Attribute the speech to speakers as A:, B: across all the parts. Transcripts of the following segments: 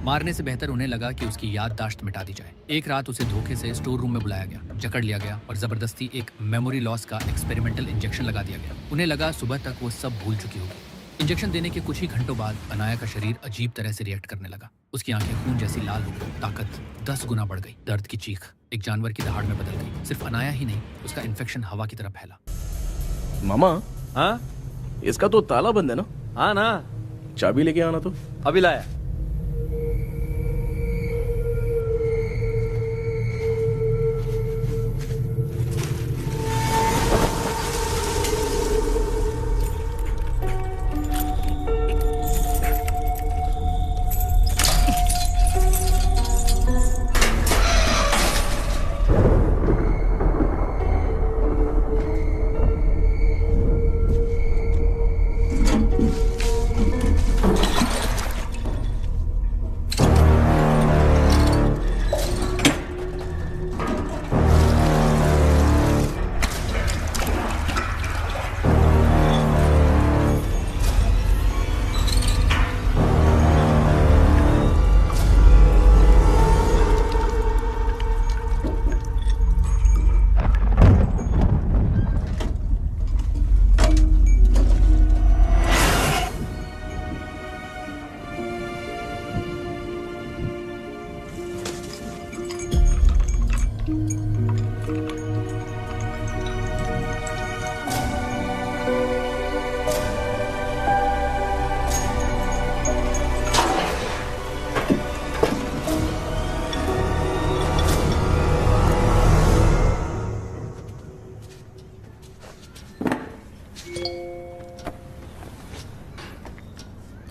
A: मारने से बेहतर उन्हें लगा कि उसकी याददाश्त मिटा दी जाए। एक रात उसे धोखे से स्टोर रूम में बुलाया गया, जकड़ लिया गया और जबरदस्ती एक मेमोरी लॉस का एक्सपेरिमेंटल इंजेक्शन लगा दिया गया। उन्हें लगा सुबह तक वो सब भूल चुकी होगी। इंजेक्शन देने के कुछ ही घंटों बाद अनाया का शरीर अजीब तरह से रिएक्ट करने लगा। उसकी आंखें खून जैसी लाल हो गई, ताकत 10 गुना बढ़ गई, दर्द की चीख एक जानवर की दहाड़ में बदल गई। सिर्फ अनाया ही नहीं, उसका इन्फेक्शन हवा की तरह फैला।
B: मामा,
C: हाँ
B: इसका तो ताला बंद है ना?
C: हाँ ना,
B: चाबी लेके आना तो।
C: अभी लाया।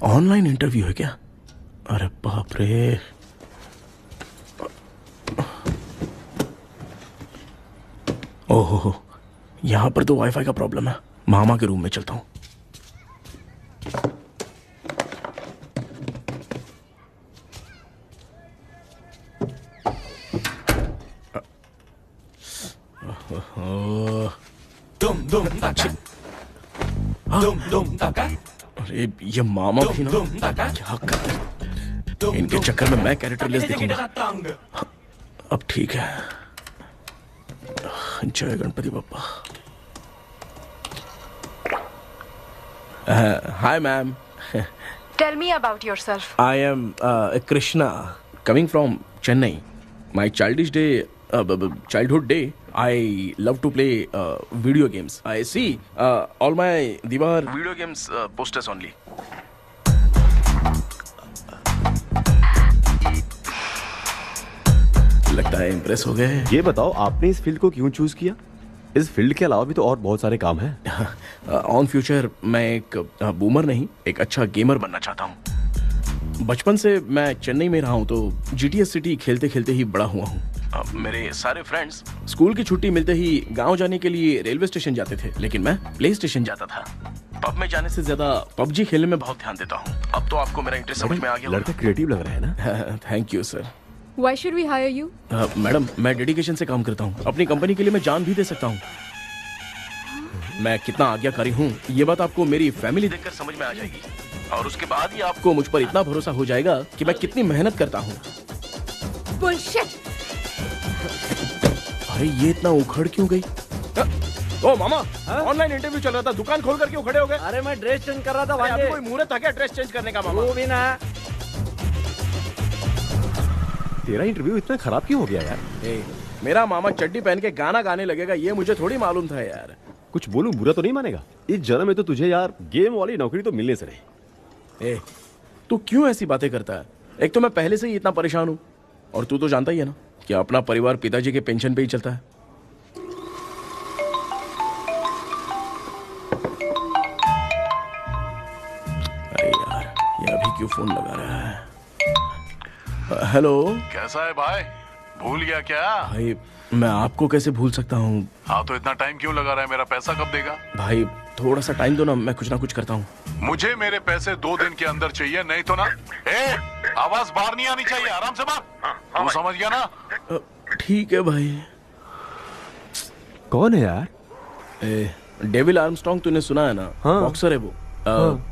B: ऑनलाइन इंटरव्यू है क्या? अरे बाप रे। ओहो, यहां पर तो वाईफाई का प्रॉब्लम है। मामा के रूम में चलता हूं। अरे ये मामा भी ना, क्या कर, इनके चक्कर में मैं कैरेक्टरलेस दिखूंगा। अब ठीक है। जय Ganpati Bappa. Hi ma'am.
D: Tell me about yourself.
B: I am Krishna, coming from Chennai. My childhood day, I love to play video games. I see all my Diwar video games posters only. लगता है impress हो गए।
E: ये बताओ, आपने इस field को क्यों चूज किया? इस फील्ड के अलावा भी तो और बहुत सारे काम हैं।
B: ऑन फ्यूचर मैं एक बूमर नहीं, एक अच्छा गेमर बनना चाहता हूँ। बचपन से मैं चेन्नई में रहा हूँ, तो जीटीएस सिटी खेलते खेलते ही बड़ा हुआ हूँ। मेरे सारे फ्रेंड्स स्कूल की छुट्टी मिलते ही गांव जाने के लिए रेलवे स्टेशन जाते थे, लेकिन मैं प्ले स्टेशन जाता था। पब में जाने से ज्यादा पबजी खेलने में बहुत ध्यान देता हूँ। अब तो आपको मेरा इंटरेस्ट समझ में आ गया।
E: लड़का क्रिएटिव लग रहा है ना?
B: Thank you sir.
D: Why should we hire you?
B: Madam, मैं डेडिकेशन से काम करता हूँ। अपनी कंपनी के लिए मैं जान भी दे सकता हूँ। मैं कितना आज्ञाकारी हूँ, ये बात आपको मेरी फैमिली देखकर समझ में आ जाएगी, और उसके बाद ही आपको मुझ पर इतना भरोसा हो जाएगा कि मैं कितनी मेहनत करता हूँ।
D: Bullshit!
B: अरे ये इतना उखड़ क्यों गई? ओ मामा, ऑनलाइन इंटरव्यू चल रहा था, दुकान खोल कर क्यों खड़े हो गए?
C: अरे मैं ड्रेस चेंज कर रहा था
B: अभी
C: भाई।
B: कोई मुहूर्त था क्या ड्रेस चेंज करने का मामा?
C: वो भी ना।
E: तेरा इंटरव्यू इतना खराब क्यों हो गया यार?
B: मेरा मामा चड्डी पहन के गाना गाने लगेगा, ये मुझे थोड़ी मालूम था यार।
E: कुछ बोलूं बुरा तो नहीं मानेगा? इस जन्म में तो तुझे यार गेम वाली नौकरी तो मिलने से रही।
B: तू क्यों ऐसी बातें करता है? एक तो मैं पहले से ही इतना परेशान हूँ, और तू तो जानता ही है ना कि अपना परिवार पिताजी के पेंशन पे ही चलता है। अरे यार, ये अभी क्यों फोन लगा रहा है? हेलो।
F: कैसा है भाई? भूल गया क्या?
B: भाई, मैं आपको कैसे भूल सकता हूँ?
F: हाँ तो इतना टाइम क्यों लगा रहा है? मेरा पैसा कब देगा?
B: भाई थोड़ा सा टाइम दो ना, मैं कुछ ना कुछ करता हूँ।
F: मुझे मेरे पैसे 2 दिन के अंदर चाहिए, नहीं तो ना आवाज बाहर नहीं आनी चाहिए। आराम से बात। तू समझ गया ना?
B: ठीक है भाई।
E: कौन है यार?
B: डेविल आर्मस्ट्रॉन्ग, तूने सुना है ना? बॉक्सर है वो।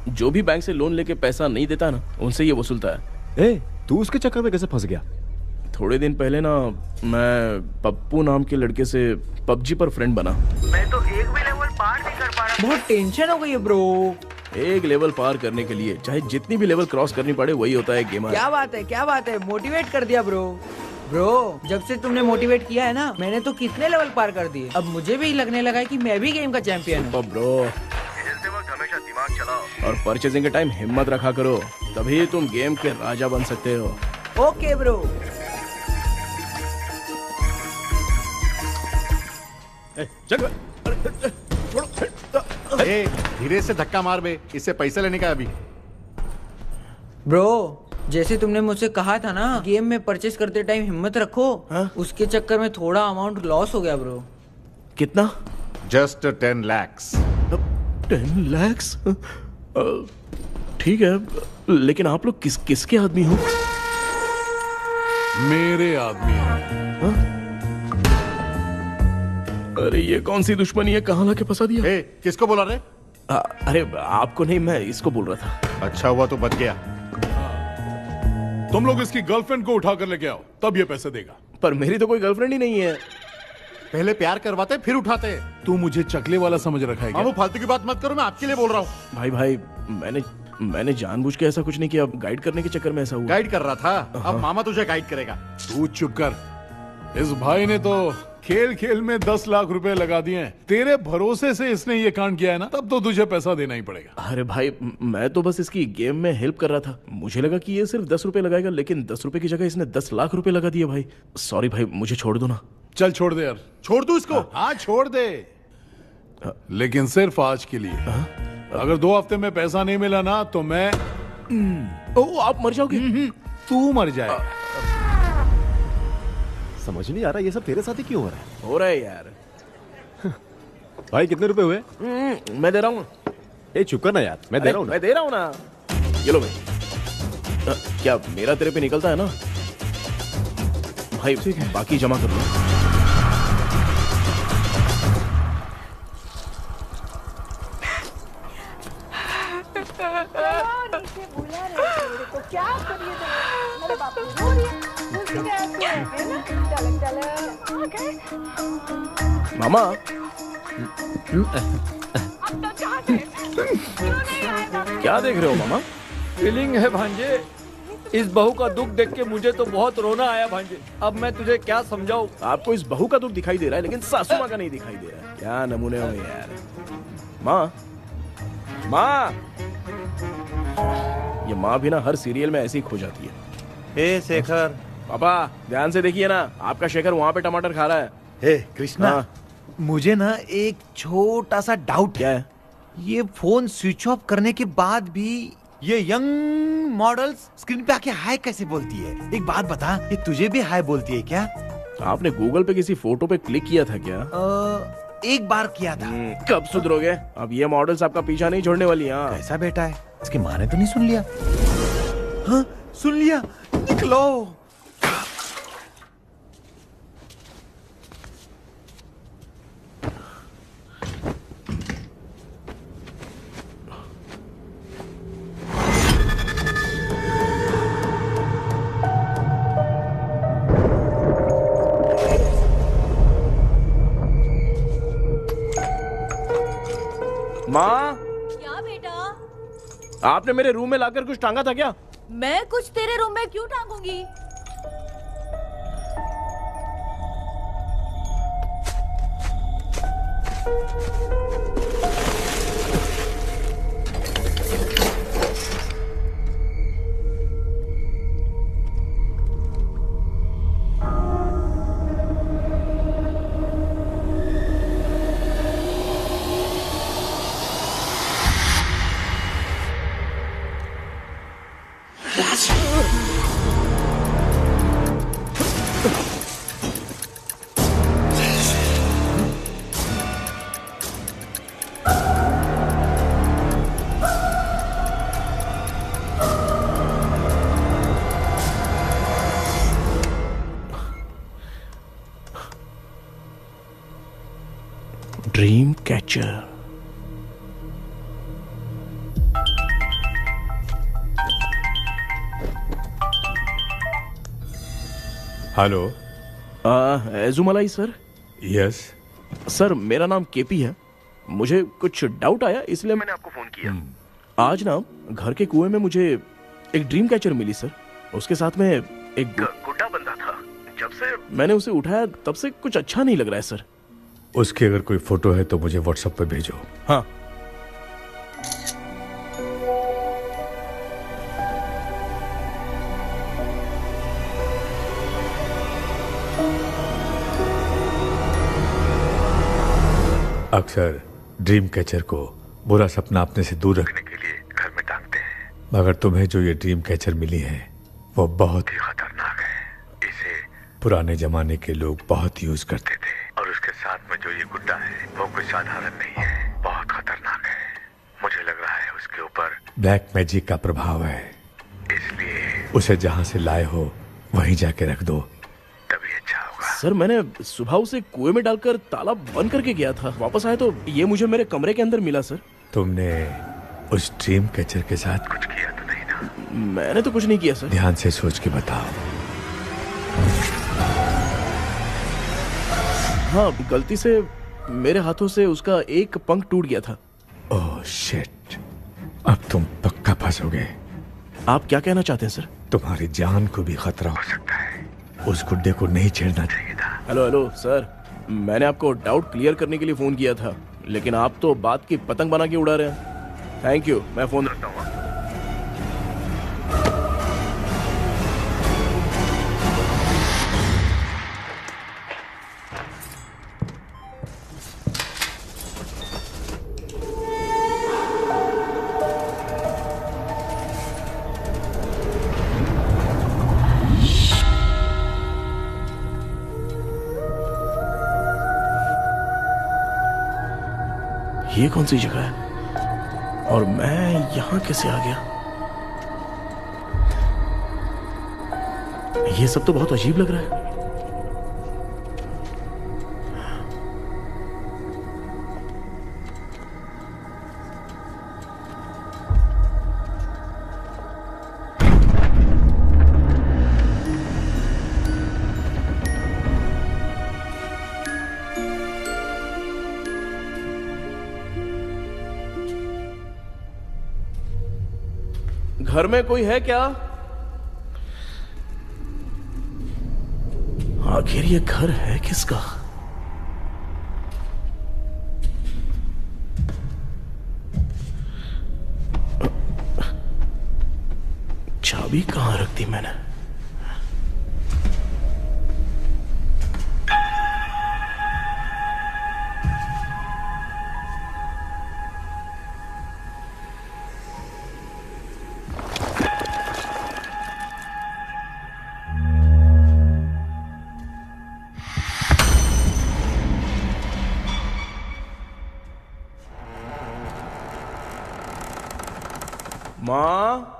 B: जो भी बैंक से लोन लेके पैसा नहीं देता ना, उनसे ये वसूलता है।
E: तू उसके चक्कर में कैसे फंस गया?
B: थोड़े दिन पहले ना मैं पप्पू नाम के लड़के से पबजी पर फ्रेंड बना।
C: मैं तो एक भी लेवल पार नहीं कर पा रहा। बहुत टेंशन हो गई है ब्रो।
B: एक लेवल पार करने के लिए चाहे जितनी भी लेवल क्रॉस करनी पड़े वही होता है गेमर।
C: क्या बात है, मोटिवेट कर दिया ब्रो। ब्रो जब से तुमने मोटिवेट किया है ना, मैंने तो कितने लेवल पार कर दिए। अब मुझे भी लगने लगा है कि मैं भी गेम का चैंपियन हूँ।
B: ब्रो खेलते वक्त हमेशा दिमाग चलाओ और परचेजिंग के टाइम हिम्मत रखा करो, तभी तुम गेम के राजा बन सकते हो।
C: Okay bro.
G: धीरे से धक्का मार बे, इससे पैसे लेने का अभी।
C: ब्रो जैसे तुमने मुझसे कहा था ना, गेम में परचेस करते टाइम हिम्मत रखो। उसके चक्कर में थोड़ा अमाउंट लॉस हो गया ब्रो।
B: कितना?
G: Just 10 lakhs।
B: 10 lakhs? ठीक है, लेकिन आप लोग किसके आदमी हो?
F: मेरे आदमी हैं।
B: अरे ये कौन सी दुश्मनी है, कहाँ लाके फंसा दिया?
G: ए, किसको बोला रे?
B: अरे आपको नहीं, मैं इसको बोल रहा था।
G: अच्छा हुआ तो बच गया।
F: तुम लोग इसकी गर्लफ्रेंड को उठा कर लेके आओ, तब ये पैसे देगा।
B: पर मेरी तो कोई गर्लफ्रेंड ही नहीं है।
G: पहले प्यार करवाते फिर उठाते।
F: तू मुझे चकले वाला समझ रखा है क्या?
G: वो फालतू की बात मत करो, मैं आपके लिए बोल रहा हूँ।
B: भाई मैंने जानबूझ के ऐसा कुछ नहीं किया, गाइड करने के चक्कर में ऐसा हुआ।
G: गाइड कर रहा था, अब मामा तुझे गाइड करेगा।
F: तू चुप कर। इस भाई ने तो खेल खेल में 10 लाख रुपए लगा दिए हैं। तेरे भरोसे से इसने ये कांड किया है ना, तब तो तुझे पैसा देना ही पड़ेगा।
B: अरे भाई मैं तो बस इसकी गेम में हेल्प कर रहा था, मुझे लगा कि ये सिर्फ 10 रुपए लगाएगा, लेकिन 10 रुपए की जगह इसने 10 लाख रुपए लगा दिए। भाई सॉरी भाई, मुझे छोड़ दो ना।
F: चल छोड़ दे यार।
G: छोड़ दू इसको?
F: हाँ छोड़ दे, लेकिन सिर्फ आज के लिए। अगर 2 हफ्ते में पैसा नहीं मिला ना तो मैं
B: ओ आप मर जाओगे।
F: तू मर जाए।
E: समझ नहीं आ रहा ये सब तेरे साथ ही क्यों हो रहा है?
B: हो रहा है यार।
E: भाई कितने रुपए हुए?
B: मैं दे रहा हूँ।
E: ए चुप कर ना यार, मैं दे रहा हूँ।
B: मैं दे रहा हूँ ना। ये लो भाई। क्या मेरा तेरे पे निकलता है ना भाई? ठीक है, बाकी जमा कर लो। मामा क्या देख रहे हो मामा?
H: फीलिंग है भांजे, इस बहू का दुख देख के मुझे तो बहुत रोना आया भांजे। अब मैं तुझे क्या समझाऊं?
B: आपको इस बहू का दुख दिखाई दे रहा है, लेकिन सासू माँ का नहीं दिखाई दे रहा है। क्या नमूने हो यार। माँ ये माँ भी ना हर सीरियल में ऐसी खो जाती है।
I: हे शेखर।
B: पापा ध्यान से देखिए ना, आपका शेखर वहाँ पे टमाटर खा रहा है।
I: हे कृष्णा,
B: हाँ।
I: मुझे ना एक छोटा सा डाउट
B: क्या है?
I: ये फोन स्विच ऑफ करने के बाद भी ये यंग मॉडल्स स्क्रीन पे आके हाय कैसे बोलती है? एक बात बता, ये तुझे भी हाय बोलती है क्या?
B: आपने गूगल पे किसी फोटो पे क्लिक किया था क्या?
I: एक बार किया था।
B: कब सुधरोगे? अब ये मॉडल्स आपका पीछा नहीं छोड़ने वाली। हाँ
I: कैसा बेटा है? इसकी माँ ने तो नहीं सुन लिया? हाँ सुन लिया, निकलो।
B: माँ,
J: क्या बेटा?
B: आपने मेरे रूम में लाकर कुछ टांगा था क्या?
J: मैं कुछ तेरे रूम में क्यों टांगूंगी?
B: Dream catcher.
K: Hello.
B: Ezhumalai sir.
K: Yes.
B: Sir मेरा नाम केपी है, मुझे कुछ डाउट आया इसलिए मैंने आपको फोन किया। आज ना घर के कुएं में मुझे एक ड्रीम कैचर मिली सर, उसके साथ में एक गुड्डा बंदा था। जब से मैंने उसे उठाया तब से कुछ अच्छा नहीं लग रहा है सर।
K: उसकी अगर कोई फोटो है तो मुझे व्हाट्सएप पे भेजो।
B: हाँ।
K: अक्सर ड्रीम कैचर को बुरा सपना अपने से दूर रखने के लिए घर में टांगते हैं, मगर तुम्हें जो ये ड्रीम कैचर मिली है वो बहुत ही खतरनाक है। इसे पुराने जमाने के लोग बहुत यूज करते थे, और उसके साथ में जो ये गुड्डा है वो कोई साधारण नहीं है, बहुत खतरनाक है। मुझे लग रहा है उसके ऊपर ब्लैक मैजिक का प्रभाव है, इसलिए उसे जहां से लाए हो वहीं जाके रख दो, तभी अच्छा होगा।
B: सर मैंने सुबह उसे कुएं में डालकर ताला बंद करके गया था, वापस आया तो ये मुझे मेरे कमरे के अंदर मिला सर।
K: तुमने उस ड्रीम कैचर के साथ कुछ किया तो नहीं ना?
B: मैंने तो कुछ नहीं किया सर।
K: ध्यान से सोच के बताओ।
B: हाँ, गलती से मेरे हाथों से उसका एक पंख टूट गया था।
K: ओह शिट, अब तुम पक्का फंसोगे।
B: आप क्या कहना चाहते हैं सर?
K: तुम्हारी जान को भी खतरा हो सकता है, उस गुड्डे को नहीं छेड़ना चाहिए था।
B: हेलो सर, मैंने आपको डाउट क्लियर करने के लिए फोन किया था, लेकिन आप तो बात की पतंग बना के उड़ा रहे हैं। थैंक यू, मैं फोन रखता हूँ। ये कौन सी जगह है और मैं यहां कैसे आ गया? ये सब तो बहुत अजीब लग रहा है। घर में कोई है क्या? आखिर ये घर है किसका? चाबी कहां रख दी मैंने? माँ,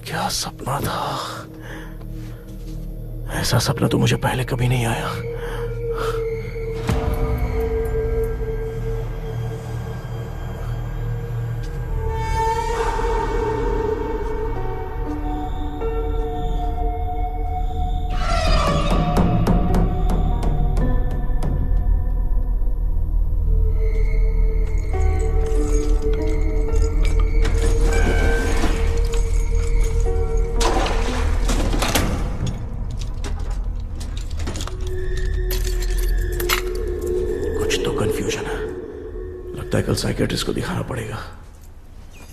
B: क्या सपना था? ऐसा सपना तो मुझे पहले कभी नहीं आया। कंफ्यूजन है, लगता है कल साइकियाट्रिस्ट को दिखाना पड़ेगा।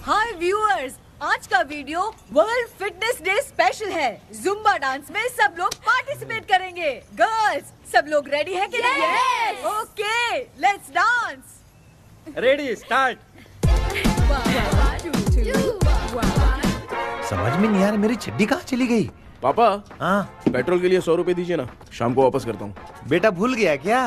J: हाय व्यूअर्स, आज का video world fitness day special है। जुम्बा डांस में सब लोग पार्टिसिपेट करेंगे। गर्ल्स, सब लोग रेडी है कि नहीं?
D: Yes!
J: Okay, let's dance.
H: Ready, start.
I: समझ में नहीं आ रहा मेरी चड्डी कहाँ चली गई।
B: पापा,
I: हाँ
B: पेट्रोल के लिए 100 रुपए दीजिए ना, शाम को वापस करता हूँ।
I: बेटा भूल गया क्या?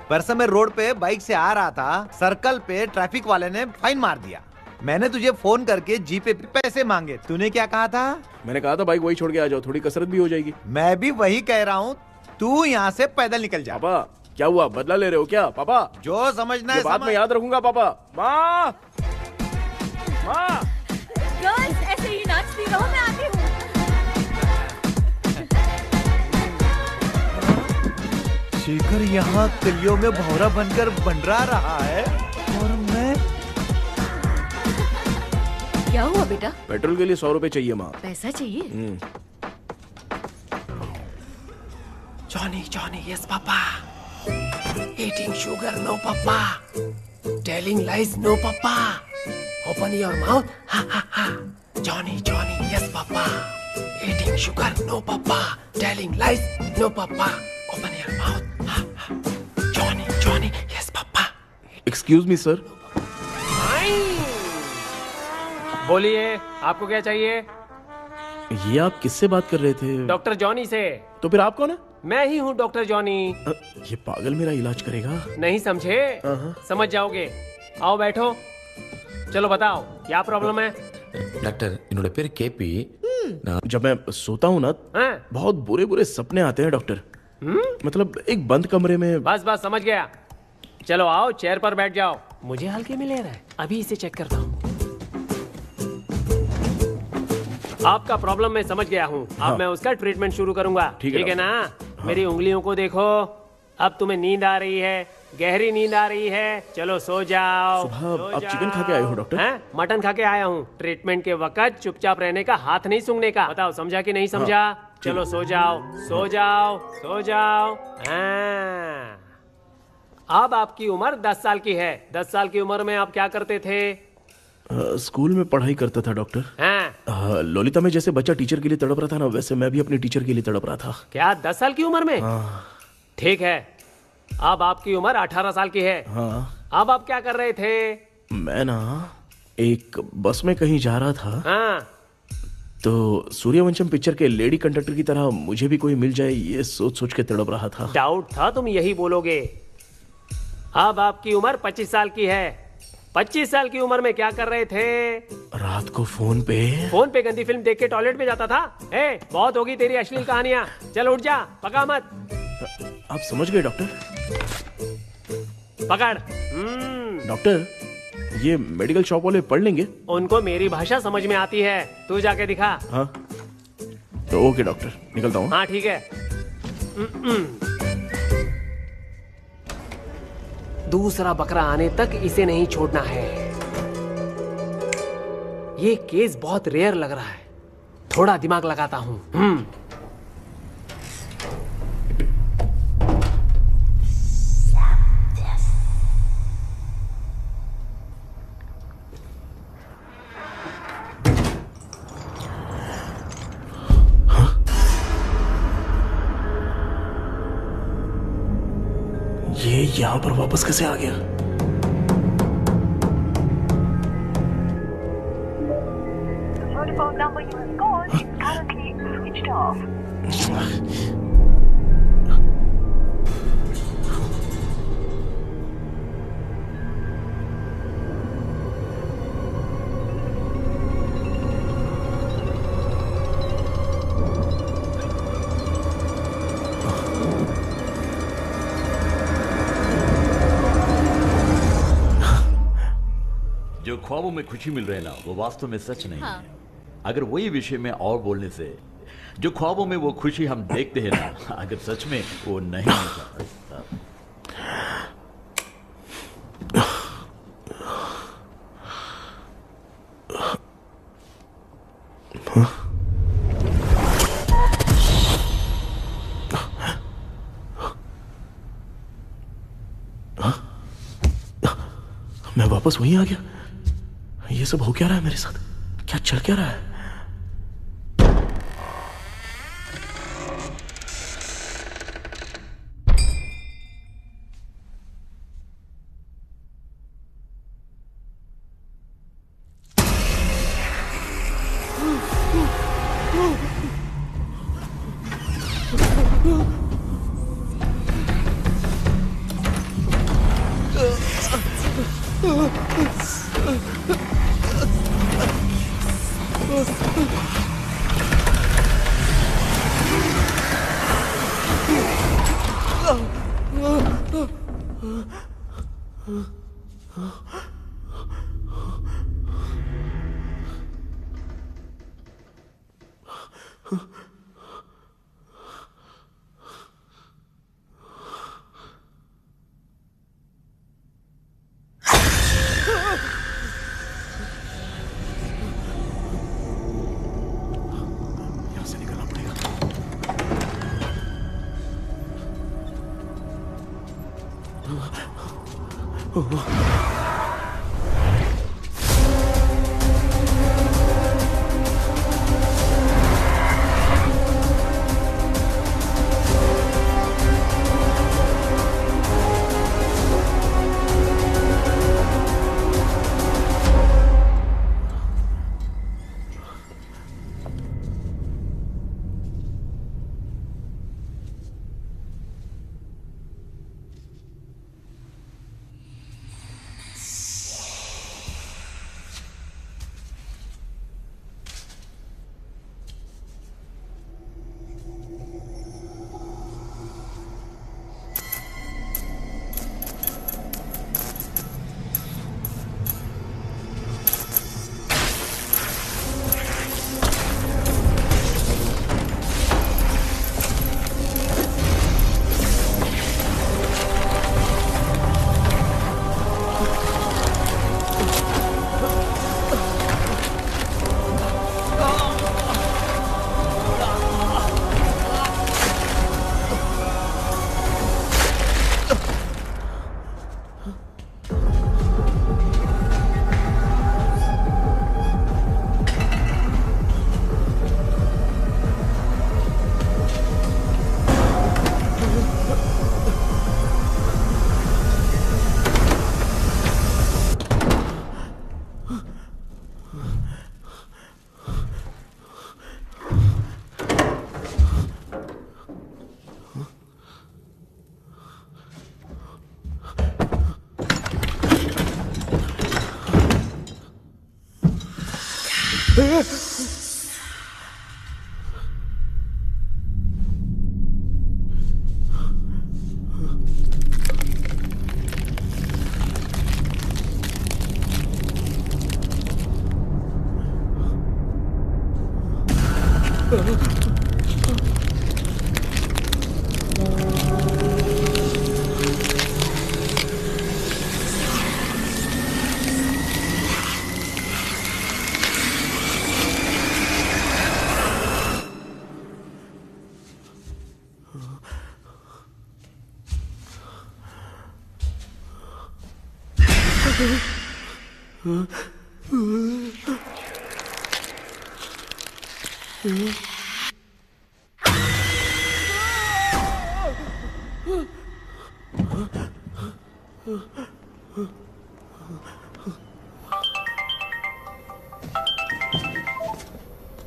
I: परसों मैं रोड पे बाइक से आ रहा था, सर्कल पे ट्रैफिक वाले ने फाइन मार दिया। मैंने तुझे फोन करके जीपे पे पैसे मांगे, तूने क्या कहा था?
B: मैंने कहा था बाइक वही छोड़ के आ जाओ, थोड़ी कसरत भी हो जाएगी।
I: मैं भी वही कह रहा हूँ, तू यहाँ से पैदल निकल जा।
B: पापा क्या हुआ, बदला ले रहे हो क्या? पापा
I: जो समझना है
B: बात में याद रखूंगा। पापा, माँ माँ,
J: गर्ल्स ऐसे ही नाचती रहो, मैं आती हूँ।
I: शेखर यहाँ कलियों में भौरा बनकर बंडरा रहा है और मैं।
J: क्या हुआ बेटा?
B: पेट्रोल के लिए 100 रुपए चाहिए माँ।
J: पैसा चाहिए?
L: Johnny, Johnny, yes, Papa. Eating sugar, no, Papa. Telling lies, no, Papa. Open your mouth, ha, ha, ha. Johnny, Johnny, yes, Papa. Eating sugar, no, Papa. Telling lies, no, Papa. Open your mouth, ha, ha. Johnny, Johnny, yes, Papa.
B: Excuse me sir.
H: बोलिए, आपको क्या चाहिए?
B: ये आप किससे बात कर रहे थे?
H: डॉक्टर जॉनी से।
B: तो फिर आप कौन है?
H: मैं ही हूँ डॉक्टर जॉनी।
B: ये पागल मेरा इलाज करेगा?
H: नहीं समझे? समझ जाओगे। आओ बैठो। चलो बताओ क्या प्रॉब्लम है?
L: डॉक्टर इन्होंने फिर केपी
B: जब मैं सोता हूँ ना, बहुत बुरे बुरे सपने आते हैं डॉक्टर। मतलब एक बंद कमरे में।
H: बस बस समझ गया। चलो आओ, चेयर पर बैठ जाओ। मुझे हल्के में ले रहा है, अभी इसे चेक करता हूँ। आपका प्रॉब्लम मैं समझ गया हूँ। अब मैं उसका ट्रीटमेंट शुरू करूंगा। ठीक है ना? मेरी उंगलियों को देखो। अब तुम्हें नींद आ रही है, गहरी नींद आ रही है। चलो सो जाओ।
B: सुबह आप चिकन खा के आए हो डॉक्टर?
H: हैं? मटन खा के आया हूँ। ट्रीटमेंट के वक्त चुपचाप रहने का, हाथ नहीं सूंघने का। बताओ समझा कि नहीं समझा? चलो सो जाओ, सो जाओ, सो जाओ। हाँ। अब आपकी उम्र 10 साल की है। 10 साल की उम्र में आप क्या करते थे?
B: स्कूल में पढ़ाई करता था डॉक्टर।
H: हाँ।
B: ललिता में जैसे बच्चा टीचर के लिए तड़प रहा था ना, वैसे मैं भी अपने टीचर के लिए तड़प रहा था।
H: क्या 10 साल की उम्र में? ठीक है, अब आपकी उम्र 18 साल की है।
B: हाँ।
H: अब आप क्या कर रहे थे?
B: मैं ना एक बस में कहीं जा रहा था।
H: हाँ।
B: तो सूर्यवंशम पिक्चर के लेडी कंडक्टर की तरह मुझे भी कोई मिल जाए, ये सोच सोच के तड़प रहा था।
H: डाउट था तुम यही बोलोगे। अब आपकी उम्र 25 साल की है। 25 साल की उम्र में क्या कर रहे थे?
B: रात को फोन पे
H: गंदी फिल्म देख के टॉयलेट में जाता था। ए, बहुत होगी तेरी अश्लील कहानियां। चल उठ जा, पका मत।
B: आप समझ गए डॉक्टर?
H: पकड़।
B: डॉक्टर, ये मेडिकल शॉप वाले पढ़ लेंगे?
H: उनको मेरी भाषा समझ में आती है। तू जाके दिखा।
B: हाँ तो ओके डॉक्टर, निकलता हूँ।
H: हाँ ठीक है। दूसरा बकरा आने तक इसे नहीं छोड़ना है। ये केस बहुत रेयर लग रहा है, थोड़ा दिमाग लगाता हूं।
B: यहाँ पर वापस कैसे आ गया?
M: जो ख्वाबों में खुशी मिल रहे ना वो वास्तव में सच नहीं है। अगर वही विषय में और बोलने से जो ख्वाबों में वो खुशी हम देखते हैं ना, अगर सच में वो नहीं होता।
B: मैं वापस वहीं आ गया। ये सब हो क्या रहा है मेरे साथ? क्या चल क्या रहा है?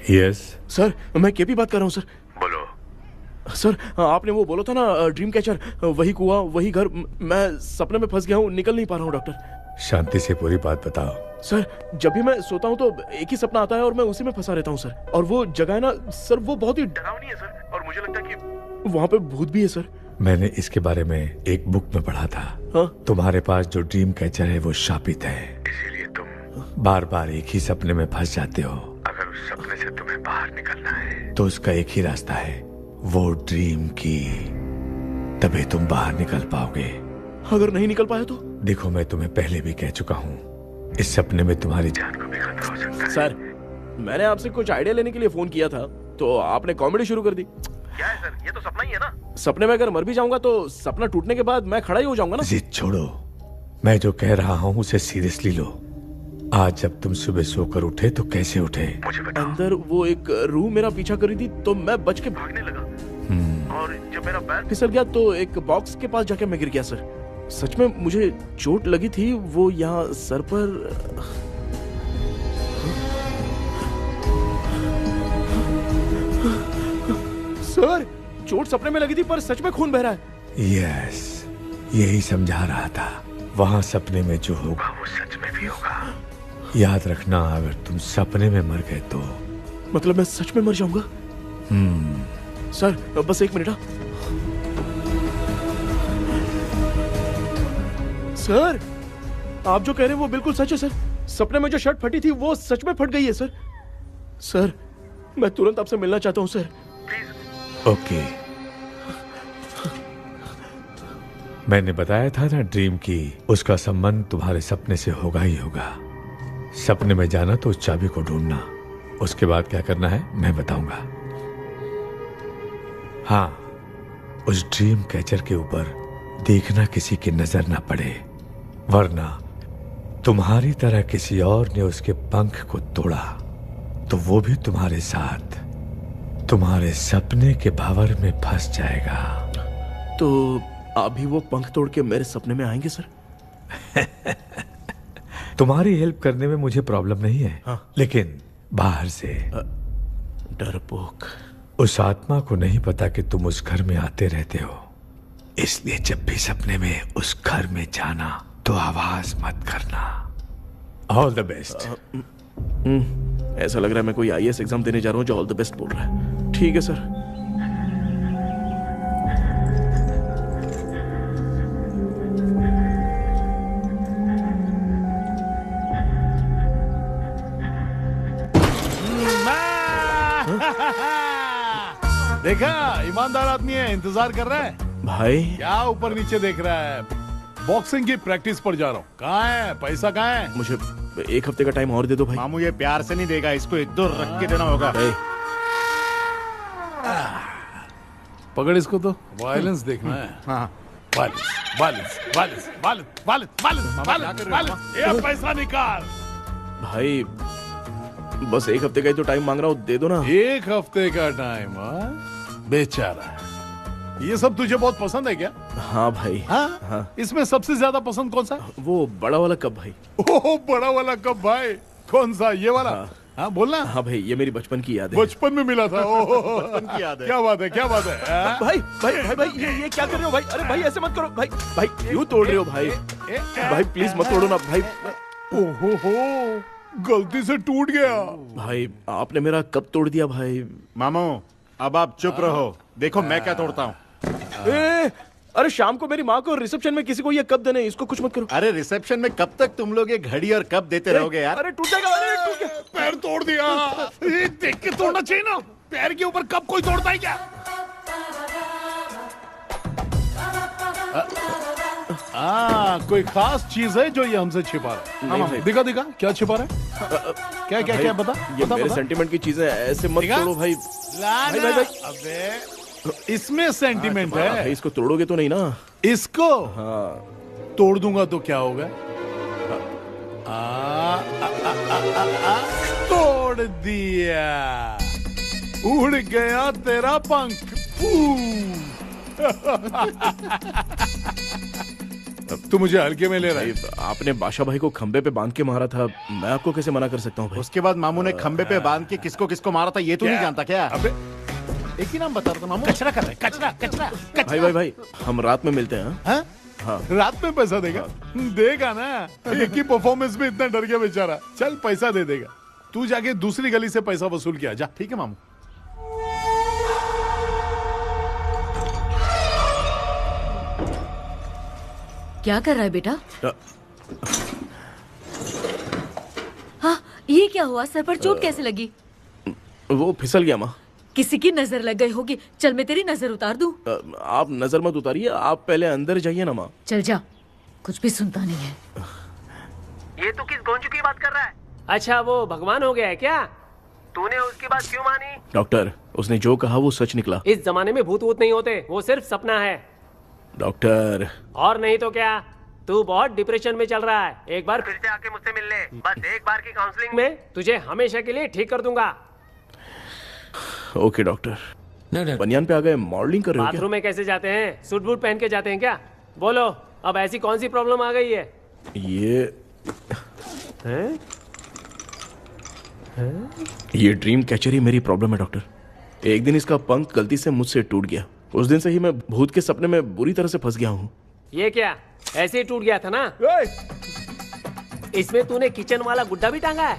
K: यस
B: सर मैं केपी बात कर रहा हूँ सर।
K: बोलो।
B: सर आपने वो बोला था ना ड्रीम कैचर, वही कुआं वही घर, मैं सपने में फंस गया हूँ, निकल नहीं पा रहा हूँ डॉक्टर।
K: शांति से पूरी बात बताओ।
B: सर जब भी मैं सोता हूँ तो एक ही सपना आता है और मैं उसी में फंसा रहता हूँ सर। और वो जगह है ना सर, वो बहुत ही डरावनी है सर, और मुझे लगता है कि वहाँ पे भूत भी है सर।
K: मैंने इसके बारे में एक बुक में पढ़ा था।
B: हाँ?
K: तुम्हारे पास जो ड्रीम कैचर है वो शापित है, इसीलिए तुम बार बार एक ही सपने में फंस जाते हो। अगर उस सपने से तुम्हें बाहर निकलना है तो उसका एक ही रास्ता है, वो ड्रीम की, तभी तुम बाहर निकल पाओगे।
B: अगर नहीं निकल पाया तो?
K: देखो मैं तुम्हें पहले भी कह चुका हूँ, इस सपने में तुम्हारी जान को भी खतरा हो सकता है।
B: सर मैंने आपसे कुछ आइडिया लेने के लिए फोन किया था तो आपने कॉमेडी शुरू कर दी।
N: क्या है सर, ये तो सपना ही है ना।
B: सपने में अगर मर भी जाऊंगा तो सपना टूटने के बाद मैं खड़ा ही हो जाऊंगा ना।
K: जिद छोड़ो, मैं जो कह रहा हूँ उसे सीरियसली लो। आज जब तुम सुबह सोकर उठे तो कैसे उठे मुझे बताओ।
B: अंदर वो एक रूह मेरा पीछा करी थी तो मैं बच के भागने लगा, और जब मेरा पैर फिसल गया तो एक बॉक्स के पास जाके मैं गिर गया सर। सच में मुझे चोट लगी थी, वो यहाँ सर पर। सर चोट सपने में लगी थी पर सच में खून बह रहा है।
K: यस, यही समझा रहा था, वहां सपने में जो होगा वो सच में भी होगा। याद रखना, अगर तुम सपने में मर गए तो
B: मतलब मैं सच में मर जाऊंगा। सर बस एक मिनट। सर आप जो कह रहे हैं वो बिल्कुल सच है सर। सपने में जो शर्ट फटी थी वो सच में फट गई है सर। सर मैं तुरंत आपसे मिलना चाहता हूँ सर, प्लीज।
K: ओके, मैंने बताया था ना ड्रीम की, उसका संबंध तुम्हारे सपने से होगा ही होगा। सपने में जाना तो उस चाबी को ढूंढना, उसके बाद क्या करना है मैं बताऊंगा। हाँ, उस ड्रीम कैचर के ऊपर देखना किसी की नजर ना पड़े, वरना तुम्हारी तरह किसी और ने उसके पंख को तोड़ा तो वो भी तुम्हारे साथ तुम्हारे सपने के भंवर में फंस जाएगा।
B: तो आप भी वो पंख तोड़ के मेरे सपने में आएंगे सर?
K: तुम्हारी हेल्प करने में मुझे प्रॉब्लम नहीं है।
B: हाँ।
K: लेकिन बाहर से
B: डरपोक,
K: उस आत्मा को नहीं पता कि तुम उस घर में आते रहते हो, इसलिए जब भी सपने में उस घर में जाना तो आवाज मत करना। All the best.
B: ऐसा लग रहा है मैं कोई आईएएस एग्जाम देने जा रहा हूँ जो ऑल द बेस्ट बोल रहा है। ठीक है सर।
F: देखा, ईमानदार आदमी है, इंतजार कर रहा है।
B: भाई
F: क्या ऊपर नीचे देख रहा है? बॉक्सिंग की प्रैक्टिस पर जा रहा हूँ। कहाँ है पैसा, कहाँ है?
B: मुझे एक हफ्ते का टाइम और दे दो भाई।
G: मामू ये प्यार से नहीं देगा, इसको एक दो रख के देना होगा।
F: पकड़ इसको, तो वायलेंस देखना है।
G: हाँ।
F: Violence violence violence violence violence violence violence, ये पैसा निकाल।
B: भाई बस एक हफ्ते का ही तो टाइम मांग रहा हूँ, दे दो ना।
F: एक हफ्ते का टाइम? बेचारा, ये सब तुझे बहुत पसंद है क्या?
B: हाँ भाई।
F: हाँ? इसमें सबसे ज्यादा पसंद कौन सा?
B: वो बड़ा वाला कप भाई।
F: ओह बड़ा वाला कप भाई, कौन सा? ये वाला? हाँ बोलना।
B: हाँ भाई, ये मेरी बचपन की याद है।
F: बचपन में मिला था।
G: बचपन की याद है।
F: क्या बात है, क्या बात है?
B: भाई भाई भाई भाई ये क्या कर रहे हो भाई? अरे भाई ऐसे मत करो भाई। भाई क्यों तोड़ रहे हो भाई? भाई प्लीज मत तोड़ो ना भाई।
F: ओहो, गलती से टूट गया।
B: भाई आपने मेरा कप तोड़ दिया भाई।
G: मामू अब आप चुप रहो, देखो मैं क्या तोड़ता हूँ।
B: अरे शाम को मेरी माँ को रिसेप्शन में किसी को ये कप देने, इसको कुछ मत करो।
G: अरे रिसेप्शन में कब तक तुम लोग ये घड़ी और कप देते रहोगे यार?
B: अरे टूट जाएगा, अरे टूट गया।
F: पैर तोड़ दिया। ये देख के तोड़ना चाहिए ना, पैर के ऊपर कप कोई तोड़ता है क्या? कोई खास चीज है जो ये हमसे छिपा रहा है?
B: नहीं,
F: दिखा दिखा, क्या छिपा रहा है? क्या क्या क्या? बता,
B: ये
F: बता,
B: मेरे
F: बता।
B: सेंटिमेंट की चीजें ऐसे मत तोड़ो भाई। भाई भाई भाई,
F: अबे इसमें सेंटिमेंट है।
B: भाई इसको तोड़ोगे तो नहीं ना?
F: इसको
B: हाँ
F: तोड़ दूंगा तो क्या होगा? तोड़ दिया, उड़ गया तेरा पंख। तू मुझे हल्के में ले रहा है।
B: आपने बादशाह भाई को खंबे पे बांध के मारा था, मैं आपको कैसे मना कर सकता हूँ भाई?
G: उसके बाद मामू ने खंबे पे बांध के किसको किसको मारा था ये तू नहीं जानता क्या?
F: अबे एक ही नाम बता रहा था मामू।
G: कचरा कर रहे, कचरा कचरा
B: भाई भाई भाई, हम रात में मिलते हैं।
F: हाँ? हाँ। रात में पैसा देगा? देगा ना, एक ही परफॉर्मेंस में इतना डर गया बेचारा। चल पैसा दे देगा, तू जाके दूसरी गली से पैसा वसूल किया जा। ठीक है मामू।
J: क्या कर रहा है बेटा? हाँ, ये क्या हुआ? सर पर चोट कैसे लगी?
B: वो फिसल गया माँ।
J: किसी की नजर लग गई होगी। चल मैं तेरी नजर उतार दूं।
B: आप नजर मत उतारिए, आप पहले अंदर जाइए ना माँ।
J: चल जा, कुछ भी सुनता नहीं है।
L: ये तो किस गोंचू की बात कर रहा है?
H: अच्छा वो भगवान हो गया है क्या?
L: तूने उसकी बात क्यों मानी?
B: डॉक्टर, उसने जो कहा वो सच निकला।
H: इस जमाने में भूत वूत नहीं होते, वो सिर्फ सपना है।
B: डॉक्टर।
H: और नहीं तो क्या, तू बहुत डिप्रेशन में चल रहा है। एक बार
L: फिर से आके मुझसे मिल ले, बस एक बार की काउंसलिंग में
H: मैं तुझे हमेशा के लिए ठीक कर दूंगा।
B: Okay doctor. बनियान पे आ गए, मॉडलिंग कर रहे हो क्या?
H: बाथरूम में कैसे जाते हैं? सूट बूट पहन के जाते हैं क्या? बोलो, अब ऐसी कौन सी प्रॉब्लम आ गई है?
B: ये ड्रीम कैचर ही मेरी प्रॉब्लम है डॉक्टर। एक दिन इसका पंख गलती से मुझसे टूट गया। उस दिन से ही मैं भूत के सपने में बुरी तरह से फंस गया हूँ।
H: ये क्या ऐसे ही टूट गया था ना? इसमें तूने किचन वाला गुड्डा भी टांगा है?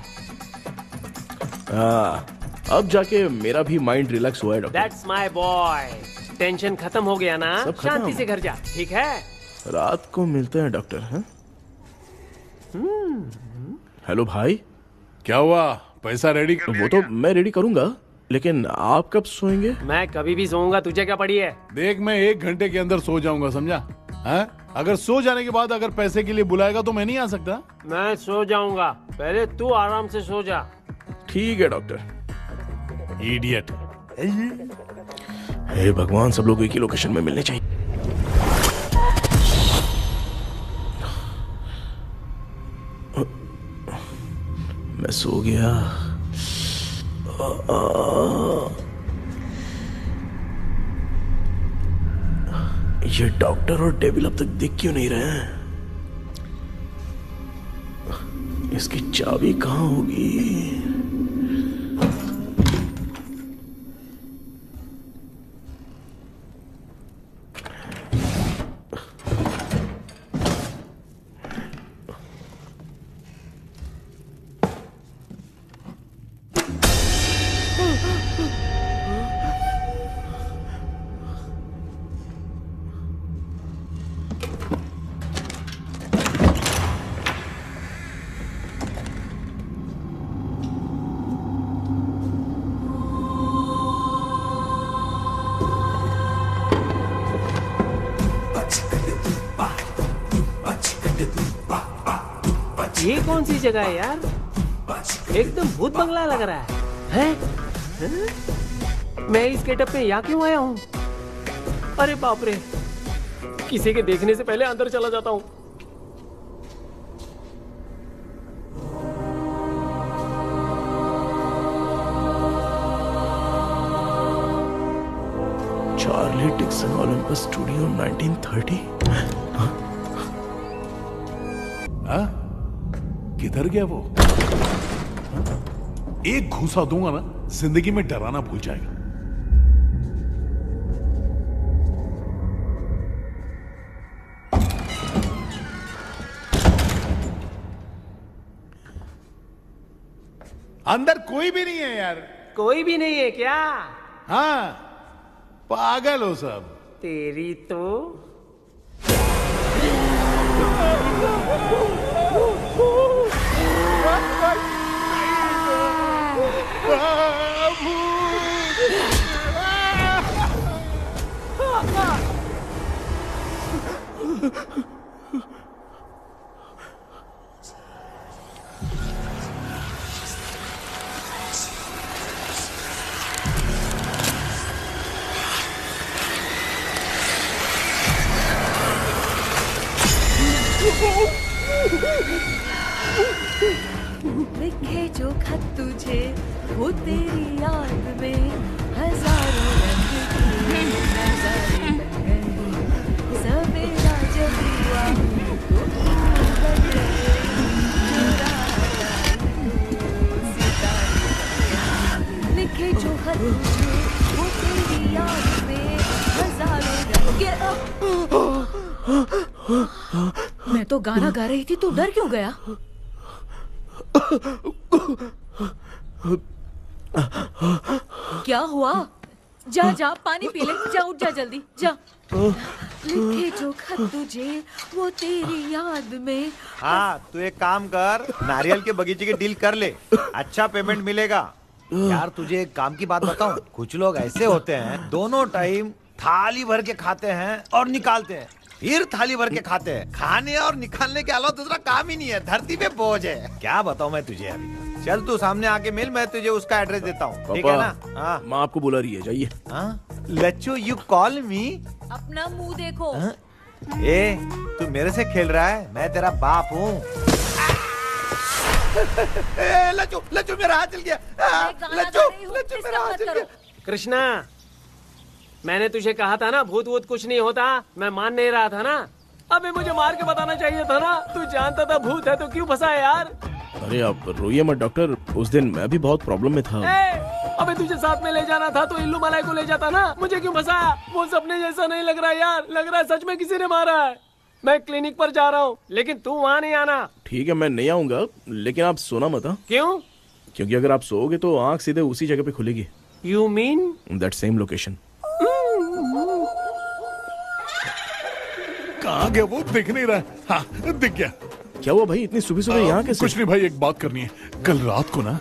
B: अब जाके मेरा भी माइंड रिलैक्स हुआ है doctor.
H: That's my boy। Tension खत्म हो गया ना? शांति से घर जा, ठीक है?
B: रात को मिलते हैं डॉक्टर। हैं? हेलो भाई।
F: क्या हुआ? पैसा रेडी कर लिया?
B: वो तो मैं रेडी करूंगा, लेकिन आप कब सोएंगे?
H: मैं कभी भी सोऊंगा, तुझे क्या पड़ी है?
F: देख, मैं 1 घंटे के अंदर सो जाऊंगा, समझा? अगर सो जाने के बाद अगर पैसे के लिए बुलाएगा तो मैं नहीं आ सकता।
H: मैं सो जाऊंगा, पहले तू आराम से सो जा।
B: ठीक है डॉक्टर।
F: इडियट।
B: हे भगवान, सब लोग एक ही लोकेशन में मिलने चाहिए। मैं सो गया। ये डॉक्टर और डेविल अब तक दिख क्यों नहीं रहे हैं? इसकी चाबी कहाँ होगी?
H: ये कौन सी जगह है यार? एकदम भूत बंगला लग रहा है। मैं इस गेटअप में यहाँ क्यों आया हूँ? अरे बाप रे, किसी के देखने से पहले अंदर चला जाता हूँ।
B: Charlie Dixon Olympus studio 1930।
F: किधर गया वो? एक घूसा दूंगा ना, जिंदगी में डराना भूल जाएगा। अंदर कोई भी नहीं है यार।
H: कोई भी नहीं है क्या?
F: हाँ, पागल हो सब।
H: तेरी तो
J: लिखे जो खत तुझे वो तेरी याद में हजारों रंग की नजारे बन गए। सवेरा जब हुआ लिखे जो खत वो तेरी याद में हजारों रंग के। मैं तो गाना गा रही थी, तू डर क्यों गया? क्या हुआ? जा जा पानी पी ले, जा उठ जा जल्दी जा। लिखे जो खत तुझे वो तेरी याद में।
I: हाँ, तू एक काम कर, नारियल के बगीचे की डील कर ले, अच्छा पेमेंट मिलेगा। यार तुझे एक काम की बात बताऊं, कुछ लोग ऐसे होते हैं दोनों टाइम थाली भर के खाते हैं और निकालते हैं, फिर थाली भर के खाते हैं। खाने और निकालने के अलावा दूसरा काम ही नहीं है, धरती पे बोझ है। क्या बताऊं मैं तुझे अभी। चल तू सामने आके मिल, मैं तुझे उसका एड्रेस देता हूँ, ठीक है ना? हाँ,
B: माँ आपको बुला रही है, जाइए।
I: लच्चू यू कॉल मी?
J: अपना मुंह देखो।
I: ए, तू मेरे से खेल रहा है? मैं तेरा बाप हूँ। लच्चू लच्चू मेरा हाथ चल गया। लच्चू लच्चू मेरा हाथ चल गया।
H: कृष्णा, मैंने तुझे कहा था ना भूत वूत कुछ नहीं होता, मैं मान नहीं रहा था ना। अबे मुझे मार के बताना चाहिए था ना, तू जानता था भूत है तो क्यों फंसा है यार?
B: अरे आप रोइए मत डॉक्टर, उस दिन मैं भी बहुत प्रॉब्लम में था।
H: अबे तुझे साथ में ले जाना था तो इल्लू मलाई को ले जाता ना, मुझे क्यों फंसाया? वो सपने जैसा नहीं लग रहा यार, लग रहा है सच में किसी ने मारा है। मैं क्लिनिक पर जा रहा हूँ, लेकिन तू वहाँ नहीं आना।
B: ठीक है, मैं नहीं आऊंगा, लेकिन आप सोना मत।
H: क्यों?
B: क्योंकि अगर आप सोओगे तो आंख सीधे उसी जगह पे खुलेगी।
H: You mean
B: that same location.
F: कहाँ गया वो? दिख नहीं रहा। हाँ, दिख गया।
B: क्या हुआ भाई, इतनी सुबह सुबह यहाँ कैसे?
F: कुछ नहीं भाई, एक बात करनी है। कल रात को ना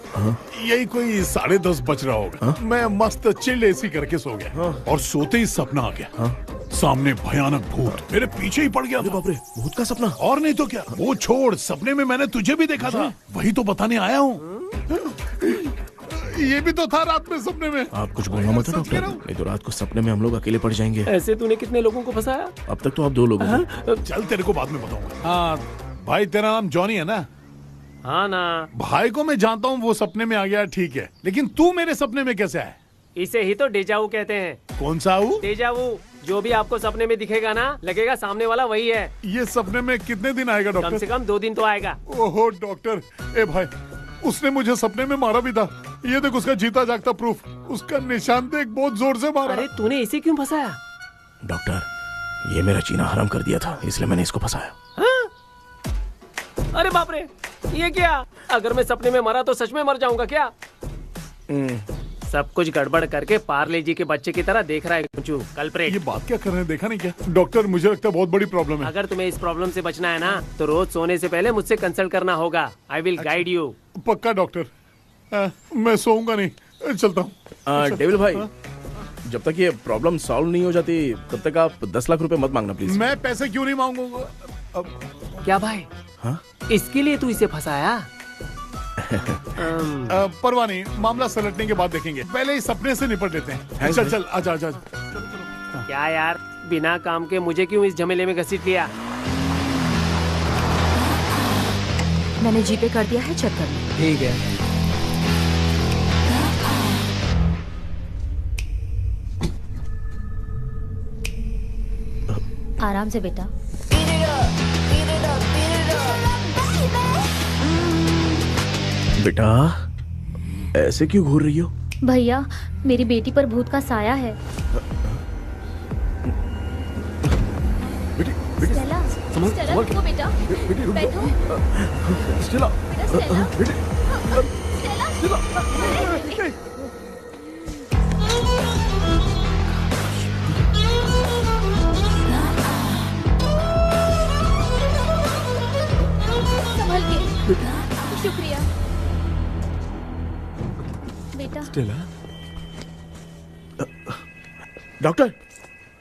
F: यही कोई 10:30 बज रहा होगा, मैं मस्त चिल्ड एसी करके सो गया और सोते ही सपना आ गया। सामने भयानक भूत मेरे पीछे ही पड़ गया।
B: बाप रे, भूत का सपना?
F: और नहीं तो क्या। वो छोड़, सपने में मैंने तुझे भी देखा था, वही तो बताने आया हूँ। ये भी तो था रात में सपने में।
B: आप कुछ बोलना मत डॉक्टर, नहीं तो रात को सपने में हम लोग अकेले पड़ जाएंगे।
H: ऐसे तूने कितने लोगों को फंसाया?
B: अब तक तो आप 2 लोग हो।
F: चल तेरे को बाद में बताऊंगा। हाँ भाई, तेरा नाम जॉनी है ना?
H: हाँ ना।
F: भाई को मैं जानता हूँ, वो सपने में आ गया, ठीक है, लेकिन तू मेरे सपने में कैसे आया?
H: इसे ही तो डेजावू कहते हैं।
F: कौन सा वो?
H: डेजावू, जो भी आपको सपने में दिखेगा ना, लगेगा सामने वाला वही है।
F: ये सपने में कितने दिन आएगा डॉक्टर?
H: कम से कम 2 दिन तो आएगा।
F: ओहो डॉक्टर, ए भाई, उसने मुझे सपने में मारा भी था। ये देख उसका जीता जागता प्रूफ, उसका निशान देख, बहुत जोर से मारा।
H: अरे तूने इसे क्यों फंसाया?
B: डॉक्टर, ये मेरा जीना हराम कर दिया था, इसलिए मैंने इसको फंसाया।
H: अरे बाप रे, ये क्या? अगर मैं सपने में मरा तो सच में मर जाऊंगा क्या? सब कुछ गड़बड़ करके पार्ले जी के बच्चे की तरह देख रहा है कुचू, कल्प्रेट।
F: ये बात क्या कर रहे हैं, देखा नहीं क्या? डॉक्टर, मुझे लगता है बहुत बड़ी प्रॉब्लम है।
H: अगर तुम्हें इस प्रॉब्लम से बचना है ना, तो रोज सोने से पहले मुझसे कंसल्ट करना होगा। I will guide you.
F: पक्का डॉक्टर, मैं सोऊंगा नहीं, चलता हूँ।
B: डेविल भाई, जब तक ये प्रॉब्लम सॉल्व नहीं हो जाती तब तक आप 10 लाख रुपए मत मांगना प्लीज।
F: मैं पैसे क्यों नहीं मांगूंगा?
H: क्या भाई?
B: हाँ?
H: इसके लिए तू इसे फंसाया?
F: परवाह नहीं, मामला सलटने के बाद देखेंगे, पहले इस सपने से निपट लेते हैं। चल चल, आजा आजा।
H: क्या यार, बिना काम के मुझे क्यों इस झमेले में घसीट लिया?
J: मैंने जीपे कर दिया है, चेक कर लो।
C: ठीक है।
O: आराम से बेटा।
B: बेटा, ऐसे क्यों घूर रही हो?
O: भैया, मेरी बेटी पर भूत का साया है। स्टेला, स्टेला रुको बेटा, बैठो।
B: स्टेला,
O: संभल के। शुक्रिया बेटा।
B: स्टेला, डॉक्टर,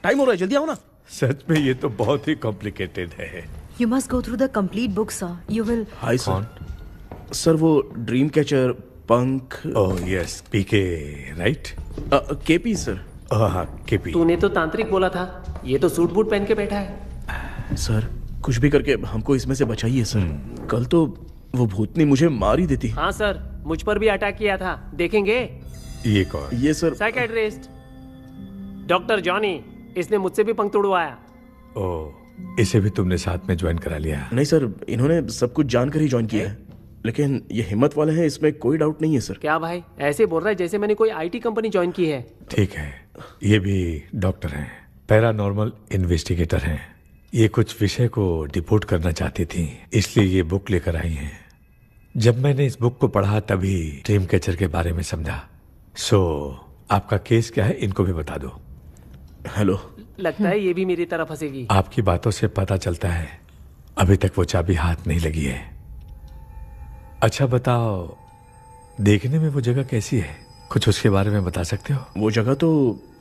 B: टाइम हो रहा है, जल्दी आओ ना।
K: सच में ये तो बहुत ही कॉम्प्लिकेटेड है।
J: You must go through the complete book, sir. You will.
B: Hi sir. Sir, वो ड्रीम कैचर, पंख।
K: ओह यस, पीके राइट?
B: KP sir.
K: हाँ, केपी।
H: तूने तो तांत्रिक बोला था, ये तो सूट बूट पहन के बैठा है।
B: सर, कुछ भी करके हमको इसमें से बचाइए सर। कल तो वो भूतनी मुझे मार ही देती।
H: हाँ सर, मुझ पर भी अटैक किया था, देखेंगे?
K: ये कौन?
B: ये सर
H: साइकियाट्रिस्ट डॉक्टर जॉनी, इसने मुझसे भी पंख तोड़वाया।
K: ओह, इसे भी तुमने साथ में ज्वाइन करा लिया?
B: नहीं सर, इन्होंने सब कुछ जानकर ही ज्वाइन किया है, लेकिन ये हिम्मत वाले हैं, इसमें कोई डाउट नहीं है सर।
H: क्या भाई, ऐसे बोल रहा है जैसे मैंने कोई आईटी कंपनी ज्वाइन की है।
K: ठीक है, ये भी डॉक्टर हैं, पैरानॉर्मल इन्वेस्टिगेटर हैं। ये कुछ विषय को डिपोर्ट करना चाहती थी, इसलिए ये बुक लेकर आई हैं। जब मैंने इस बुक को पढ़ा तभी ड्रीम कैचर के बारे में समझा। सो आपका केस क्या है, इनको भी बता दो।
B: हेलो।
H: लगता है ये भी मेरी तरफ फंसेगी।
K: आपकी बातों से पता चलता है अभी तक वो चाबी हाथ नहीं लगी है। अच्छा बताओ, देखने में वो जगह कैसी है, कुछ उसके बारे में बता सकते हो?
B: वो जगह तो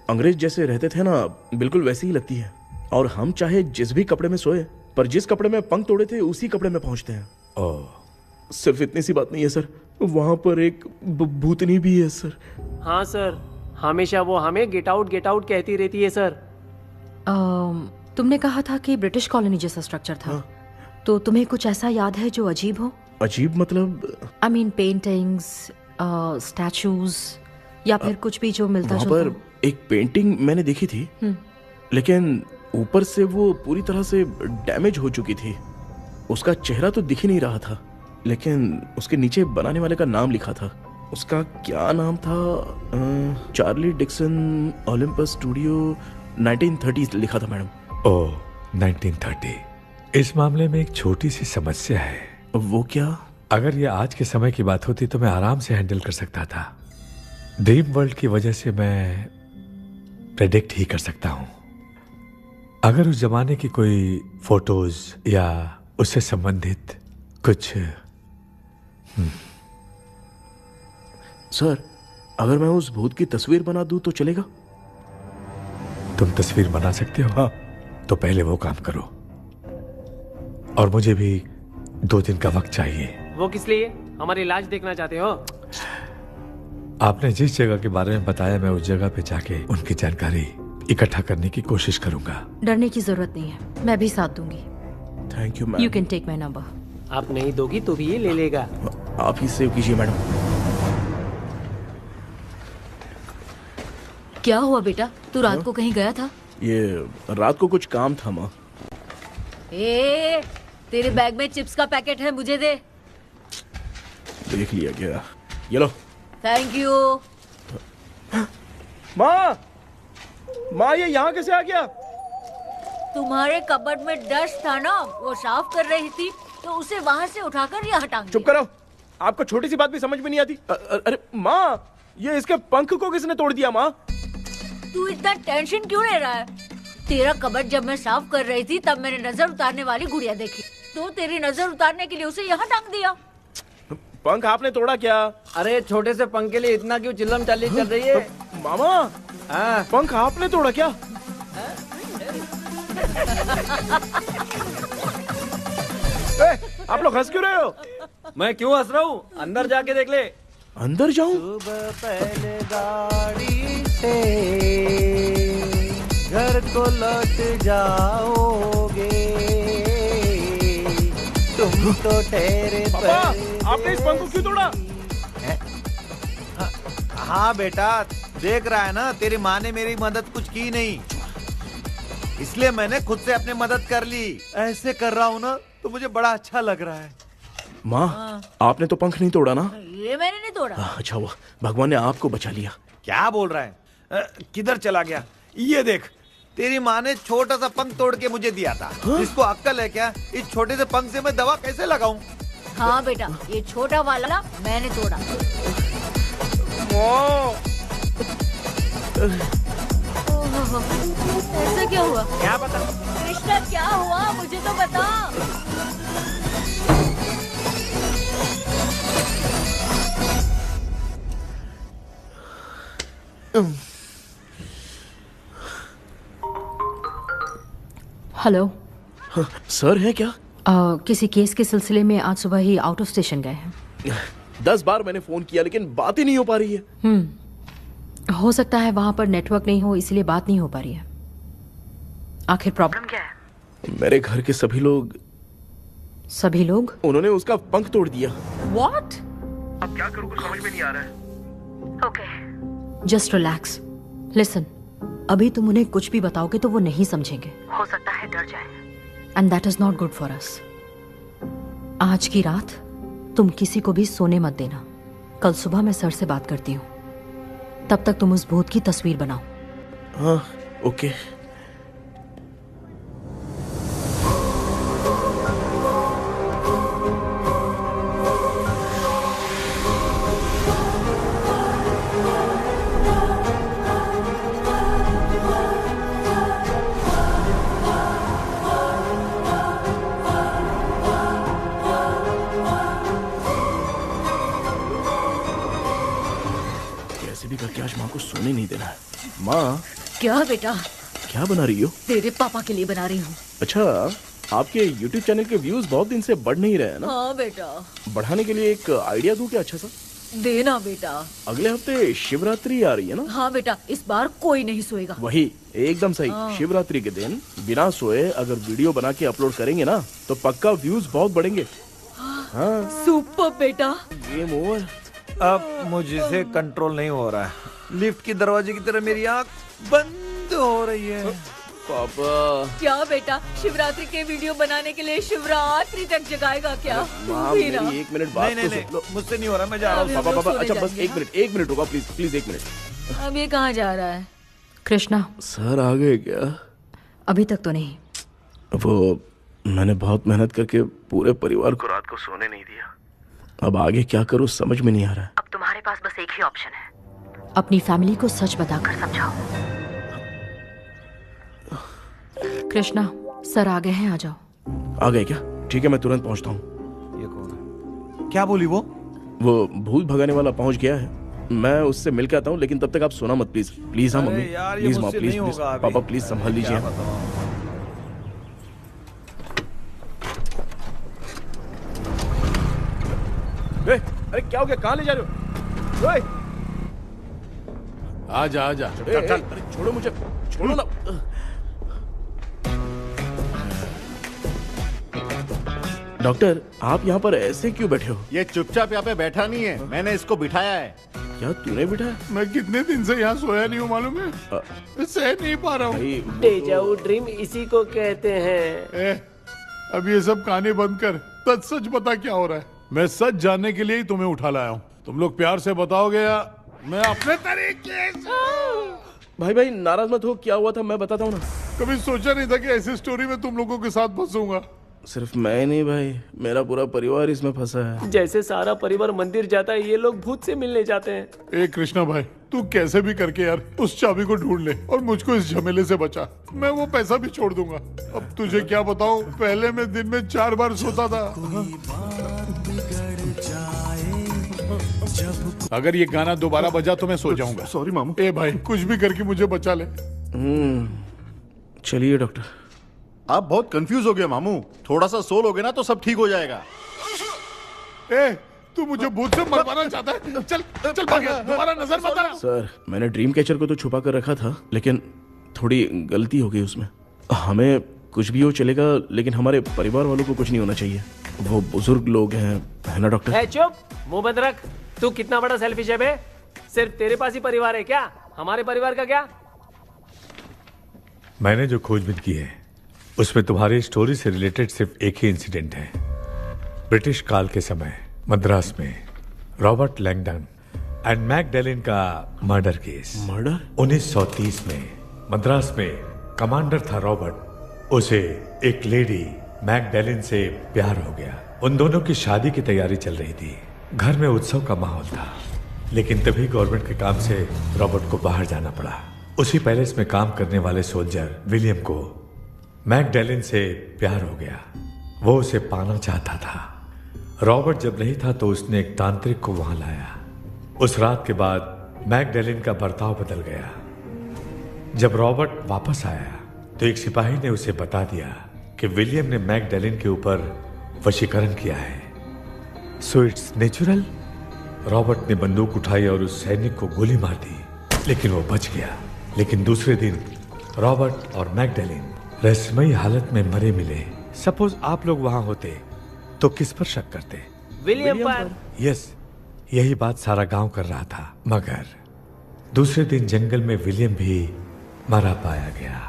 B: अंग्रेज जैसे रहते थे ना, बिल्कुल वैसी ही लगती है। और हम चाहे जिस भी कपड़े में सोए, पर जिस कपड़े में पंख तोड़े थे उसी कपड़े में पहुंचते हैं।
K: ओह।
B: सिर्फ इतनी सी बात नहीं है सर, वहां पर एक भूतनी भी है सर।
H: हाँ सर, हमेशा वो हमें गेट आउट कहती रहती है सर।
P: तुमने कहा था कि ब्रिटिश कॉलोनी जैसा स्ट्रक्चर था। तो तुम्हें कुछ ऐसा याद है जो अजीब हो?
B: अजीब मतलब?
P: आई मीन पेंटिंग्स, स्टैचूज या फिर कुछ भी जो मिलता
B: जुलता। वहाँ पर एक पेंटिंग मैंने देखी थी, लेकिन ऊपर से वो पूरी तरह से डैमेज हो चुकी थी। उसका चेहरा तो दिख ही नहीं रहा था, लेकिन उसके नीचे बनाने वाले का नाम लिखा था। उसका क्या नाम था? चार्ली डिक्सन ओलंपस स्टूडियो 1930 लिखा था मैडम।
K: ओह, 1930। इस मामले में एक छोटी सी समस्या है।
B: वो क्या?
K: अगर ये आज के समय की बात होती तो मैं आराम से हैंडल कर सकता था। ड्रीम वर्ल्ड की वजह से मैं प्रेडिक्ट ही कर सकता हूं। अगर उस जमाने की कोई फोटोज या उससे संबंधित कुछ।
B: सर, अगर मैं उस भूत की तस्वीर बना दूं तो चलेगा?
K: तुम तस्वीर बना सकते हो?
B: हाँ।
K: तो पहले वो काम करो, और मुझे भी 2 दिन का वक्त चाहिए।
H: वो किस लिए? हमारी इलाज देखना चाहते हो?
K: आपने जिस जगह के बारे में बताया, मैं उस जगह पे जाके उनकी जानकारी इकट्ठा करने की कोशिश करूंगा।
P: डरने की जरूरत नहीं है, मैं भी साथ दूंगी।
B: Thank you ma'am.
P: You can take my number.
H: आप नहीं दोगी तो भी ये ले लेगा।
B: आप ही सेव कीजिए मैडम।
P: क्या हुआ बेटा, तू रात को कहीं गया था?
B: ये रात को कुछ काम था माँ।
J: तेरे बैग में चिप्स का पैकेट है, मुझे दे।
B: देख लिया क्या? ये लो।
J: Thank you.
B: माँ ये यहाँ कैसे आ गया?
J: तुम्हारे कबर्ड में डस्ट था ना, वो साफ कर रही थी तो उसे वहाँ से उठाकर यहाँ टांग दिया।
B: चुप करो, आपको छोटी सी बात भी समझ में नहीं आती। अरे माँ, ये इसके पंख को किसने तोड़ दिया? माँ
J: तू इतना टेंशन क्यों ले रहा है? तेरा कबर्ड जब मैं साफ कर रही थी तब मैंने नजर उतारने वाली गुड़िया देखी, तो तेरी नजर उतारने के लिए उसे यहाँ टांग दिया।
B: पंख आपने तोड़ा क्या?
C: अरे छोटे से पंख के लिए इतना क्यों चिल्लम चाली चल रही है?
B: मामा, पंख आपने तोड़ा क्या? आप लोग हंस क्यों रहे हो?
C: मैं क्यों हंस रहा हूँ? अंदर जाके देख ले।
B: अंदर जाऊं?
I: सुबह पहले गाड़ी से घर को लौट जाओगे, तुम तो ठहरे।
B: पापा, आपने इस पंख को क्यों तोड़ा?
I: हाँ बेटा, देख रहा है ना, तेरी माँ ने मेरी मदद कुछ की नहीं, इसलिए मैंने खुद से अपनी मदद कर ली। ऐसे कर रहा हूँ ना तो मुझे बड़ा अच्छा लग रहा है।
B: माँ, आपने तो पंख नहीं तोड़ा ना?
J: ये मैंने नहीं तोड़ा।
B: अच्छा हुआ, भगवान ने आपको बचा लिया।
I: क्या बोल रहा है? किधर चला गया? ये देख, तेरी माँ ने छोटा सा पंख तोड़ के मुझे दिया था। इसको अक्ल है क्या? इस छोटे से पंख से मैं दवा कैसे लगाऊं?
J: हाँ बेटा, ये छोटा वाला मैंने तोड़ा। ऐसा क्या हुआ?
H: क्या पता?
J: कृष्णा क्या हुआ, मुझे तो बता।
P: हेलो
B: सर, है क्या?
P: किसी केस के सिलसिले में आज सुबह ही आउट ऑफ स्टेशन गए हैं।
B: 10 बार मैंने फोन किया लेकिन बात ही नहीं हो पा रही है।
P: हो सकता है वहां पर नेटवर्क नहीं हो, इसलिए बात नहीं हो पा रही है। आखिर प्रॉब्लम क्या है?
B: मेरे घर के सभी लोग उन्होंने उसका पंख तोड़ दिया।
P: What?
N: अब क्या करूं कुछ समझ में नहीं आ रहा है।
P: Okay. Just relax. Listen. अभी तुम उन्हें कुछ भी बताओगे तो वो नहीं समझेंगे।
Q: हो सकता है डर जाए।
P: And that is not good for us. आज की रात तुम किसी को भी सोने मत देना। कल सुबह मैं सर से बात करती हूँ, तब तक तुम उस भूत की तस्वीर बनाओ।
B: हाँ, ओके। कैसे भी करके आज माँ को सोने नहीं देना है। माँ,
J: क्या बेटा?
B: क्या बना रही हो?
J: तेरे पापा के लिए बना रही हूँ।
B: अच्छा, आपके YouTube चैनल के व्यूज बहुत दिन से बढ़ नहीं रहे हैं ना?
J: हाँ बेटा।
B: बढ़ाने के लिए एक आइडिया दूं क्या अच्छा सा?
J: देना बेटा।
B: अगले हफ्ते शिवरात्रि आ रही है ना?
J: हाँ बेटा, इस बार कोई नहीं सोएगा।
B: वही, एकदम सही।
J: हाँ।
B: शिवरात्रि के दिन बिना सोए अगर वीडियो बना के अपलोड करेंगे ना तो पक्का व्यूज बहुत बढ़ेंगे। हाँ।
J: सुपर बेटा।
B: Game over.
I: अब मुझसे कंट्रोल नहीं हो रहा है। लिफ्ट की दरवाजे की तरह मेरी आंख बंद हो रही है।
B: पापा।
J: क्या बेटा, शिवरात्रि के वीडियो बनाने के लिए शिवरात्रि तक जगाएगा क्या?
B: माँ,
J: वीरा।
B: मेरी एक मिनट बात तो सुन लो।
I: मुझसे नहीं हो रहा, मैं जा रहा हूँ।
B: पापा पापा, अच्छा बस एक मिनट रुको प्लीज, प्लीज एक मिनट।
J: अब ये कहाँ जा रहा है?
P: कृष्णा,
B: सर आ गए क्या?
P: अभी तक तो नहीं।
B: वो मैंने बहुत मेहनत करके पूरे परिवार को रात को सोने नहीं दिया। अब आगे क्या करूँ समझ में नहीं आ रहा है।
P: अब तुम्हारे पास बस एक ही ऑप्शन है, अपनी फैमिली को सच बताकर समझाओ। कृष्णा, सर आ गए हैं, आ जाओ।
B: आ गए क्या? ठीक है, मैं तुरंत पहुंचता हूँ।
I: ये कौन है? क्या बोली वो?
B: वो भूत भगाने वाला पहुंच गया है, मैं उससे मिल के आता हूँ, लेकिन तब तक आप सोना मत प्लीज। प्लीज। हाँ मम्मी, प्लीज माँ, प्लीज प्लीज। पापा प्लीज संभाल लीजिए। अरे क्या हो गया? कहाँ ले जा रहे हो? ओए!
F: आजा आजा।
B: अरे छोड़ो मुझे, छोड़ो ना। डॉक्टर, आप यहाँ पर ऐसे क्यों बैठे हो?
G: ये चुपचाप यहाँ पे बैठा नहीं है, मैंने इसको बिठाया है।
B: क्या तूने बिठाया?
F: मैं कितने दिन से यहाँ सोया नहीं हूँ मालूम है? सह नहीं पा रहा हूँ।
H: डेजाऊ ड्रीम इसी को कहते हैं।
F: अब ये सब कहानी बंद कर, सच बता क्या हो रहा है। मैं सच जानने के लिए ही तुम्हें उठा लाया हूँ। तुम लोग प्यार से बताओगे या मैं अपने तरीके से?
B: भाई नाराज मत हो, क्या हुआ था मैं बताता हूँ ना।
F: कभी सोचा नहीं था कि ऐसी स्टोरी में तुम लोगों के साथ फंसूंगा।
B: सिर्फ मैं नहीं भाई, मेरा पूरा परिवार इसमें फंसा है।
H: जैसे सारा परिवार मंदिर जाता है, ये लोग भूत से मिलने जाते हैं।
F: ए कृष्णा भाई, तू कैसे भी करके यार उस चाबी को ढूंढ ले और मुझको इस झमेले से बचा। मैं वो पैसा भी छोड़ दूंगा। अब तुझे क्या बताऊं, पहले मैं दिन में 4 बार सोता था। अगर ये गाना दोबारा बजा तो मैं सो जाऊंगा।
G: सॉरी मामू।
F: ए भाई, कुछ भी करके मुझे बचा ले।
B: चलिए डॉक्टर।
G: आप बहुत कंफ्यूज हो गए मामू, थोड़ा सा सो लोगे ना तो सब ठीक हो जाएगा।
F: ए, तू मुझे भूत से मरवाना चाहता है? चल चल भाग, दोबारा नजर मत आना।
B: सर, मैंने ड्रीम कैचर को तो छुपा कर रखा था, लेकिन थोड़ी गलती हो गई उसमें। हमें कुछ भी हो चलेगा, लेकिन हमारे परिवार वालों को कुछ नहीं होना चाहिए। वो बुजुर्ग लोग हैं, है ना डॉक्टर?
H: है, चुप, मुंह बंद रख। तू कितना बड़ा सेल्फिश है बे? सिर्फ तेरे पास ही परिवार है क्या? हमारे परिवार का क्या?
K: मैंने जो खोजबीन की है उसमें तुम्हारी स्टोरी से रिलेटेड सिर्फ एक ही इंसिडेंट है। ब्रिटिश काल के समय मद्रास में रॉबर्ट लैंगडन एंड मैकडैलिन का मर्डर केस।
B: मर्डर?
K: 1930 में मद्रास में कमांडर था रॉबर्ट, उसे एक लेडी मैकडैलिन से प्यार हो गया। उन दोनों की शादी की तैयारी चल रही थी, घर में उत्सव का माहौल था, लेकिन तभी गवर्नमेंट के काम से रॉबर्ट को बाहर जाना पड़ा। उसी पैलेस में काम करने वाले सोल्जर विलियम को मैकडैलिन से प्यार हो गया, वो उसे पाना चाहता था। रॉबर्ट जब नहीं था तो उसने एक तांत्रिक को वहां लाया। उस रात के बाद मैकडैलिन का बर्ताव बदल गया। जब रॉबर्ट वापस आया तो एक सिपाही ने उसे बता दिया कि विलियम ने मैकडैलिन के ऊपर वशीकरण किया है। So it's natural. रॉबर्ट ने बंदूक उठाई और उस सैनिक को गोली मार दी, लेकिन वो बच गया। लेकिन दूसरे दिन रॉबर्ट और मैकडैलिन रहस्यमयी हालत में मरे मिले। सपोज आप लोग वहां होते तो किस पर शक करते?
H: विलियम पर।
K: यस, यही बात सारा गांव कर रहा था। मगर दूसरे दिन जंगल में विलियम भी मरा पाया गया।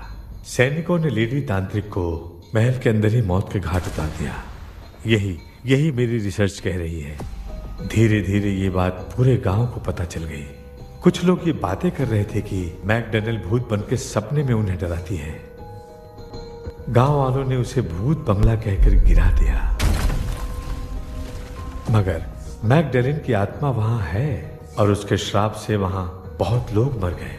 K: सैनिकों ने लेडी तांत्रिक को महल के अंदर ही मौत के घाट उतार दिया। यही मेरी रिसर्च कह रही है। धीरे धीरे ये बात पूरे गांव को पता चल गई। कुछ लोग ये बातें कर रहे थे कि मैकडैनियल भूत बन के सपने में उन्हें डराती है। गांव वालों ने उसे भूत बंगला कहकर गिरा दिया, मगर मैकडैनियल की आत्मा वहां है और उसके श्राप से वहां बहुत लोग मर गए।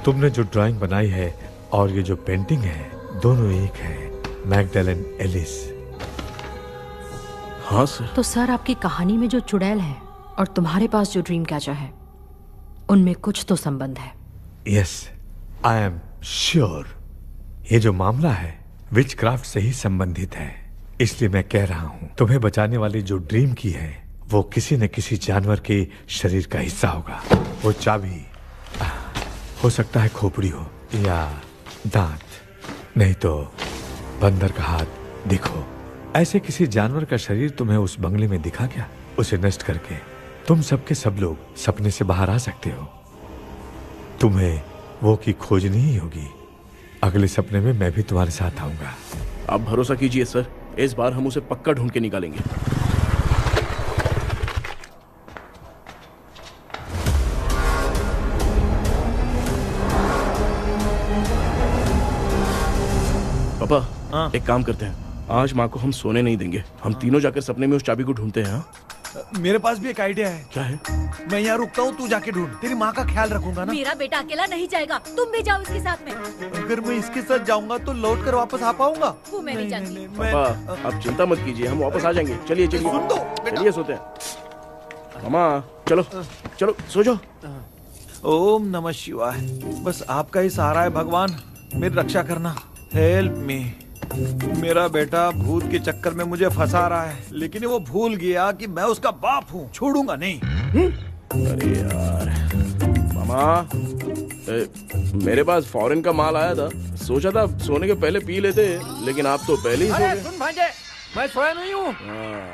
K: तुमने जो ड्राइंग बनाई है और ये जो पेंटिंग है, दोनों एक है, मैकडैनियल एलिस।
B: हाँ सर।
P: तो सर, आपकी कहानी में जो चुड़ैल है और तुम्हारे पास जो ड्रीम कैचर है, उनमें कुछ तो संबंध है।
K: Yes, I am sure. ये जो मामला है विचक्राफ्ट से ही संबंधित है। इसलिए मैं कह रहा हूं, तुम्हें बचाने वाली जो ड्रीम की है वो किसी न किसी जानवर के शरीर का हिस्सा होगा। वो चाबी हो सकता है खोपड़ी हो या दांत, नहीं तो बंदर का हाथ। देखो, ऐसे किसी जानवर का शरीर तुम्हें उस बंगले में दिखा क्या? उसे नष्ट करके तुम सबके सब लोग सपने से बाहर आ सकते हो। तुम्हें वो की खोजनी ही होगी। अगले सपने में मैं भी तुम्हारे साथ आऊंगा।
B: आप भरोसा कीजिए सर, इस बार हम उसे पक्का ढूंढ के निकालेंगे। पापा, एक काम करते हैं, आज माँ को हम सोने नहीं देंगे। हम तीनों जाकर सपने में उस चाबी को ढूंढते हैं।
I: मेरे पास भी एक आइडिया है।
B: क्या है?
I: मैं यहाँ रुकता हूँ, तू जाके ढूंढ। तेरी माँ का ख्याल रखूंगा ना।
J: मेरा बेटा अकेला नहीं जाएगा, तुम भी जाओ इसके साथ में।
I: अगर मैं इसके साथ जाऊंगा तो लौट कर वापस आ पाऊंगा?
J: वो मैं नहीं जानती।
B: पापा, आप चिंता मत कीजिए, हम वापस आ जाएंगे। चलिए चलिए,
I: सुन दो,
B: चलिए सोते हैं। मामा चलो चलो सो जाओ।
I: ओम नमः शिवाय। बस आपका ही सहारा है भगवान, मेरी रक्षा करना। Help me. मेरा बेटा भूत के चक्कर में मुझे फंसा रहा है, लेकिन वो भूल गया कि मैं उसका बाप हूँ। छोड़ूंगा नहीं।
B: अरे यार मामा, मेरे पास फॉरेन का माल आया था, सोचा था सोने के पहले पी लेते, लेकिन आप तो पहले ही सो
C: अरे
B: गए।
C: सुन भांजे, मैं सोया नहीं हूँ।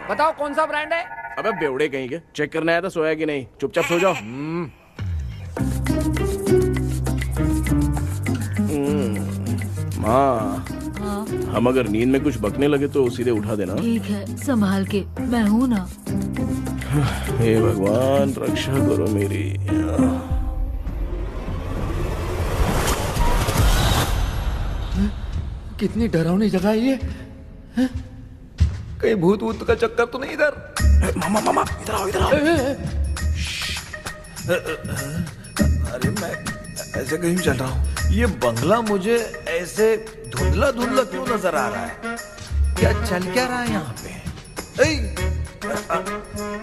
C: बताओ कौन सा ब्रांड है?
B: अबे बेवड़े कहीं के, चेक करने आया था सोया कि नहीं। चुपचाप सो जाओ। माँ, हम अगर नींद में कुछ बकने लगे तो सीधे उठा देना।
P: ठीक है, संभाल के, मैं हूँ ना।
B: हे भगवान, रक्षा करो मेरी।
C: कितनी डरावनी जगह है ये।
I: कहीं भूत वूत का चक्कर तो नहीं इधर?
B: मामा मामा, इधर आओ इधर आओ।
I: अरे मैं ऐसे कहीं चल रहा हूँ। ये बंगला मुझे ऐसे धुंधला धुंधला क्यों नजर आ रहा है? क्या चल क्या रहा है यहाँ पे?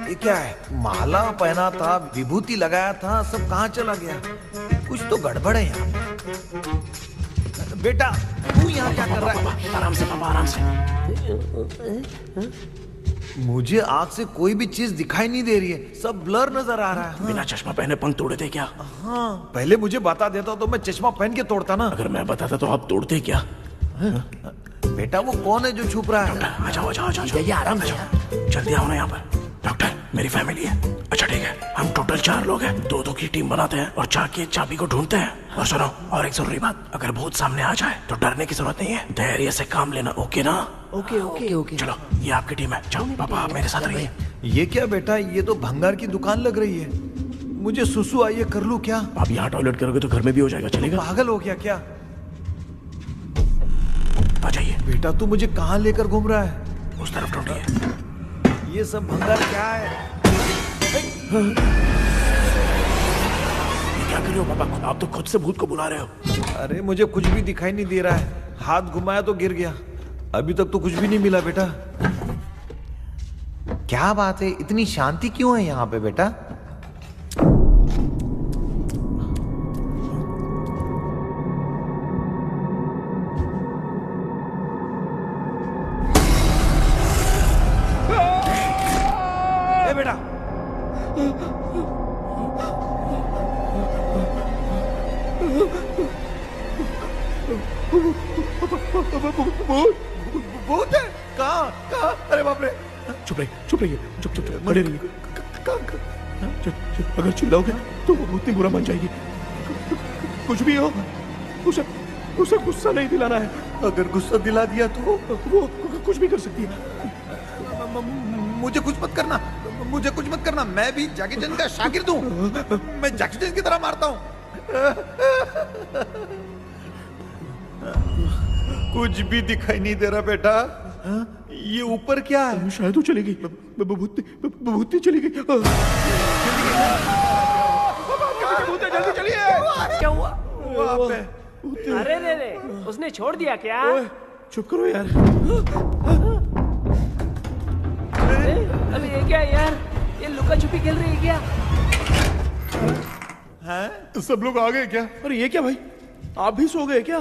I: ये क्या है? माला पहना था, विभूति लगाया था, सब कहाँ चला गया? कुछ तो गड़बड़ है यहाँ पे। बेटा, तू यहाँ क्या कर रहा है?
B: आराम से पापा, आराम से।
I: मुझे आँख से कोई भी चीज दिखाई नहीं दे रही है, सब ब्लर नजर आ रहा है।
B: बिना चश्मा पहने पंख तोड़े थे क्या?
I: हाँ, पहले मुझे बता देता तो मैं चश्मा पहन के तोड़ता ना।
B: अगर मैं बताता तो आप तोड़ते क्या?
I: बेटा, वो कौन है जो छुप रहा है?
B: आ जाओ आ जाओ आ जाओ, ये आराम से जल्दी आओ ना यहाँ पर। डॉक्टर, मेरी फैमिली है। अच्छा ठीक है, हम टोटल 4 लोग हैं, 2-2 की टीम बनाते हैं और जाके चाबी को ढूंढते हैं। और सुनो, और एक जरूरी बात, अगर भूत सामने आ जाए तो डरने की जरूरत नहीं है, धैर्य से काम लेना। ओके ना?
I: Okay okay okay.
B: चलो, ये आपकी टीम है। जाओ पापा, आप मेरे साथ रहिए।
I: ये क्या बेटा, ये तो भंगार की दुकान लग रही है। मुझे सुसु आई है, कर लूं क्या?
B: आप यहाँ टॉयलेट करोगे तो घर में भी हो जाएगा, चलेगा?
I: पागल हो गया क्या?
B: आ जाइए।
I: बेटा, तू मुझे कहाँ लेकर घूम रहा है?
B: उस तरफ ढूंढिए।
I: ये सब भंगार क्या है?
B: क्या कर रहे हो पापा? आप तो खुद से भूत को बुला रहे हो।
I: अरे मुझे कुछ भी दिखाई नहीं दे रहा है, हाथ घुमाया तो गिर गया। अभी तक तो कुछ भी नहीं मिला बेटा। क्या बात है, इतनी शांति क्यों है यहाँ पे बेटा? ए बेटा, भूत है? कहाँ कहाँ? अरे बाप रे!
B: चुप रहिए, चुप रहिए, चुप चुप चुप, खड़े रहिए। अगर चिल्लाओगे तो वो भूतनी बुरा मान जाएगी। कुछ भी हो, उसे गुस्सा नहीं दिलाना है।
I: अगर गुस्सा दिला दिया तो
B: वो कुछ भी कर सकती है।
I: मुझे कुछ मत करना, मुझे कुछ मत करना। मैं भी जैकी चैन का शागिर्द हूँ। मैं जैकी चैन की तरह मारता हूँ। कुछ भी दिखाई नहीं दे रहा बेटा। ये ऊपर क्या है?
B: शायद वो चली गई। बबूती चली गई।
I: जल्दी चलिए।
H: क्या हुआ?
I: वहाँ पे
H: अरे रे, उसने छोड़ दिया क्या?
B: चुप करो यार।
H: अरे ये क्या यार? ये लुका छुपी खेल रही है क्या?
F: हैं? सब लोग आ गए क्या?
B: अरे ये क्या भाई, आप भी सो गए क्या?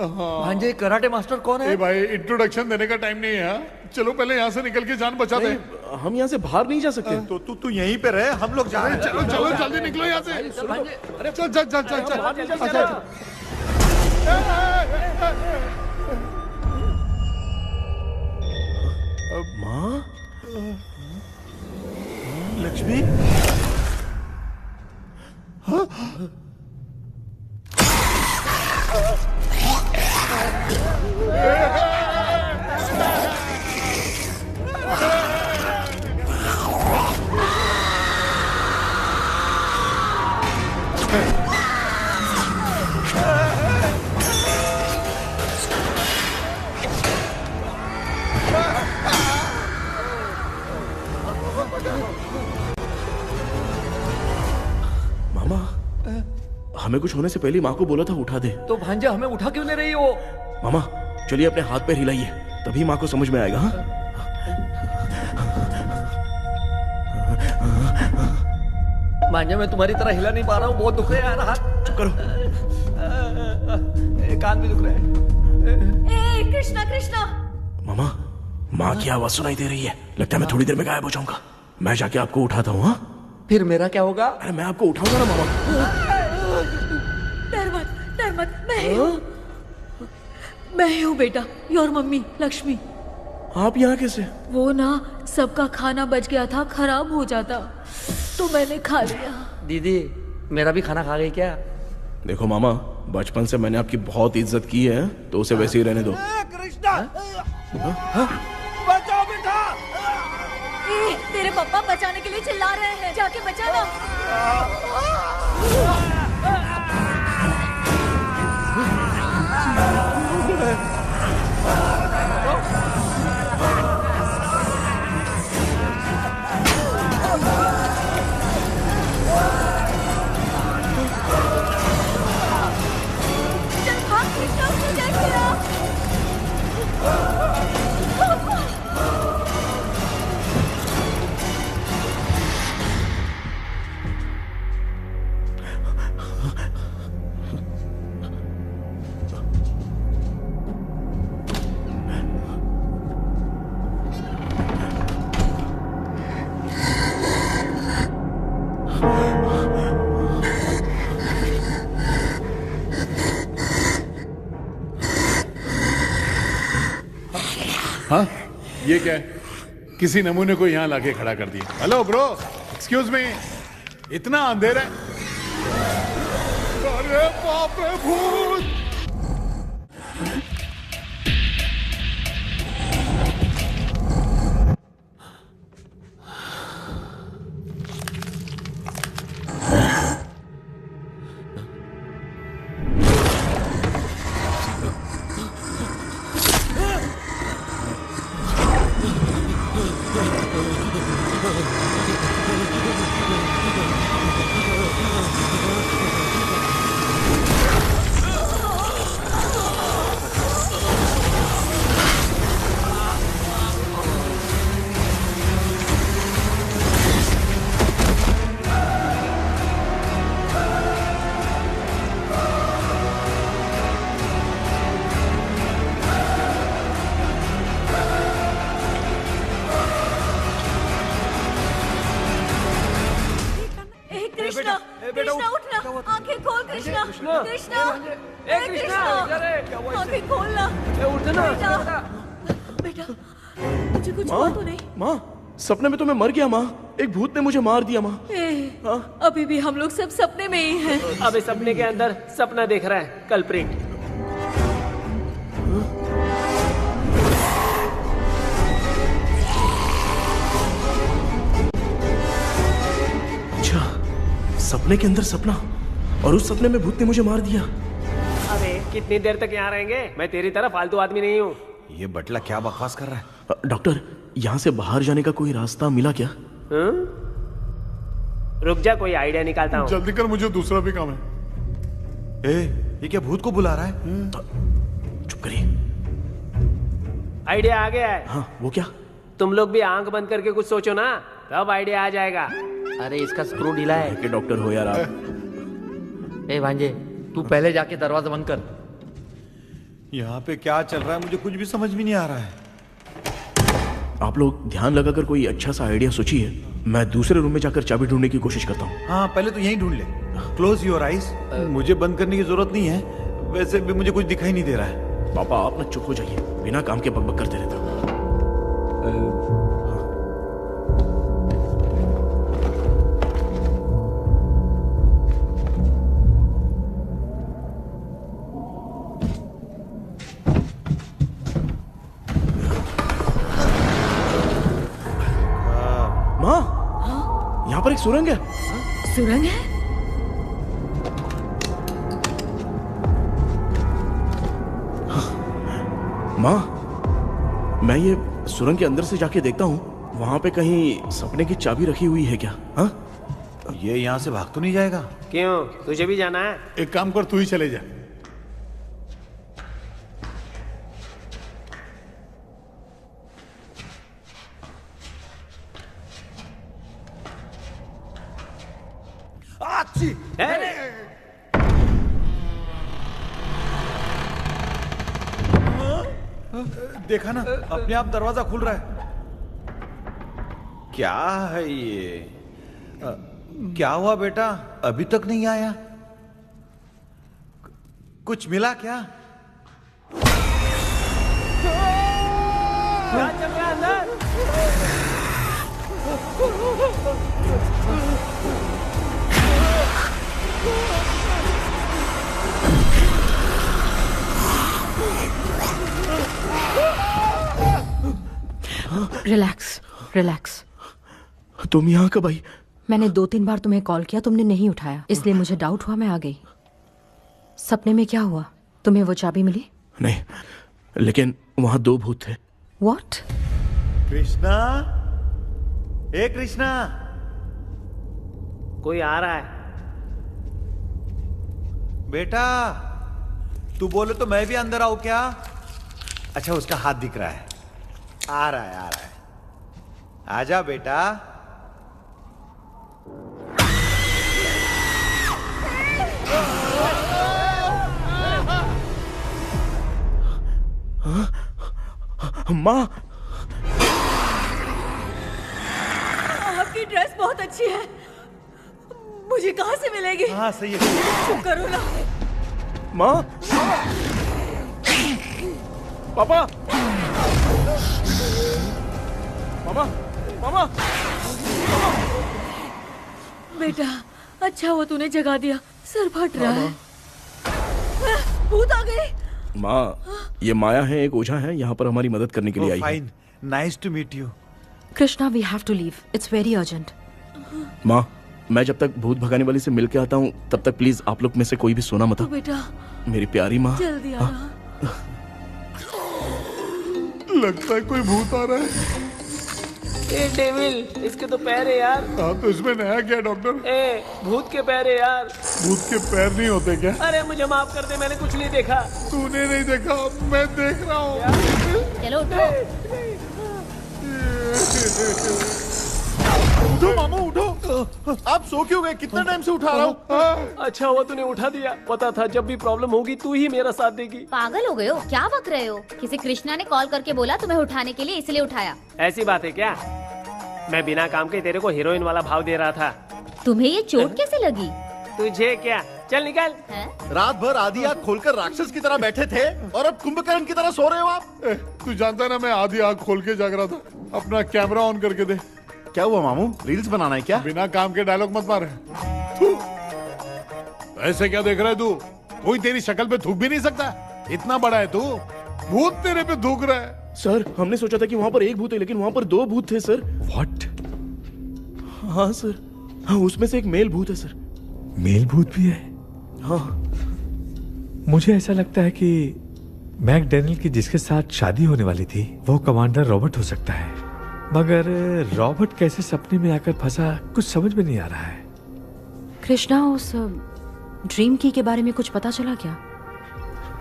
I: भांजे कराटे मास्टर कौन है?
F: भाई इंट्रोडक्शन देने का टाइम नहीं है। चलो पहले यहाँ से निकल के जान बचाते हैं।
B: हम यहाँ से बाहर नहीं जा सकते।
I: तो तू यहीं पे रहे, हम लोग जा रहे हैं।
F: चलो चलो जल्दी निकलो यहाँ से।
B: अरे
F: चल चल चल चल चल।
B: माँ,
I: लक्ष्मी,
B: मामा, हमें कुछ होने से पहले माँ को बोला था उठा दे।
C: तो भांजा हमें उठा क्यों नहीं रही हो?
B: मामा चलिए अपने हाथ पैर हिलाइए, तभी माँ को समझ में आएगा। हाँ?
C: भांजा मैं तुम्हारी तरह हिला नहीं पा रहा हूँ, बहुत दुख रहा है यार हाथ।
B: चुप करो।
C: कान भी दुख रहा है।
J: ए कृष्णा कृष्णा।
B: मामा, माँ की आवाज सुनाई दे रही है। लगता है मैं थोड़ी देर में गायब हो जाऊंगा। मैं जाके आपको उठाता हूँ। हाँ
C: फिर मेरा क्या होगा?
B: अरे मैं आपको उठाऊंगा ना मामा।
J: डर मत, मैं हूँ बेटा, योर मम्मी लक्ष्मी।
B: आप यहाँ कैसे?
J: वो ना सबका खाना बच गया था, खराब हो जाता तो मैंने खा लिया।
C: दीदी मेरा भी खाना खा गई क्या?
B: देखो मामा, बचपन से मैंने आपकी बहुत इज्जत की है, तो उसे वैसे ही रहने दो।
I: कृष्णा, बचाओ बेटा।
J: तेरे पापा बचाने के लिए चिल्ला रहे हैं, जाके बचाना। चल भाग कृष्णा, उसने देख लिया।
F: हाँ ये क्या है? किसी नमूने को यहाँ लाके खड़ा कर दिया। हेलो ब्रो, एक्सक्यूज मी, इतना अंधेरा है। अरे बाप रे, भूत! कृष्णा उठना, आंखें खोल कृष्णा, कृष्णा, ए कृष्णा, आंखें खोलना, उठना, बेटा, मुझे कुछ हुआ तो नहीं?
B: माँ, सपने में तो मैं मर गया माँ, एक भूत ने मुझे मार दिया माँ।
J: अभी भी हम लोग सब सपने में ही हैं।
H: अब इस सपने के अंदर सपना देख रहा है कल्प्रिट।
B: सपने के अंदर सपना, और उस सपने में भूत ने मुझे मार दिया।
H: अरे कितनी देर तक यहाँ रहेंगे? मैं तेरी तरह फालतू आदमी नहीं हूँ।
I: ये बटला क्या बकवास कर रहा है?
B: डॉक्टर, यहाँ से बाहर जाने का कोई रास्ता मिला क्या?
H: रुक जा, कोई आइडिया निकालता हूँ।
F: जल्दी कर, मुझे दूसरा भी काम है।
I: ये क्या भूत को बुला रहा है?
B: चुप करिए।
H: आइडिया आ गया है।
B: हाँ, वो क्या?
H: तुम लोग भी आंख बंद करके कुछ सोचो ना, तब आइडिया आ जाएगा।
C: अरे इसका स्क्रू ढीला है।
B: कि डॉक्टर हो यार आप।
C: ए भांजे, तू पहले जाके दरवाजा बंद कर।
I: यहाँ पे क्या चल रहा है मुझे कुछ भी समझ में नहीं आ रहा है।
B: आप लोग ध्यान लगाकर कोई अच्छा सा आइडिया सोचिए, मैं दूसरे रूम में जाकर चाबी ढूंढने की कोशिश करता हूँ।
I: हाँ, पहले तो यहीं ढूंढ ले। Close your eyes. मुझे बंद करने की जरूरत नहीं है, वैसे भी मुझे कुछ दिखाई नहीं दे रहा है।
B: पापा, आप ना चुप हो जाइए, बिना काम के बकबक करते रहते हो। माँ, यहाँ पर एक सुरंग है।
J: सुरंग है?
B: माँ, मैं ये सुरंग के अंदर से जाके देखता हूँ, वहां पे कहीं सपने की चाबी रखी हुई है क्या? हाँ?
I: ये यहाँ से भाग तो नहीं जाएगा?
H: क्यों, तुझे भी जाना है?
F: एक काम कर, तू ही चले जा।
I: देखा ना, अपने आप दरवाजा खुल रहा है। क्या है ये? क्या हुआ बेटा, अभी तक नहीं आया? कुछ मिला क्या?
H: क्या चल रहा है अंदर?
P: Relax, relax.
B: तुम यहाँ कब आई?
P: मैंने 2-3 बार तुम्हें कॉल किया, तुमने नहीं उठाया, इसलिए मुझे डाउट हुआ, मैं आ गई। सपने में क्या हुआ? तुम्हें वो चाबी मिली?
B: नहीं, लेकिन वहां 2 भूत थे।
P: What?
I: कृष्णा, ए कृष्णा।
H: कोई आ रहा है।
I: बेटा, तू बोले तो मैं भी अंदर आऊं क्या? अच्छा, उसका हाथ दिख रहा है। आ रहा है, आ रहा है। आजा बेटा।
B: माँ,
J: आपकी ड्रेस बहुत अच्छी है, मुझे कहाँ से मिलेगी?
I: हाँ सही है।
J: करो ना।
B: माँ, पापा, मामा, मामा।
J: बेटा, अच्छा हुआ तूने जगा दिया, सर फट रहा है। भूत आ गए।
B: माँ, ये माया है, एक ओझा है, यहाँ पर हमारी मदद करने के लिए आई है।
I: Fine, nice to meet you.
P: Krishna, we have to leave, it's very urgent.
B: माँ, मैं जब तक भूत भगाने वाली से मिल के आता हूँ, तब तक प्लीज आप लोग में से कोई भी सोना मत।
J: बेटा,
B: मेरी प्यारी माँ।
J: जल्दी आना।
F: लगता है कोई भूत आ रहा है।
H: ए डेविल, इसके तो पैर है यार।
F: हाँ, तो इसमें नया क्या डॉक्टर?
H: ए, भूत के पैर है यार।
F: भूत के पैर नहीं होते क्या?
H: अरे मुझे माफ कर दे, मैंने कुछ नहीं देखा।
F: तूने नहीं देखा, मैं देख रहा हूँ।
O: चलो उठो।
G: उठो मामू, उठो। आप सो क्यों गए? कितना टाइम से उठा रहा हूँ।
H: अच्छा हुआ तूने उठा दिया, पता था जब भी प्रॉब्लम होगी तू ही मेरा साथ देगी।
O: पागल हो गए हो क्या? बक रहे हो? किसी कृष्णा ने कॉल करके बोला तुम्हें उठाने के लिए, इसलिए उठाया।
H: ऐसी बात है क्या? मैं बिना काम के तेरे को हीरोइन वाला भाव दे रहा था।
O: तुम्हें ये चोट कैसे लगी?
H: तुझे क्या, चल निकल।
G: रात भर आधी आंख खोलकर राक्षस की तरह बैठे थे और अब कुंभकर्ण की तरह सो रहे हो आप।
F: तू जानता है ना, मैं आधी आंख खोल के जाग रहा था। अपना कैमरा ऑन करके दे।
G: क्या हुआ मामू, रील्स बनाना है क्या?
F: बिना काम के डायलॉग मत मार। ऐसे क्या देख रहा है तू? कोई तेरी शक्ल पे थूक भी नहीं सकता, इतना बड़ा है तू। भूत तेरे पे थूक रहा है।
B: सर, हमने सोचा था कि वहां पर एक भूत है, लेकिन वहां पर 2 भूत थे सर।
I: व्हाट?
B: हाँ सर, हाँ, उसमें से एक मेल भूत है सर।
K: मेल भूत भी है?
B: हाँ।
K: मुझे ऐसा लगता है कि मैकडैनियल की जिसके साथ शादी होने वाली थी वो कमांडर रॉबर्ट हो सकता है, मगर रॉबर्ट कैसे सपने में आकर फंसा कुछ समझ में नहीं आ रहा है।
P: कृष्णा, उस ड्रीम की के बारे में कुछ पता चला क्या?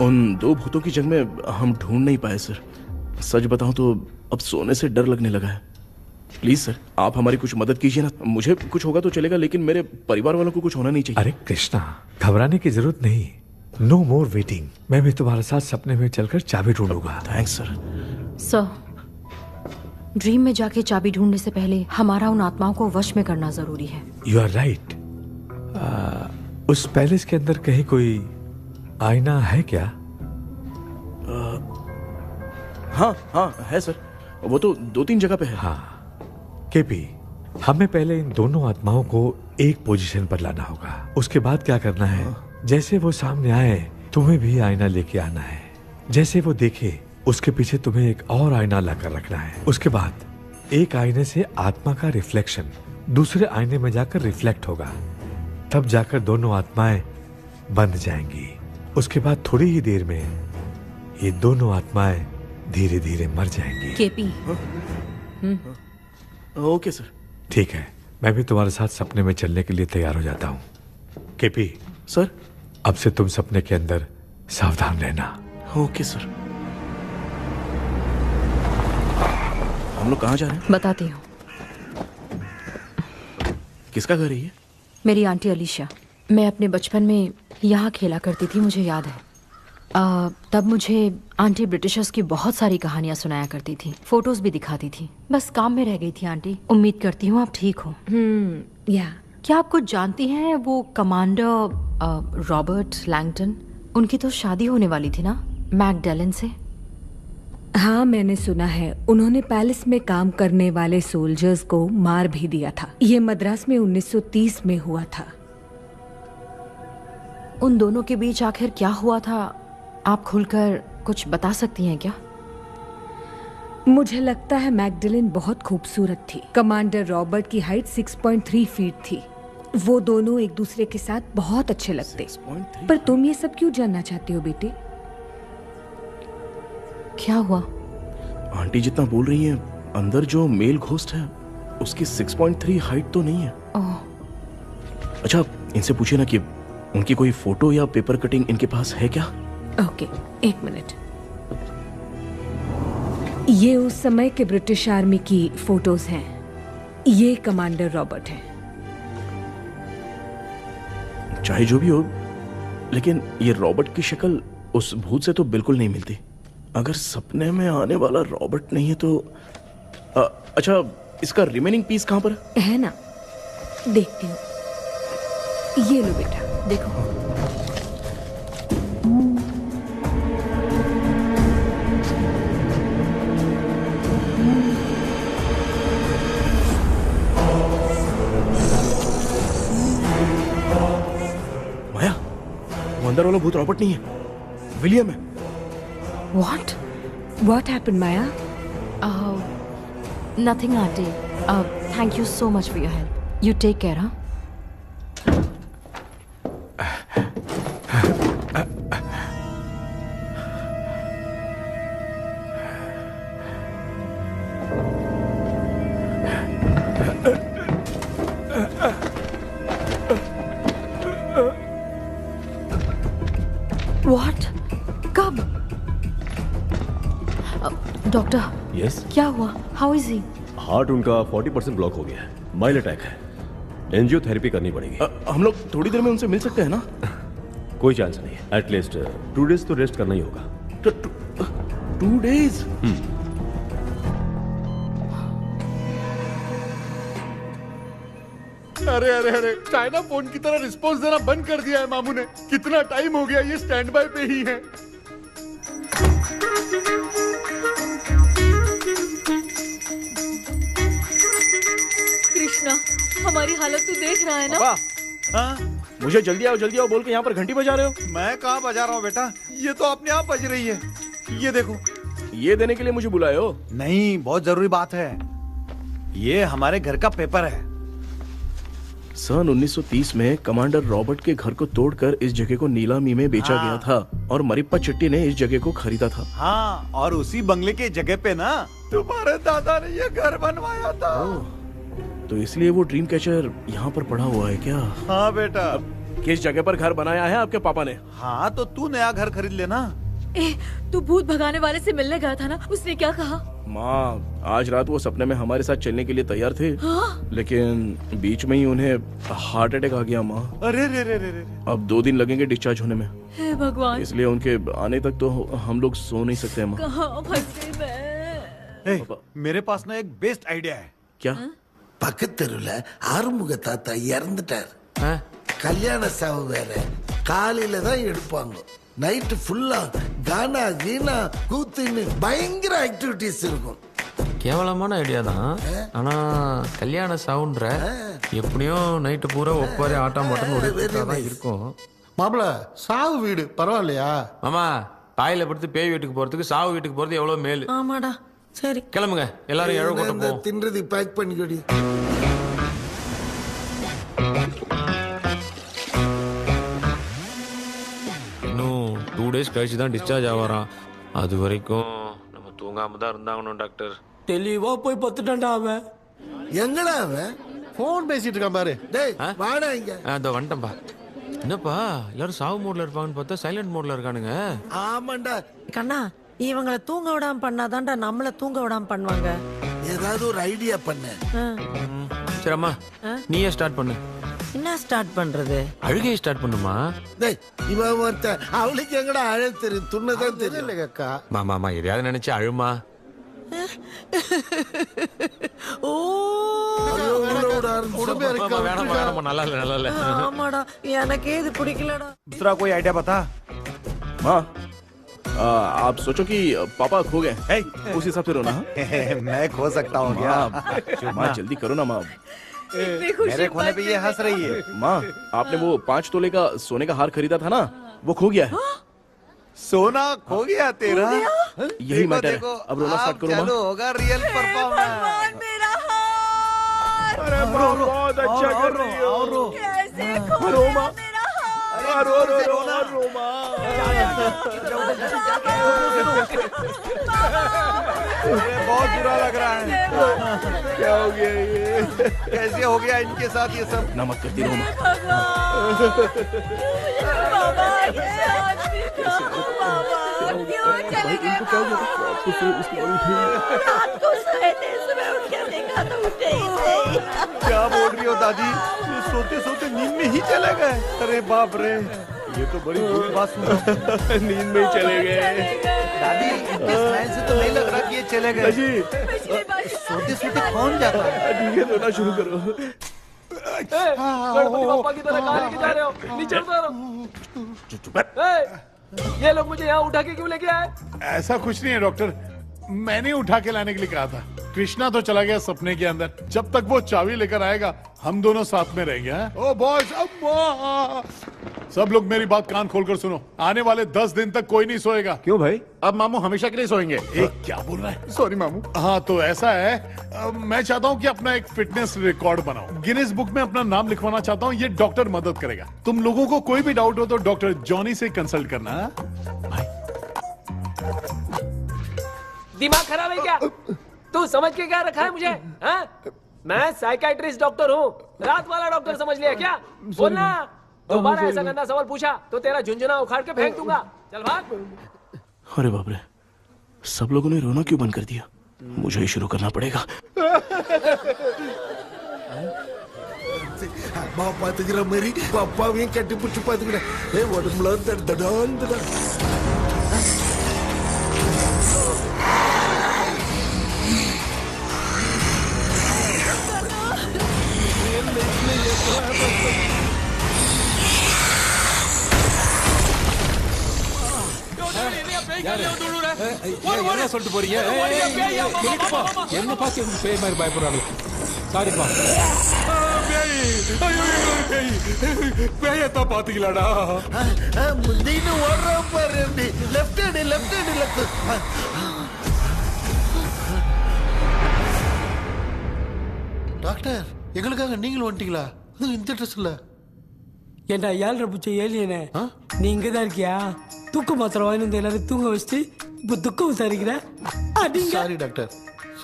B: उन दो भूतों की जंग में हम ढूंढ नहीं पाए सर। सच बताऊं तो अब सोने से डर लगने लगा है। प्लीज सर, आप हमारी कुछ मदद कीजिए ना। मुझे कुछ होगा तो चलेगा, लेकिन मेरे परिवार वालों को कुछ होना नहीं चाहिए।
K: अरे कृष्णा, घबराने की जरूरत नहीं। No more waiting. मैं भी तुम्हारे साथ सपने में चलकर चाबी ढूंढूंगा।
B: Thanks sir.
P: सर, ड्रीम में जाके चाबी ढूंढने से पहले हमारा उन आत्माओं को वश में करना जरूरी है।
K: You are right. उस पैलेस के अंदर कहीं कोई आईना है क्या?
B: हाँ हाँ है सर, वो तो 2-3 जगह पे है।
K: हाँ केपी, हमें पहले इन दोनों आत्माओं को एक पोजीशन पर लाना होगा। उसके बाद क्या करना है, जैसे वो सामने आए तुम्हें भी आईना लेके आना है। जैसे वो देखे उसके पीछे तुम्हें एक और आईना लाकर रखना है। उसके बाद एक आईने से आत्मा का रिफ्लेक्शन दूसरे आईने में जाकर रिफ्लेक्ट होगा, तब जाकर दोनों आत्माएं बंद जाएंगी। उसके बाद थोड़ी ही देर में ये दोनों आत्माएं धीरे धीरे मर जाएंगी।
P: केपी।
B: Okay sir.
K: ठीक है, मैं भी तुम्हारे साथ सपने में चलने के लिए तैयार हो जाता हूँ। केपी
B: सर,
K: अब से तुम सपने के अंदर सावधान रहना।
B: Okay sir. हम लोग कहाँ जा रहे हैं?
P: बताती हूँ।
B: किसका घर है ये?
P: मेरी आंटी अलीशा। मैं अपने बचपन में यहाँ खेला करती थी, मुझे याद है। तब मुझे आंटी ब्रिटिशर्स की बहुत सारी कहानियाँ सुनाया करती थी, फोटोज भी दिखाती थी। बस काम में रह गई थी आंटी। उम्मीद करती हूँ आप ठीक हो।
J: या
P: क्या आप कुछ जानती हैं वो कमांडर रॉबर्ट लैंगटन? उनकी तो शादी होने वाली थी ना मैकडैलन से।
J: हाँ, मैंने सुना है उन्होंने पैलेस में काम करने वाले सोल्जर्स को मार भी दिया था। ये मद्रास में 1930 में हुआ था।
P: उन दोनों के बीच आखिर क्या हुआ था, आप खुलकर कुछ बता सकती हैं क्या?
J: मुझे लगता है मैकडैलन बहुत खूबसूरत थी। कमांडर रॉबर्ट की हाइट 6.3 फीट थी। वो दोनों एक दूसरे के साथ बहुत अच्छे लगते। पर तुम ये सब क्यों जानना चाहते हो बेटे?
P: क्या हुआ?
B: आंटी जितना बोल रही है, अंदर जो मेल घोस्ट है उसकी 6.3 हाइट तो नहीं है। अच्छा, इनसे पूछिए ना कि उनकी कोई फोटो या पेपर कटिंग इनके पास है क्या?
J: ओके, एक मिनट। ये उस समय के ब्रिटिश आर्मी की फोटोज हैं। ये कमांडर रॉबर्ट है।
B: चाहे जो भी हो, लेकिन ये रॉबर्ट की शक्ल उस भूत से तो बिल्कुल नहीं मिलती। अगर सपने में आने वाला रॉबर्ट नहीं है तो अच्छा, इसका रिमेनिंग पीस कहां पर
J: है ना? देखती हूँ। ये लो बेटा, देखो।
B: माया, वो अंदर वाला भूत रॉबर्ट नहीं है, विलियम है।
J: What? What happened, Maya?
P: Nothing, auntie. Thank you so much for your help. You take care, huh? What? कब? डॉक्टर।
E: यस।
P: क्या हुआ? How is he?
E: हार्ट उनका 40% ब्लॉक हो गया है। माइल्ड अटैक है। एंजियोथेरेपी करनी पड़ेगी।
B: हम लोग थोड़ी देर में उनसे मिल सकते हैं ना?
E: कोई चांस नहीं। एटलीस्ट 2 डेज तो रेस्ट करना ही होगा।
B: 2 डेज?
G: अरे अरे अरे, चाइना फोन की तरह रिस्पॉन्स देना बंद कर दिया है मामू ने। कितना टाइम हो गया ये स्टैंड बाय पे ही है।
J: कृष्णा, हमारी हालत तू देख रहा है ना?
B: हाँ? मुझे जल्दी आओ बोल के यहाँ पर घंटी बजा रहे हो।
I: मैं कहाँ बजा रहा हूँ बेटा, ये तो अपने आप बज रही है। ये देखो।
B: ये देने के लिए मुझे बुलाए हो?
I: नहीं, बहुत जरूरी बात है। ये हमारे घर का पेपर है।
B: सन 1930 में कमांडर रॉबर्ट के घर को तोड़कर इस जगह को नीलामी में बेचा गया था और मरिप्पा चिट्टी ने इस जगह को खरीदा था।
I: हाँ, और उसी बंगले के जगह पे ना तुम्हारे दादा ने ये घर बनवाया था।
B: तो इसलिए वो ड्रीम कैचर यहाँ पर पड़ा हुआ है क्या?
I: हाँ बेटा।
B: किस जगह पर घर बनाया है आपके पापा ने?
I: हाँ, तो तू नया घर खरीद लेना।
P: तू भूत भगाने वाले से मिलने गया था ना, उसने क्या कहा?
B: माँ, आज रात वो सपने में हमारे साथ चलने के लिए तैयार थे।
P: हाँ?
B: लेकिन बीच में ही उन्हें हार्ट अटैक आ गया माँ।
I: अरे रे रे रे रे।
B: अब 2 दिन लगेंगे डिस्चार्ज होने में।
P: हे भगवान।
B: इसलिए उनके आने तक तो हम लोग सो नहीं सकते माँ।
P: कहाँ फंसे मैं?
I: मेरे पास ना एक बेस्ट आइडिया है।
B: क्या?
Q: பக்கத்தெருவுல ஆறுமுக தாத்தா இறந்துட்டார். கல்யாண சாவு வேற. காலையில தான் எடுப்பாங்க. நைட் ஃபுல்லா கானா கீனா கூத்துன்னு பயங்கர ஆக்டிவிட்டிஸ் இருக்கும்.
R: கேவலமான ஐடியா தான். ஆனா கல்யாண சவுண்ட்ற எப்படியும் நைட்டு பூரா ஒப்பாரி ஆட்டம் பாட்டம் ஒரு தான் இருக்கும்.
Q: மாப்பிள சாவு வீடு பரவாயில்லையா?
R: மாமா, தாயில படுத்து பேய் வீட்டுக்கு போறதுக்கு சாவு வீட்டுக்கு போறது எவ்வளவு மேல்.
P: ஆமாடா. சரி
R: கிளம்புங்க, எல்லாரும் எழ கொண்டு போவோம்.
Q: தின்றதி பேக் பண்ணிக்கடி.
R: இன்னும் 2 days கழிச்சு தான் டிஸ்சார்ஜ் ஆவாராம். அது வரைக்கும் நம்ம தூங்காம தான் இருந்தாங்கணும் டாக்டர்.
L: தெளிவா போய் பத்துட்டான்டா அவன்.
Q: எங்கடா அவன்?
L: போன் பேசிட்டு இருக்கான் பாரு.
Q: டேய் வாடா இங்க.
R: அதோ வந்துட்டேன்பா. என்னப்பா எல்லாரும் சாவு மோட்ல இருப்பாங்கன்னு பார்த்தா சைலண்ட் மோட்ல இருக்கானுங்க.
Q: ஆமாண்டா.
S: கண்ணா, இவங்களை தூங்க விடாம பண்ணாதான்டா நம்மள தூங்க விடாம பண்ணுவாங்க.
Q: ஏதாவது ஒரு ஐடியா பண்ணு.
R: சரி அம்மா, நீயே ஸ்டார்ட் பண்ணு.
S: என்ன ஸ்டார்ட் பண்றது?
R: அழுகையை ஸ்டார்ட் பண்ணுமா?
Q: டேய் இவன் ஒருத்த அவளுக்கு எங்கடா அழ தெரியும்? துண்ணதான் தெரியல அக்கா.
R: மாமா எதையாவது நினைச்சு அழுமா.
S: ஓ
R: வேணாமா, நல்லா இல்ல.
S: ஆமாடா, எனக்கே இது பிடிக்கலடா.
I: दूसरा कोई आइडिया बता।
B: माँ, आप सोचो कि पापा खो गए, उस हिसाब से रोना।
I: मैं खो सकता हूँ क्या?
B: माँ जल्दी करो ना माँ।
I: मेरे खोने पे ये हंस रही है।
B: माँ, आपने वो 5 तोले का सोने का हार खरीदा था ना, वो खो गया है।
I: सोना खो गया तेरा?
B: यही मैटर है। अब रोना स्टार्ट करो माँ।
I: चालू होगा रियल परफॉर्मेंस।
S: मेरा हार।
B: अरे माँ, बहुत अच्छा कर रही हो।
S: कैसे
B: रो माँ, रो माँ।
I: बहुत बुरा लग रहा है।
B: क्या हो गया ये?
I: कैसे हो गया इनके साथ ये सब?
B: ना मत करती रो माँ।
S: बाबा, ये आदमी था। बाबा, क्यों चले गए? रात को सोए थे, सुबह उठ के देखा तो उठे ही नहीं।
I: क्या बोल रही हो दादी? ये सोते सोते नींद में ही चले गए? अरे बाप रे, ये तो बड़ी बुरी बात सुना।
B: नींद में ही चले गए।
I: दादी, इस लाइन से तो नहीं लग रहा कि ये चले गए। सोते सोते कौन जाता है?
B: ठीक है, रोना शुरू करो।
H: गणपति बप्पा की तरह कहाँ लेके जा रहे हो? नीचे उतारो। ये लोग मुझे यहाँ उठा के क्यों लेके आए?
F: ऐसा कुछ नहीं है डॉक्टर, मैंने उठा के लाने के लिए कहा था। कृष्णा तो चला गया सपने के अंदर, जब तक वो चाबी लेकर आएगा हम दोनों साथ में रहेंगे। ओ बॉयज, सब लोग मेरी बात कान खोलकर सुनो। आने वाले 10 दिन तक कोई नहीं सोएगा।
E: क्यों भाई?
F: अब मामू हमेशा के लिए सोएंगे। क्या बोल रहा है? सॉरी मामू। हाँ तो ऐसा है, मैं चाहता हूँ कि अपना एक फिटनेस रिकॉर्ड बनाओ, गिनीज बुक में अपना नाम लिखवाना चाहता हूँ। ये डॉक्टर मदद करेगा। तुम लोगों को कोई भी डाउट हो तो डॉक्टर जॉनी से कंसल्ट करना।
H: दिमाग खराब है क्या? तू समझ के क्या रखा है मुझे? हाँ? मैं साइकाइट्रिस्ट डॉक्टर हूँ, रात वाला डॉक्टर समझ लिया क्या? बोलना। दोबारा ऐसा गंदा सवाल पूछा तो तेरा झुंझुना उखाड़ के फेंक दूंगा। चल भाग।
B: अरे बाप रे, सब लोगों ने रोना क्यों बंद कर दिया? मुझे ही शुरू करना पड़ेगा।
Q: அம்மா பாத்துக்கிற மாதிரி அப்பாவையும் கட்டி பிடிச்சி பாத்துக்கிறேன். உடம்புல தடான்
L: என்ன சொல்லிட்டு போறீங்க? என்ன பார்த்து பேய் மாதிரி பயப்படுறாங்க. சாரிப்பா.
F: பேயத்தான் பாத்தீங்களாடா?
Q: முந்தின்னு ஓடுற பாரு. Left hand left. டாக்டர், எங்களுக்காக நீங்களும் வந்துட்டீங்களா? அது இந்த ட்ரெஸ்ல
L: ஏண்டா 7:30 ஏலியனே நீ இங்க தான் இருக்கியா? தூக்க மாத்திரை வாங்கி வந்து எல்லாரும் தூங்க வச்சுட்டு இப்போ துக்கம் விசாரிக்கிற?
Q: Sorry doctor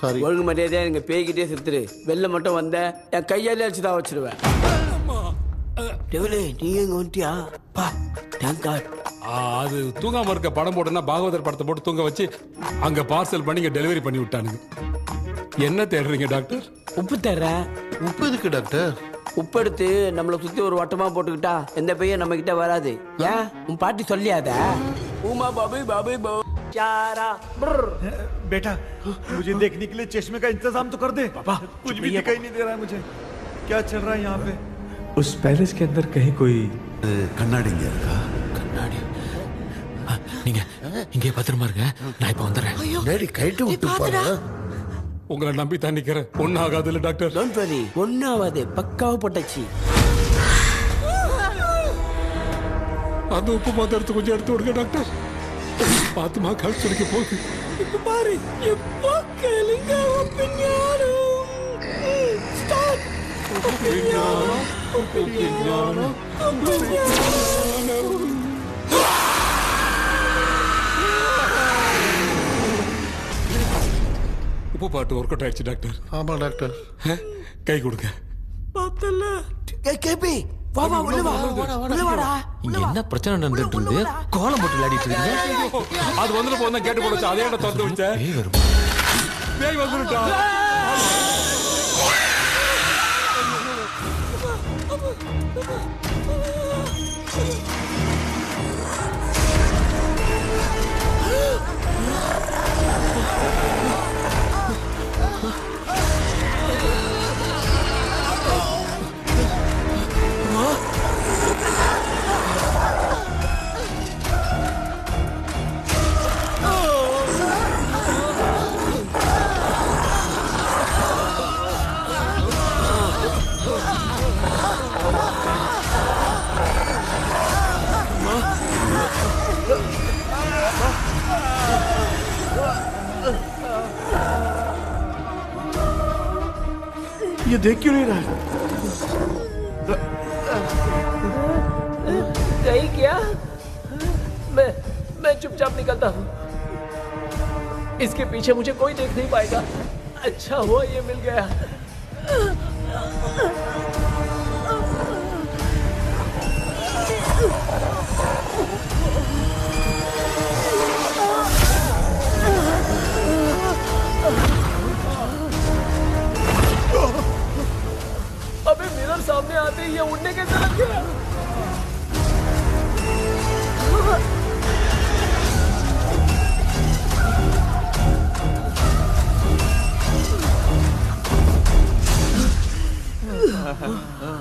Q: sorry.
L: ஒழுங்கு மரியாதையா எங்க பேய்கிட்டே செத்துரு. வெளில மட்டும் வந்த என் கையாலே அடிச்சு தான் வச்சிருவேன். டெவிலே நீ எங்க வந்துட்டியா? பா தேங்க் காட்.
T: அது தூங்காம இருக்க படம் போட்டுனா பாகவதர் படத்தை போட்டு தூங்க வச்சு அங்க பார்சல் பண்ணி இங்க டெலிவரி பண்ணி விட்டானுங்க. என்ன தேடுறீங்க டாக்டர்?
L: உப்பு தர்றேன்.
Q: உப்பு எதுக்கு டாக்டர்?
L: உப்பு எடுத்து நம்மளை சுத்தி ஒரு வட்டமா போட்டுக்கிட்டா எந்த பையன் நம்ம கிட்ட வராது. ஏன் உன் பாட்டி சொல்லியாத? உமா பாபு பாபு பாபு चारा
I: बेटा मुझे देखने के लिए चश्मे का इंतजाम तो कर दे। पापा कुछ भी दिखाई नहीं दे रहा है मुझे। क्या चल रहा है यहाँ पे?
K: उस पैलेस के अंदर कहीं कोई
Q: கண்ணாடி இங்க இருக்கா?
R: கண்ணாடி நீங்க இங்கே பத்திரமா இருங்க, நான் இப்ப வந்துடுறேன்.
Q: டேடி கைட்டு விட்டு பாரு.
T: உங்களை நம்பி தான் நிக்கிறேன். ஒன்னும் ஆகாது இல்ல டாக்டர்?
L: டோன்ட் வரி, ஒன்னும் ஆகாது, பக்காவா போட்டாச்சு.
T: அந்த உப்பு மாத்திரத்தை கொஞ்சம் எடுத்து விடுங்க டாக்டர். பாத்துமா கல் சுடிக்க போகுது.
L: இப்ப பாரு எப்போ கேளுங்க ஒப்பிஞானம் ஸ்டார்ட். ஒப்பிஞானம் ஒப்பிஞானம் ஒப்பிஞானம்.
T: உப்பு பாட்டு ஒர்க் அவுட் ஆயிடுச்சு டாக்டர்.
Q: ஆமா டாக்டர்.
T: கை கொடுங்க.
L: பார்த்தல கேபி வா வா உள்ள வா உள்ள வாடா.
R: இங்க என்ன பிரச்சனை நடந்துட்டு இருந்து கோலம் போட்டு விளையாடிட்டு இருக்கீங்க?
T: அது வந்துட்டு போனா கேட்டு போடுச்சு. அதே இடம் திறந்து வச்சேன். பேய் வந்துட்டா.
B: ये देख क्यों नहीं रहा है?
H: नहीं क्या? मैं चुपचाप निकलता हूँ। इसके पीछे मुझे कोई देख नहीं पाएगा। अच्छा हुआ ये मिल गया। अबे मिरर सामने आते ही ये उड़ने कैसे लग गया?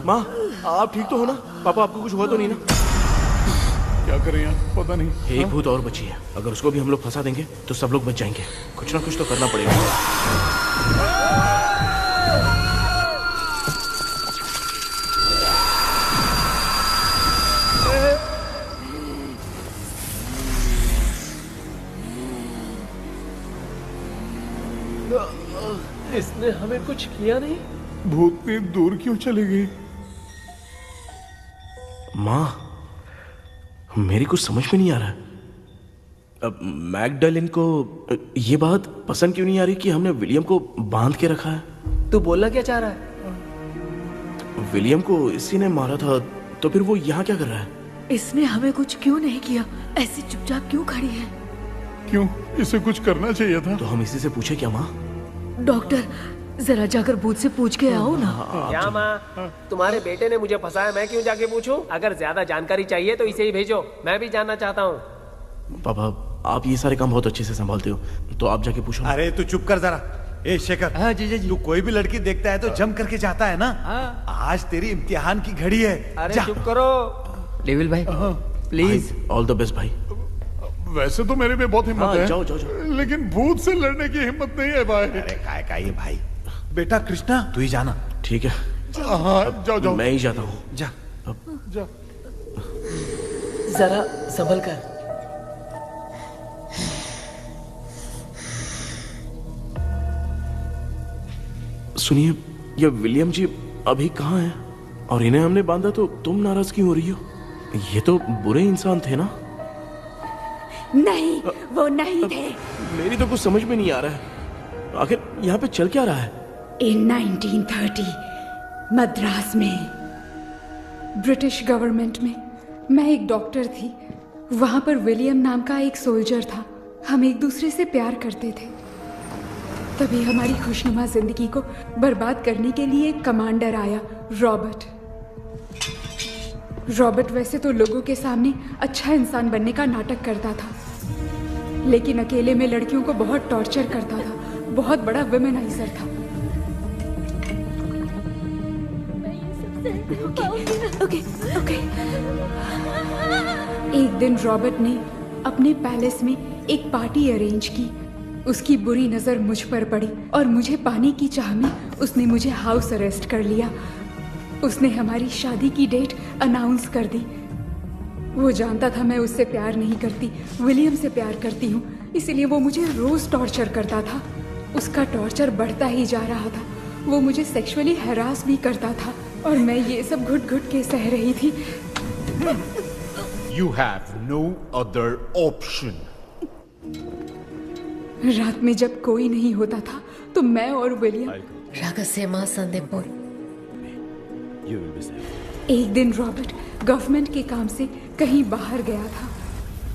B: माँ आप ठीक तो हो ना? पापा आपको कुछ हुआ तो नहीं ना?
F: क्या करें यार पता नहीं।
B: एक भूत और बची है, अगर उसको भी हम लोग फंसा देंगे तो सब लोग बच जाएंगे। कुछ ना कुछ तो करना पड़ेगा।
H: इसने हमें कुछ किया नहीं।
F: भूतनी दूर क्यों चली गई?
B: माँ मेरी कुछ समझ में नहीं आ रहा है। अब मैगडालिन को ये बात पसंद क्यों नहीं आ रही कि हमने विलियम को बांध के रखा है?
H: तू बोलना क्या चाह रहा है?
B: विलियम को इसी ने मारा था, तो फिर वो यहाँ क्या कर रहा है?
J: इसने हमें कुछ क्यों नहीं किया? ऐसे चुपचाप क्यों खड़ी है?
F: क्यों, इसे कुछ करना चाहिए था।
B: तो हम इसी से पूछे क्या माँ?
J: डॉक्टर जरा जाकर भूत से पूछ के आओ ना।
H: क्या माँ, तुम्हारे बेटे ने मुझे फंसाया, मैं क्यों जाके पूछूं? अगर ज्यादा जानकारी चाहिए तो इसे ही भेजो, मैं भी जानना चाहता हूँ।
B: पापा आप ये सारे काम बहुत अच्छे से संभालते हो, तो आप जाके पूछो।
I: अरे तू चुप कर जरा। ए शेखर,
C: हाँ जी जी।
I: तू कोई भी लड़की देखता है तो जम करके जाता है ना। आज तेरी इम्तिहान की घड़ी है।
C: अरे चुप करो डेविल भाई, प्लीज।
B: ऑल द बेस्ट भाई।
F: वैसे तो मेरे में बहुत हिम्मत है।
B: जाओ जाओ जाओ।
F: लेकिन भूत से लड़ने की हिम्मत नहीं है भाई।
I: अरे काय का ये भाई। बेटा कृष्णा तू ही जाना।
B: ठीक है।
F: हाँ जाओ जाओ।
B: मैं ही जाता हूँ।
I: जा
F: जा।
H: जरा संभल कर।
B: सुनिए, ये विलियम जी अभी कहाँ हैं? और इन्हें हमने बांधा तो तुम नाराज क्यों हो रही हो? ये तो बुरे इंसान थे ना?
J: नहीं, वो नहीं थे।
B: मेरी तो कुछ समझ में नहीं आ रहा है, आखिर यहाँ पे चल क्या रहा है?
J: इन 1930 मद्रास में ब्रिटिश गवर्नमेंट में मैं एक डॉक्टर थी। वहां पर विलियम नाम का एक सोल्जर था। हम एक दूसरे से प्यार करते थे। तभी हमारी खुशनुमा जिंदगी को बर्बाद करने के लिए एक कमांडर आया, रॉबर्ट। रॉबर्ट वैसे तो लोगों के सामने अच्छा इंसान बनने का नाटक करता था, लेकिन अकेले में लड़कियों को बहुत टॉर्चर करता था। बहुत बड़ा वुमेनाइजर था। ओके। एक दिन रॉबर्ट ने अपने पैलेस में एक पार्टी अरेंज की। उसकी बुरी नजर मुझ पर पड़ी और मुझे पाने की चाह में उसने मुझे हाउस अरेस्ट कर लिया। उसने हमारी शादी की डेट अनाउंस कर दी। वो जानता था मैं उससे प्यार नहीं करती, विलियम से प्यार करती हूँ, इसीलिए वो मुझे रोज टॉर्चर करता था। उसका टॉर्चर बढ़ता ही जा रहा था। वो मुझे सेक्सुअली हैरास भी करता था और मैं ये सब घुट घुट के सह रही थी।
G: You have no other option.
J: रात में जब कोई नहीं होता था तो मैं और विलियम
L: रहस्यमा संदेपुर।
J: एक दिन रॉबर्ट गवर्नमेंट के काम से कहीं बाहर गया था।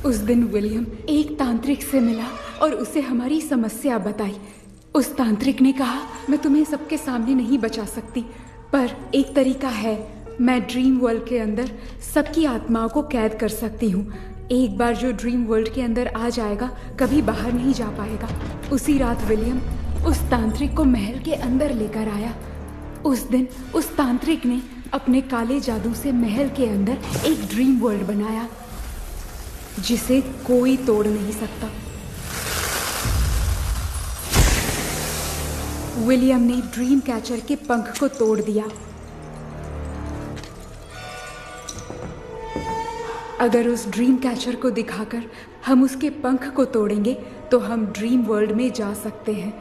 J: उस दिन विलियम एक तांत्रिक से मिला और उसे हमारी समस्या बताई। उस तांत्रिक ने कहा, मैं तुम्हें सबके सामने नहीं बचा सकती, पर एक तरीका है। मैं ड्रीम वर्ल्ड के अंदर सबकी आत्माओं को कैद कर सकती हूँ। एक बार जो ड्रीम वर्ल्ड के अंदर आ जाएगा कभी बाहर नहीं जा पाएगा। उसी रात विलियम उस तांत्रिक को महल के अंदर लेकर आया। उस दिन उस तांत्रिक ने अपने काले जादू से महल के अंदर एक ड्रीम वर्ल्ड बनाया जिसे कोई तोड़ नहीं सकता। विलियम ने ड्रीम कैचर के पंख को तोड़ दिया। अगर उस ड्रीम कैचर को दिखाकर हम उसके पंख को तोड़ेंगे तो हम ड्रीम वर्ल्ड में जा सकते हैं।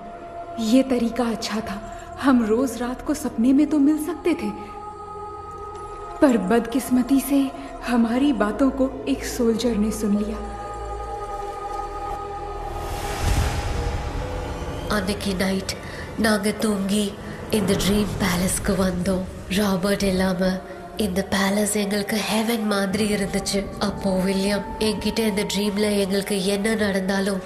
J: ये तरीका अच्छा था। हम रोज रात को सपने में तो मिल सकते थे, पर बदकिस्मती से हमारी बातों को एक सोल्जर ने सुन लिया।
L: அன்னைக்கு நைட் நாங்க தூங்கி இந்த ட்ரீம் பேலஸ்க்கு வந்தோம். ராபர்ட் இல்லாம இந்த பேலஸ் எங்களுக்கு ஹெவன் மாதிரி இருந்துச்சு. அப்போ வில்லியம் என்கிட்ட இந்த ட்ரீம்ல எங்களுக்கு என்ன நடந்தாலும்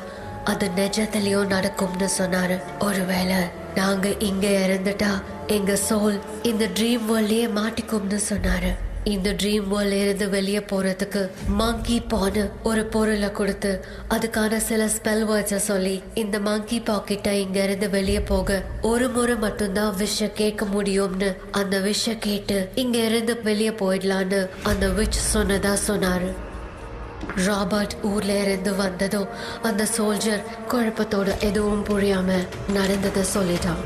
L: அது நிஜத்திலயும் நடக்கும்னு சொன்னாரு. ஒருவேளை நாங்க இங்க இறந்துட்டா எங்க சோல் இந்த ட்ரீம் வேர்ல்ட்லயே மாட்டிக்கும்னு சொன்னாரு. இந்த ட்ரீம் வேர்ல்ட்ல இருந்து வெளியே போறதுக்கு மங்கி பான்னு ஒரு பொருளை கொடுத்து அதுக்கான சில ஸ்பெல் வேர்ட்ஸை சொல்லி இந்த மங்கி பாக்கெட்டை இங்க இருந்து வெளியே போக ஒரு முறை மட்டும்தான் விஷ கேட்க முடியும்னு அந்த விஷ கேட்டு இங்க இருந்து வெளியே போயிடலான்னு அந்த விச் சொன்னதா சொன்னாரு. ராபர்ட் ஊர்ல இருந்து வந்ததும் அந்த சோல்ஜர் குழப்பத்தோட எதுவும் புரியாம நடந்ததை சொல்லிட்டான்.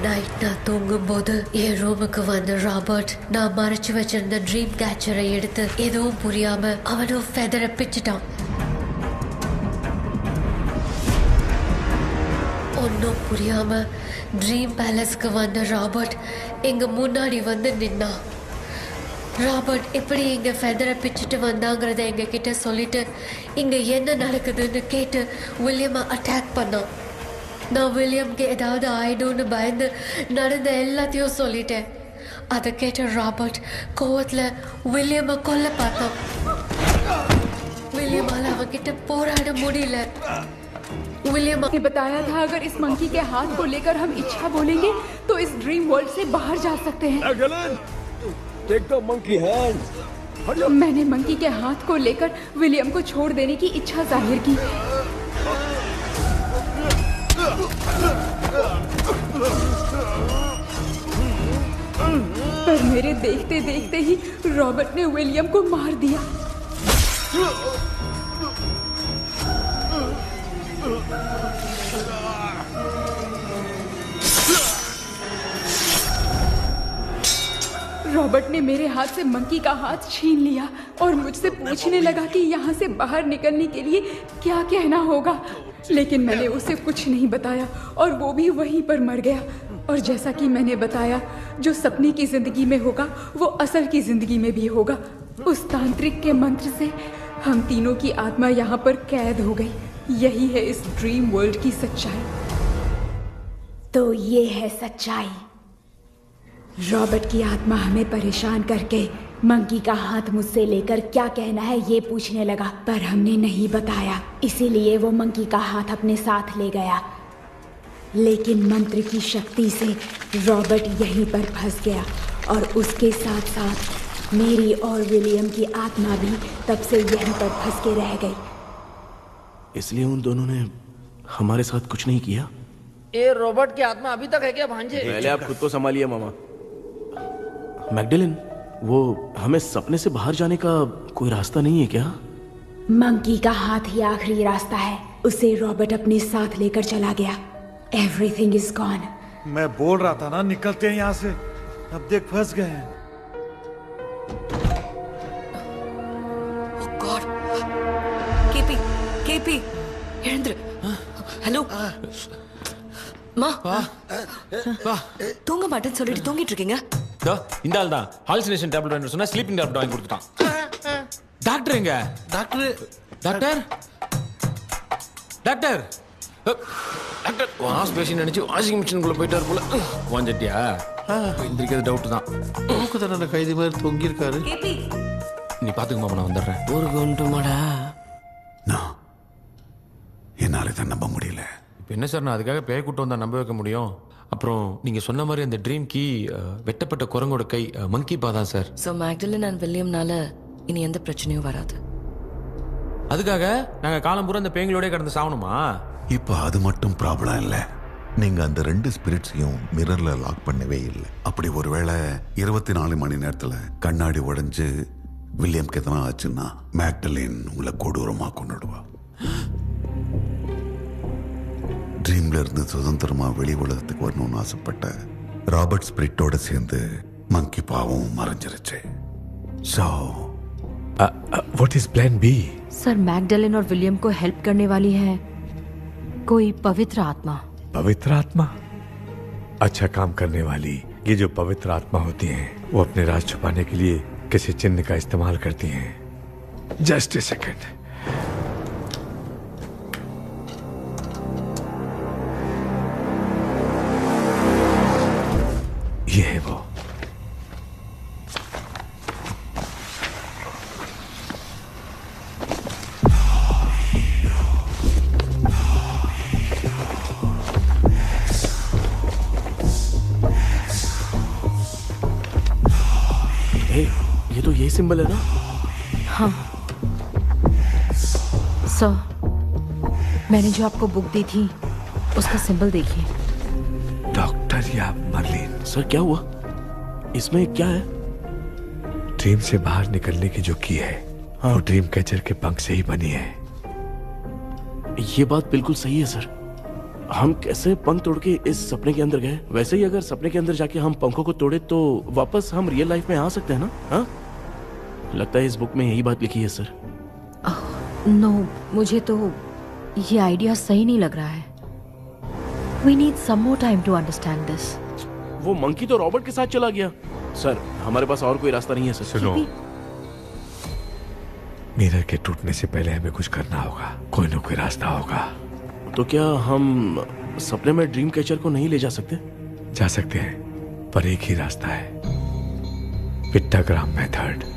L: நைட் நான் தூங்கும் போது என் ரூமுக்கு வந்த ராபர்ட் நான் மறைச்சு வச்சிருந்த ட்ரீம் கேச்சரை எடுத்து எதுவும் புரியாம அவனும் ஃபெதரை பிச்சுட்டான். ஒன்னும் புரியாம ட்ரீம் பேலஸ்க்கு வந்த ராபர்ட் எங்க முன்னாடி வந்து நின்னான். ராபர்ட் எப்படி எங்க ஃபெதரை பிச்சுட்டு வந்தாங்கிறத எங்க கிட்ட சொல்லிட்டு இங்க என்ன நடக்குதுன்னு கேட்டு வில்லியமை அட்டாக் பண்ணான். நான் வில்லியம்க்கு ஏதாவது ஆயிடும்னு பயந்து நடந்த எல்லாத்தையும் சொல்லிட்டேன். அதை கேட்ட ராபர்ட் கோவத்துல வில்லியமை கொல்ல பார்த்தான். विलियम அவன்கிட்ட போராட முடியல. विलियम
J: ने बताया था अगर इस मंकी के हाथ को लेकर हम इच्छा बोलेंगे तो इस ड्रीम वर्ल्ड से बाहर जा सकते हैं।
E: Take the monkey hands.
J: मैंने मंकी के हाथ को लेकर विलियम को छोड़ देने की इच्छा जाहिर की। पर मेरे देखते देखते ही रॉबर्ट ने विलियम को मार दिया।
U: रॉबर्ट ने मेरे हाथ से मंकी का हाथ छीन लिया और मुझसे पूछने लगा कि यहाँ से बाहर निकलने के लिए क्या कहना होगा, लेकिन मैंने उसे कुछ नहीं बताया और वो भी वहीं पर मर गया। और जैसा कि मैंने बताया, जो सपने की जिंदगी में होगा वो असल की जिंदगी में भी होगा। उस तांत्रिक के मंत्र से हम तीनों की आत्मा यहाँ पर कैद हो गई। यही है इस ड्रीम वर्ल्ड की सच्चाई।
J: तो ये है सच्चाई। रॉबर्ट की आत्मा हमें परेशान करके मंकी का हाथ मुझसे लेकर क्या कहना है ये पूछने लगा, पर हमने नहीं बताया, इसीलिए वो मंकी का हाथ अपने साथ ले गया। लेकिन मंत्र की शक्ति से रॉबर्ट यहीं पर फंस गया और उसके साथ साथ मेरी और विलियम की आत्मा भी तब से यहीं पर फंस के रह गई।
B: इसलिए उन दोनों ने हमारे साथ कुछ नहीं किया।
C: ये रॉबर्ट की आत्मा अभी तक है क्या भांजे?
B: पहले आप खुद को संभालिए मामा। मैगडेलिन, वो हमें सपने से बाहर जाने का कोई रास्ता नहीं है क्या?
J: मंकी का हाथ ही आखिरी रास्ता है। उसे रॉबर्ट अपने साथ लेकर चला गया। Everything is gone.
I: मैं बोल रहा था ना, निकलते हैं यहाँ से। अब देख फंस गए हैं।
V: गॉड, केपी, हीरेंद्र, हेलो, தூங்க மாட்டேன்னு சொல்லிட்டு தூங்கிட்டு இருக்கீங்க?
R: இந்த ஆள் தான் ஹாலுசினேஷன் டேப்லெட் வாங்கி சொன்னா ஸ்லீப்பிங் டேப்லெட் வாங்கி கொடுத்துட்டான். டாக்டர் எங்க? டாக்டர் வாஷ் பேஷன் நினைச்சு வாஷிங் மிஷினுக்குள்ள போயிட்டாரு போல. வாஞ்சிட்டியா? எந்திரிக்கிறது டவுட் தான்.
Q: தூக்கத்தண்டனை கைதி மாதிரி தொங்கி இருக்காரு.
R: நீ பாத்துக்குமா, நான் வந்துடுறேன்.
L: ஒரு கொண்டுமாடா.
F: என்னால இதை நம்ப முடியல.
R: இப்போ என்ன சார், நான் அதுக்காக பேய் கூட்டம் வந்தா நம்ப வைக்க முடியும்? அப்புறம் நீங்க சொன்ன மாதிரி அந்த ட்ரீம் கீ வெட்டப்பட்ட குரங்கோட கை மங்கி பா தான் சார்.
V: ஸோ மேக்டலின் அண்ட் வில்லியம்னால இனி எந்த பிரச்சனையும் வராது.
R: அதுக்காக நாங்க காலம் பூரா அந்த பேய்களோட கடந்து சாவணுமா?
W: இப்போ அது மட்டும் ப்ராப்ளம் இல்லை. நீங்க அந்த 2 ஸ்பிரிட்ஸையும் மிரர்ல லாக் பண்ணவே இல்லை. அப்படி ஒருவேளை 24 மணி நேரத்துல கண்ணாடி உடைஞ்சு வில்லியம்க்கு எதனா ஆச்சுன்னா மேக்டலின் உங்களை கொடூரமா கொண்டுடுவா. ட்ரீம்ல இருந்து சுதந்திரமா வெளி உலகத்துக்கு வரணும்னு ஆசைப்பட்ட ராபர்ட் ஸ்பிரிட்டோட சேர்ந்து மங்கி பாவம் மறைஞ்சிருச்சு. So
K: what is plan B?
P: Sir, Magdalene और विलियम को हेल्प करने वाली है कोई पवित्र आत्मा।
K: पवित्र आत्मा? अच्छा काम करने वाली ये जो पवित्र आत्मा होती हैं, वो अपने राज छुपाने के लिए किसी चिन्ह का इस्तेमाल करती हैं। Just a second. ये है वो।
B: ये तो यही सिंबल है ना?
P: हाँ सर, मैंने जो आपको बुक दी थी उसका सिंबल देखिए।
K: डॉक्टर या मर्लिन?
B: सर क्या हुआ? इसमें क्या है?
K: ड्रीम से बाहर निकलने की जो की है, वो ड्रीम कैचर के पंख से ही बनी है।
B: ये बात बिल्कुल सही है सर। हम कैसे पंख तोड़ के इस सपने के अंदर गए? वैसे ही अगर सपने के अंदर जाके हम पंखों को तोड़े तो वापस हम रियल लाइफ में आ सकते हैं ना? हाँ, लगता है इस बुक में यही बात लिखी है सर।
P: नो, मुझे तो ये आइडिया सही नहीं लग रहा है। We need some more time to understand this.
B: वो मंकी तो रॉबर्ट के साथ चला गया। सर, हमारे पास और कोई रास्ता नहीं है सर।
K: सुनो, मिरर के टूटने से पहले हमें कुछ करना होगा। कोई ना कोई रास्ता होगा।
B: तो क्या हम सपने में ड्रीम कैचर को नहीं ले जा सकते?
K: जा सकते हैं, पर एक ही रास्ता है, पिट्टाग्राम मेथड।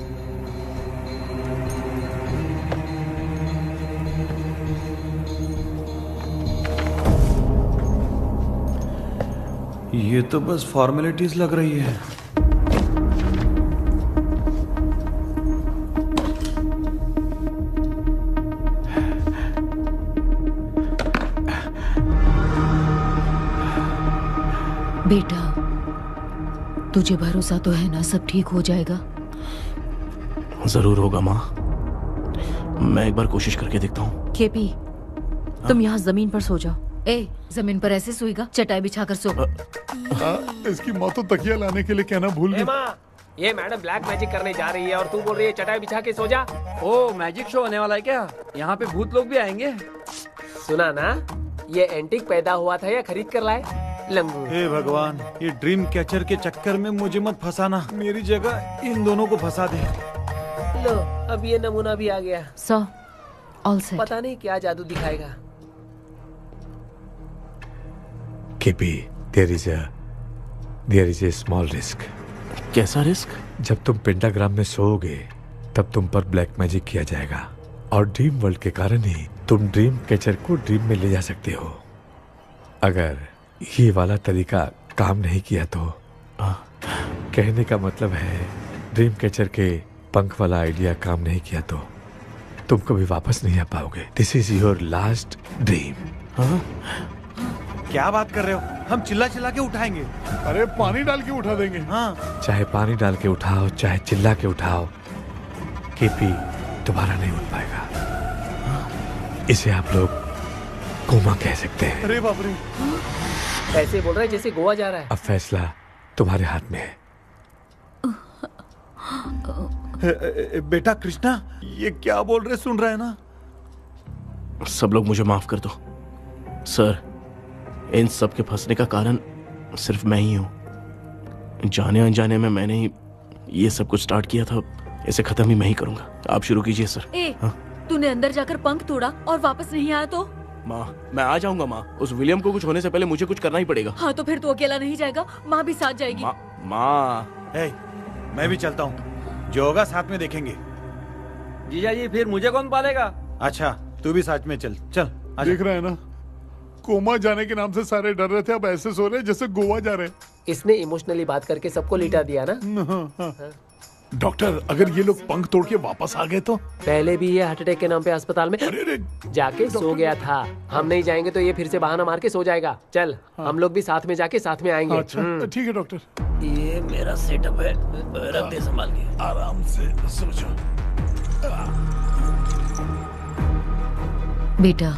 I: ये तो बस फॉर्मेलिटीज लग रही है।
P: बेटा, तुझे भरोसा तो है ना सब ठीक हो जाएगा?
B: जरूर होगा माँ। मैं एक बार कोशिश करके देखता हूँ।
P: केपी, तुम यहाँ जमीन पर सो जाओ। ए, जमीन पर ऐसे सोएगा? चटाई बिछाकर सो।
F: इसकी माँ तो तकिया लाने के लिए कहना भूल गई।
H: ये मैडम ब्लैक मैजिक करने जा रही है और तू बोल रही है चटाई बिछा के सो जा।
C: ओ मैजिक शो होने वाला है क्या? यहाँ पे भूत लोग भी आएंगे?
H: सुना ना, ये एंटीक पैदा हुआ था या खरीद कर लाए लंगू।
I: हे भगवान, ये ड्रीम कैचर के चक्कर में मुझे मत फंसाना, मेरी जगह इन दोनों को फंसा दे।
H: लो अब ये नमूना भी आ गया।
P: So all set.
H: पता नहीं क्या जादू दिखाएगा।
K: KP, there is a small risk.
B: कैसा रिस्क?
K: जब तुम पेंटाग्राम में सोओगे तब तुम पर ब्लैक मैजिक किया जाएगा और ड्रीम वर्ल्ड के कारण ही तुम ड्रीम कैचर को ड्रीम में ले जा सकते हो। अगर ये वाला तरीका काम नहीं किया तो कहने का मतलब है ड्रीम कैचर के पंख वाला आइडिया काम नहीं किया तो तुम कभी वापस नहीं आ पाओगे। This is your last dream.
I: क्या बात कर रहे हो? हम चिल्ला चिल्ला के उठाएंगे।
F: अरे पानी डाल के उठा देंगे।
I: हाँ,
K: चाहे पानी डाल के उठाओ चाहे चिल्ला के उठाओ, केपी दोबारा नहीं उठ पाएगा। इसे आप लोग कोमा कह सकते हैं।
I: अरे बाप रे,
H: ऐसे बोल रहा है जैसे गोवा जा रहा है।
K: अब फैसला तुम्हारे हाथ में है।
I: बेटा कृष्णा, ये क्या बोल रहे सुन रहे हैं ना?
B: सब लोग मुझे माफ कर दो सर। इन सब के फंसने का कारण सिर्फ मैं ही हूं। जाने अनजाने में मैंने ही ये सब कुछ स्टार्ट किया था। इसे खत्म ही मैं ही करूंगा। आप शुरू कीजिए सर।
V: तूने अंदर जाकर पंख तोड़ा और वापस नहीं आया तो?
B: माँ, मैं आ जाऊंगा माँ। उस विलियम को कुछ होने से पहले मुझे कुछ करना ही पड़ेगा।
V: हाँ तो फिर तू अकेला नहीं जाएगा, माँ भी साथ जाएगी।
B: माँ,
I: मैं भी चलता हूँ, जो होगा साथ में देखेंगे।
C: जीजा जी फिर मुझे कौन पालेगा?
I: अच्छा तू भी साथ में चल। चल
F: देख रहे हैं ना, कोमा जाने के नाम से सारे डर रहे थे, अब ऐसे सो रहे जैसे गोवा जा रहे।
H: इसने इमोशनली बात करके सबको लिटा दिया ना।
F: डॉक्टर, अगर ये लोग पंख तोड़ के वापस आ गए तो?
H: पहले भी ये हार्ट अटैक के नाम पे अस्पताल में जाके सो गया था। हम नहीं जाएंगे तो ये फिर से बहाना मार के सो जाएगा। चल हम लोग भी साथ में जाके साथ में आएंगे।
F: अच्छा ठीक है डॉक्टर।
L: ये मेरा सेटअप है, रख दे संभाल के।
F: आराम से सोचो।
V: बेटा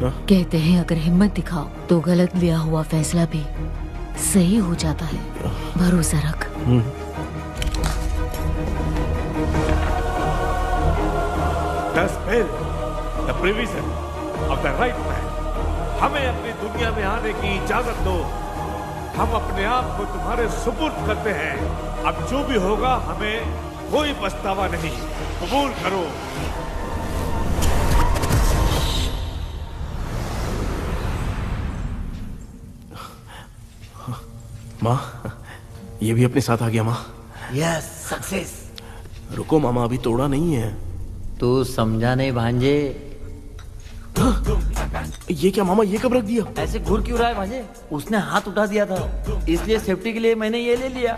V: कहते हैं अगर हिम्मत दिखाओ तो गलत लिया हुआ फैसला भी सही हो जाता है। भरोसा रख।
K: The spirit, the provision of the right man. हमें अपनी दुनिया में आने की इजाजत दो। हम अपने आप को तुम्हारे सुपुर्द करते हैं। अब जो भी होगा हमें कोई पछतावा नहीं। कबूल करो।
B: माँ, ये भी अपने साथ आ गया। माँ,
L: यस सक्सेस।
B: रुको मामा, अभी तोड़ा नहीं है।
C: तू समझा नहीं भांजे।
B: ये क्या मामा, ये कब रख दिया?
C: ऐसे घूर क्यों रहा है भांजे? उसने हाथ उठा दिया था, इसलिए सेफ्टी के लिए मैंने ये ले लिया।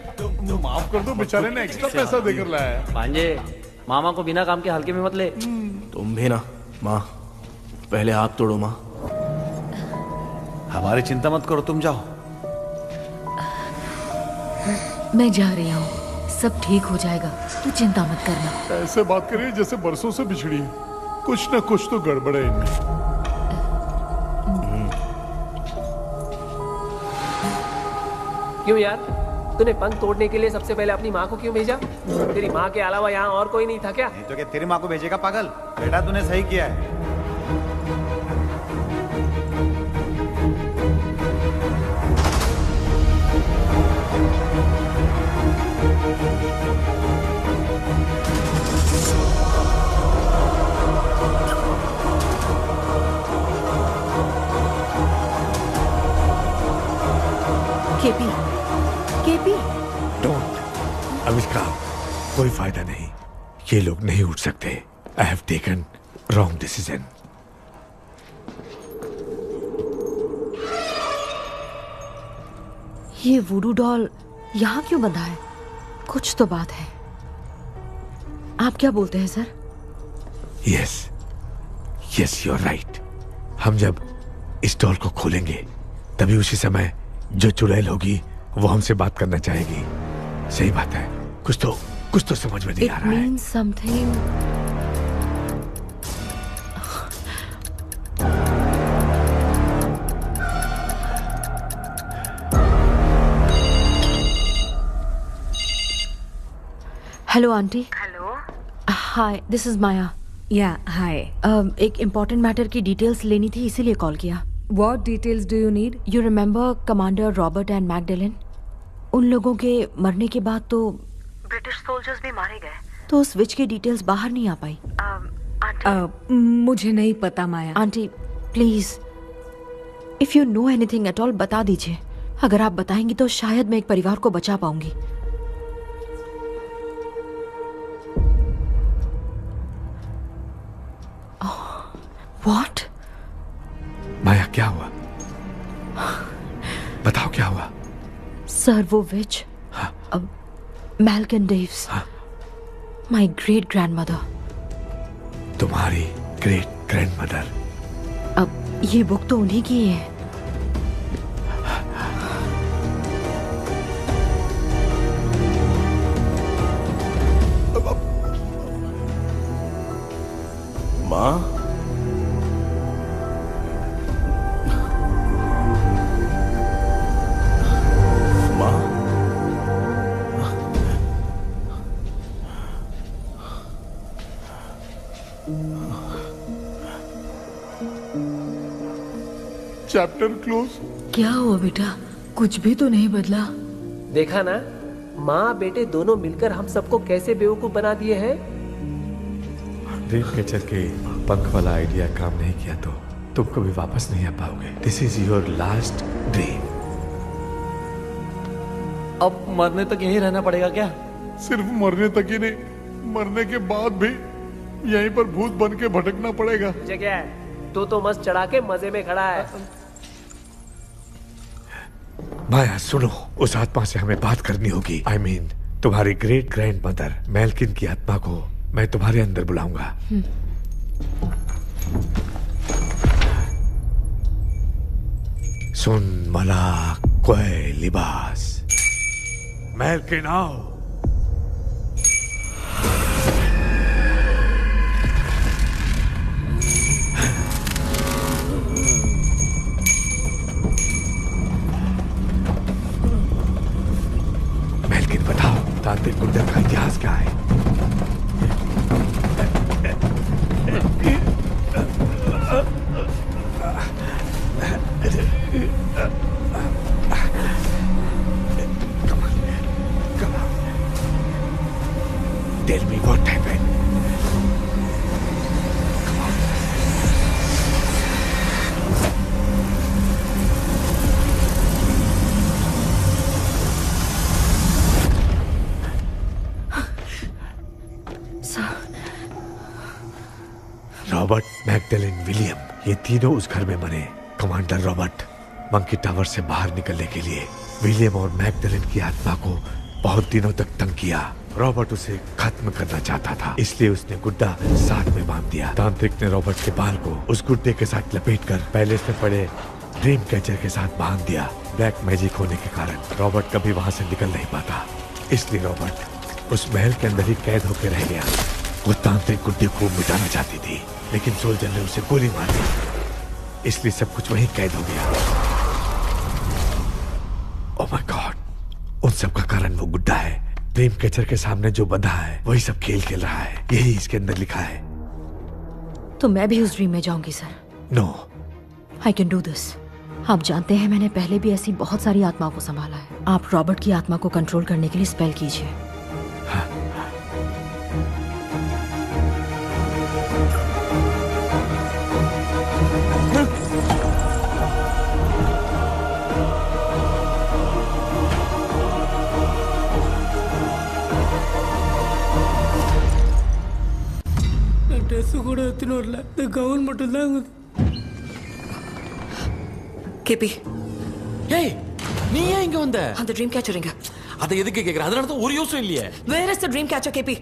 F: माफ कर दो, बेचारे ने एक्स्ट्रा पैसा देकर लाया है।
C: भांजे, मामा को बिना काम के हल्के में मत ले।
B: तुम भी ना। माँ, पहले आप तोड़ो। माँ,
I: हमारी चिंता मत करो, तुम जाओ।
V: मैं जा रही हूँ, सब ठीक हो जाएगा, तू चिंता मत करना।
F: ऐसे बात करिए जैसे बरसों से बिछड़ी है। कुछ न कुछ तो गड़बड़ है इनमें।
H: क्यों यार, तूने पंख तोड़ने के लिए सबसे पहले अपनी माँ को क्यों भेजा? तेरी माँ के अलावा यहाँ और कोई नहीं था क्या?
I: नहीं तो क्या तेरी माँ को भेजेगा पागल? बेटा तूने सही किया है।
V: KP, KP.
K: डोंट। अब इसका कोई फायदा नहीं। ये लोग नहीं उठ सकते। I have taken wrong decision.
P: ये वुडू डॉल यहाँ क्यों बंधा है? कुछ तो बात है। आप क्या बोलते हैं sir?
K: Yes, yes you are right. हम जब इस डॉल को खोलेंगे तभी उसी समय जो चुड़ैल होगी वो हमसे बात करना चाहेगी। सही बात है। कुछ तो समझ में नहीं आ रहा है।
P: It means something. Hello aunty. Hello. Hi, this is Maya.
J: Yeah hi.
P: एक इम्पोर्टेंट मैटर की डिटेल्स लेनी थी, इसीलिए कॉल किया।
J: What details do you need?
P: You remember commander Robert and Magdalene? उन लोगों के मरने के बाद तो
V: ब्रिटिश सोल्जर्स भी मारे गए।
P: तो उस विच की डिटेल्स बाहर नहीं आ पाई।
J: मुझे नहीं पता Maya.
P: Aunty please, if you know anything at all बता दीजिए। अगर आप बताएंगी तो शायद मैं एक परिवार को बचा पाऊंगी। व्हाट?
K: माया क्या हुआ? बताओ क्या हुआ?
P: सर वो विच, मैल्कन डेव्स, माय ग्रेट ग्रैंडमदर।
K: तुम्हारी ग्रेट ग्रैंडमदर?
P: अब ये बुक तो उन्हीं की है।
B: माँ,
G: चैप्टर क्लोज।
V: क्या हुआ बेटा? कुछ भी तो नहीं बदला।
H: देखा ना, माँ बेटे दोनों मिलकर हम सबको कैसे बेवकूफ बना दिए हैं।
K: ड्रीम कैचर के पंख वाला आइडिया काम नहीं किया तो तुम कभी वापस नहीं आ पाओगे। This is your last dream.
A: अब मरने तक यहीं रहना पड़ेगा क्या?
G: सिर्फ मरने तक ही नहीं, मरने के बाद भी यहीं पर भूत बन के भटकना पड़ेगा।
H: मुझे क्या है, तू तो मस्त चढ़ा के मजे में खड़ा है।
K: माया सुनो, उस आत्मा से हमें बात करनी होगी। I mean, तुम्हारी ग्रेट ग्रैंड मदर मेल्किन की आत्मा को मैं तुम्हारे अंदर बुलाऊंगा। सुन मला कोई लिबास, मेल्किन आओ। मेल्किन बताओ, तांत्रिक गुंडा का इतिहास क्या है? Tell me what happened. Robert, Magdalene, William, ये तीनों उस घर में मरे। कमांडर रॉबर्ट मंकी टावर से बाहर निकलने के लिए विलियम और मैगडेलिन की आत्मा को बहुत दिनों तक तंग किया। रॉबर्ट उसे खत्म करना चाहता था, इसलिए उसने गुड्डा साथ में बांध दिया। तांत्रिक ने रॉबर्ट के बाल को उस गुड्डे के साथ लपेटकर पैलेस में पड़े ड्रीम कैचर के साथ बांध दिया। ब्लैक मैजिक होने के कारण रॉबर्ट कभी वहां से निकल नहीं पाता, इसलिए रॉबर्ट उस महल के अंदर ही कैद होकर रह गया। वो तांत्रिक गुड्डे को मिटाना चाहती थी, लेकिन सोल्जर ने उसे गोली मार दी, इसलिए सब कुछ वहीं कैद हो गया। ओह माय गॉड, उन सब का कारण वो गुड्डा है। ड्रीम कैचर के सामने जो बंधा है वही सब खेल खेल रहा है, यही इसके अंदर लिखा है।
P: तो मैं भी उस ड्रीम में जाऊंगी sir?
K: No,
P: I can do this. आप जानते हैं मैंने पहले भी ऐसी बहुत सारी आत्माओं को संभाला है। आप रॉबर्ट की आत्मा को कंट्रोल करने के लिए स्पेल कीजिए।
L: ட்ரெஸ் கூட எடுத்துன்னு வரல, இந்த கவுன் மட்டும்தான்.
D: கேபி,
A: ஏய் நீ ஏன் இங்க வந்த?
D: அந்த ட்ரீம் கேச்சர் எங்க?
A: அதை எதுக்கு கேக்குற? அதனால தான் ஒரு யூஸும் இல்லையே.
D: Where is the dream catcher KP?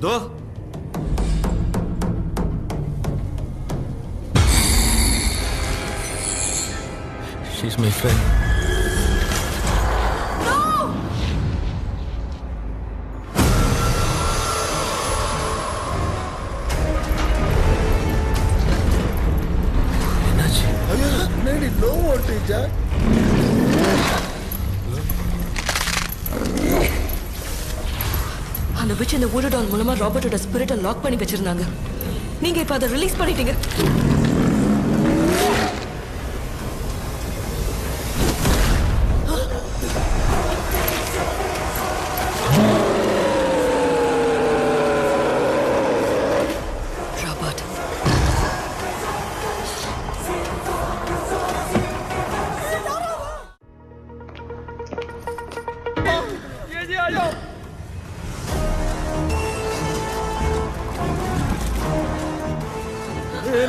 A: தோ she's my friend.
Q: No voltage.
D: அந்த விச் இந்த ஊரடால் மூலமா ராபர்ட்டோட ஸ்பிரிட்டை லாக் பண்ணி வச்சிருந்தாங்க. நீங்க இப்ப அதை ரிலீஸ் பண்ணிட்டீங்க.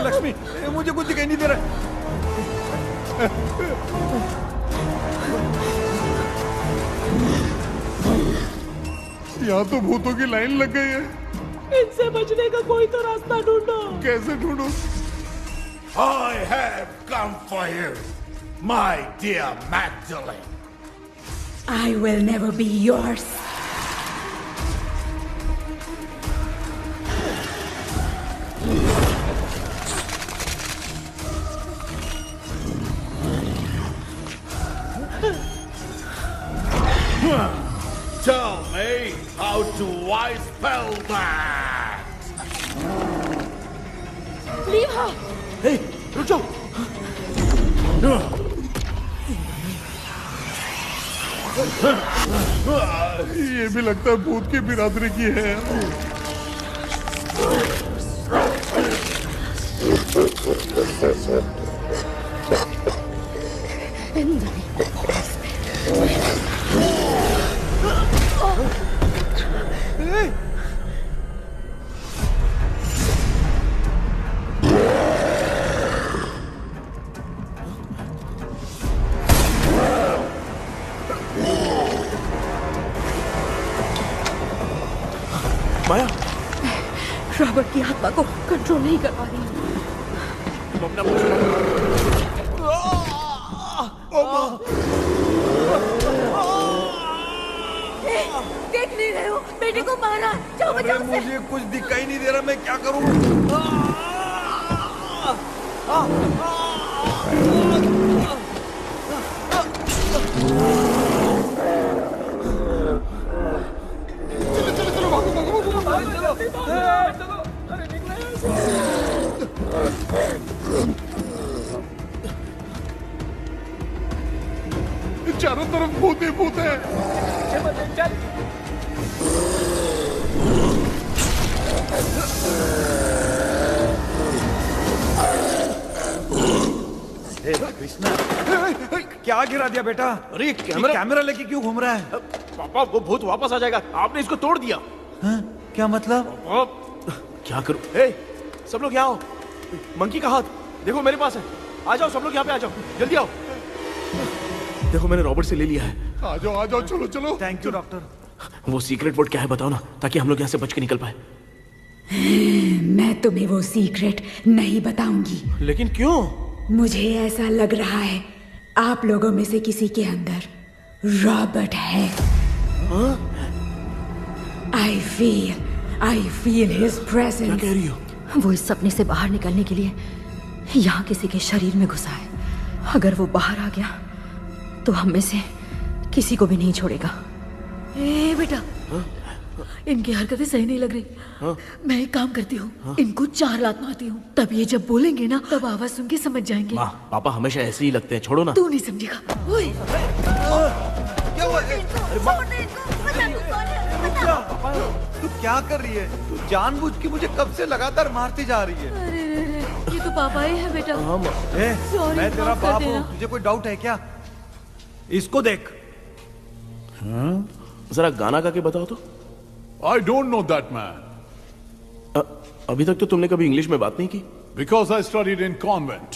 I: लक्ष्मी, मुझे कुछ दिखाई नहीं दे रहा।
F: यहाँ तो भूतों की लाइन लग गई है।
L: इनसे बचने का कोई तो रास्ता ढूंढो।
F: कैसे ढूंढो?
Q: I have come for you, my dear Magdalene.
U: I will never be yours.
Q: Tell me, how do I spell that?
L: Leave her.
Q: Hey, रुक जाओ।
F: ये भी लगता है भूत की बिरादरी की है।
B: माया,
U: रॉबर्ट की आत्मा को कंट्रोल नहीं कर पा रही हूँ।
S: देख नहीं रहे हो, बेटे को मारा। जाओ बचाओ उसे।
I: मुझे कुछ दिखाई नहीं दे रहा, मैं क्या करूँ?
F: चारों तरफ भूत ही भूत है।
I: कृष्णा, क्या गिरा दिया बेटा?
B: अरे
I: कैमरा लेके क्यों घूम रहा है?
B: पापा, वो भूत वापस आ जाएगा। आपने इसको तोड़ दिया।
I: हाँ? क्या मतलब?
B: क्या करूं? ए, सब लोग यहाँ आओ। मंकी का हाथ देखो मेरे पास है। आ जाओ सब लोग, यहाँ पे आ जाओ, जल्दी आओ। देखो मैंने रॉबर्ट से ले लिया है।
F: आ जाओ, चलो चलो।
I: Thank you doctor.
B: वो सीक्रेट वर्ड क्या है बताओ ना, ताकि हम लोग यहाँ से बच के निकल पाए।
U: मैं तुम्हें वो सीक्रेट नहीं बताऊंगी।
B: लेकिन क्यों?
U: मुझे ऐसा लग रहा है आप लोगों में से किसी के अंदर रॉबर्ट है। I feel his presence।
B: क्या कह रही हो?
P: वो इस सपने से बाहर निकलने के लिए यहाँ किसी के शरीर में घुसा है। अगर वो बाहर आ गया तो हम में से किसी को भी नहीं छोड़ेगा।
V: ए बेटा, इनकी हरकतें सही नहीं लग रही। मैं एक काम करती हूँ, इनको 4 लात मारती हूँ, तब ये जब बोलेंगे ना तब आवाज सुन के समझ जाएंगे।
B: पापा हमेशा ऐसे ही लगते हैं, छोड़ो ना।
V: तू नहीं समझेगा। ओए,
I: क्या हुआ? तू क्या कर रही है? तू जानबूझ के मुझे कब से लगातार मारती जा रही है।
V: अरे ये तो पापा ही है बेटा। Sorry,
I: मैं तेरा
V: माफ कर
I: बाप
V: देना।
I: हूँ, तुझे कोई डाउट है क्या? इसको देख।
B: जरा गाना गा के बताओ तो।
F: I don't know that man.
B: अभी तक तो तुमने कभी इंग्लिश में बात नहीं की।
F: Because I studied in convent.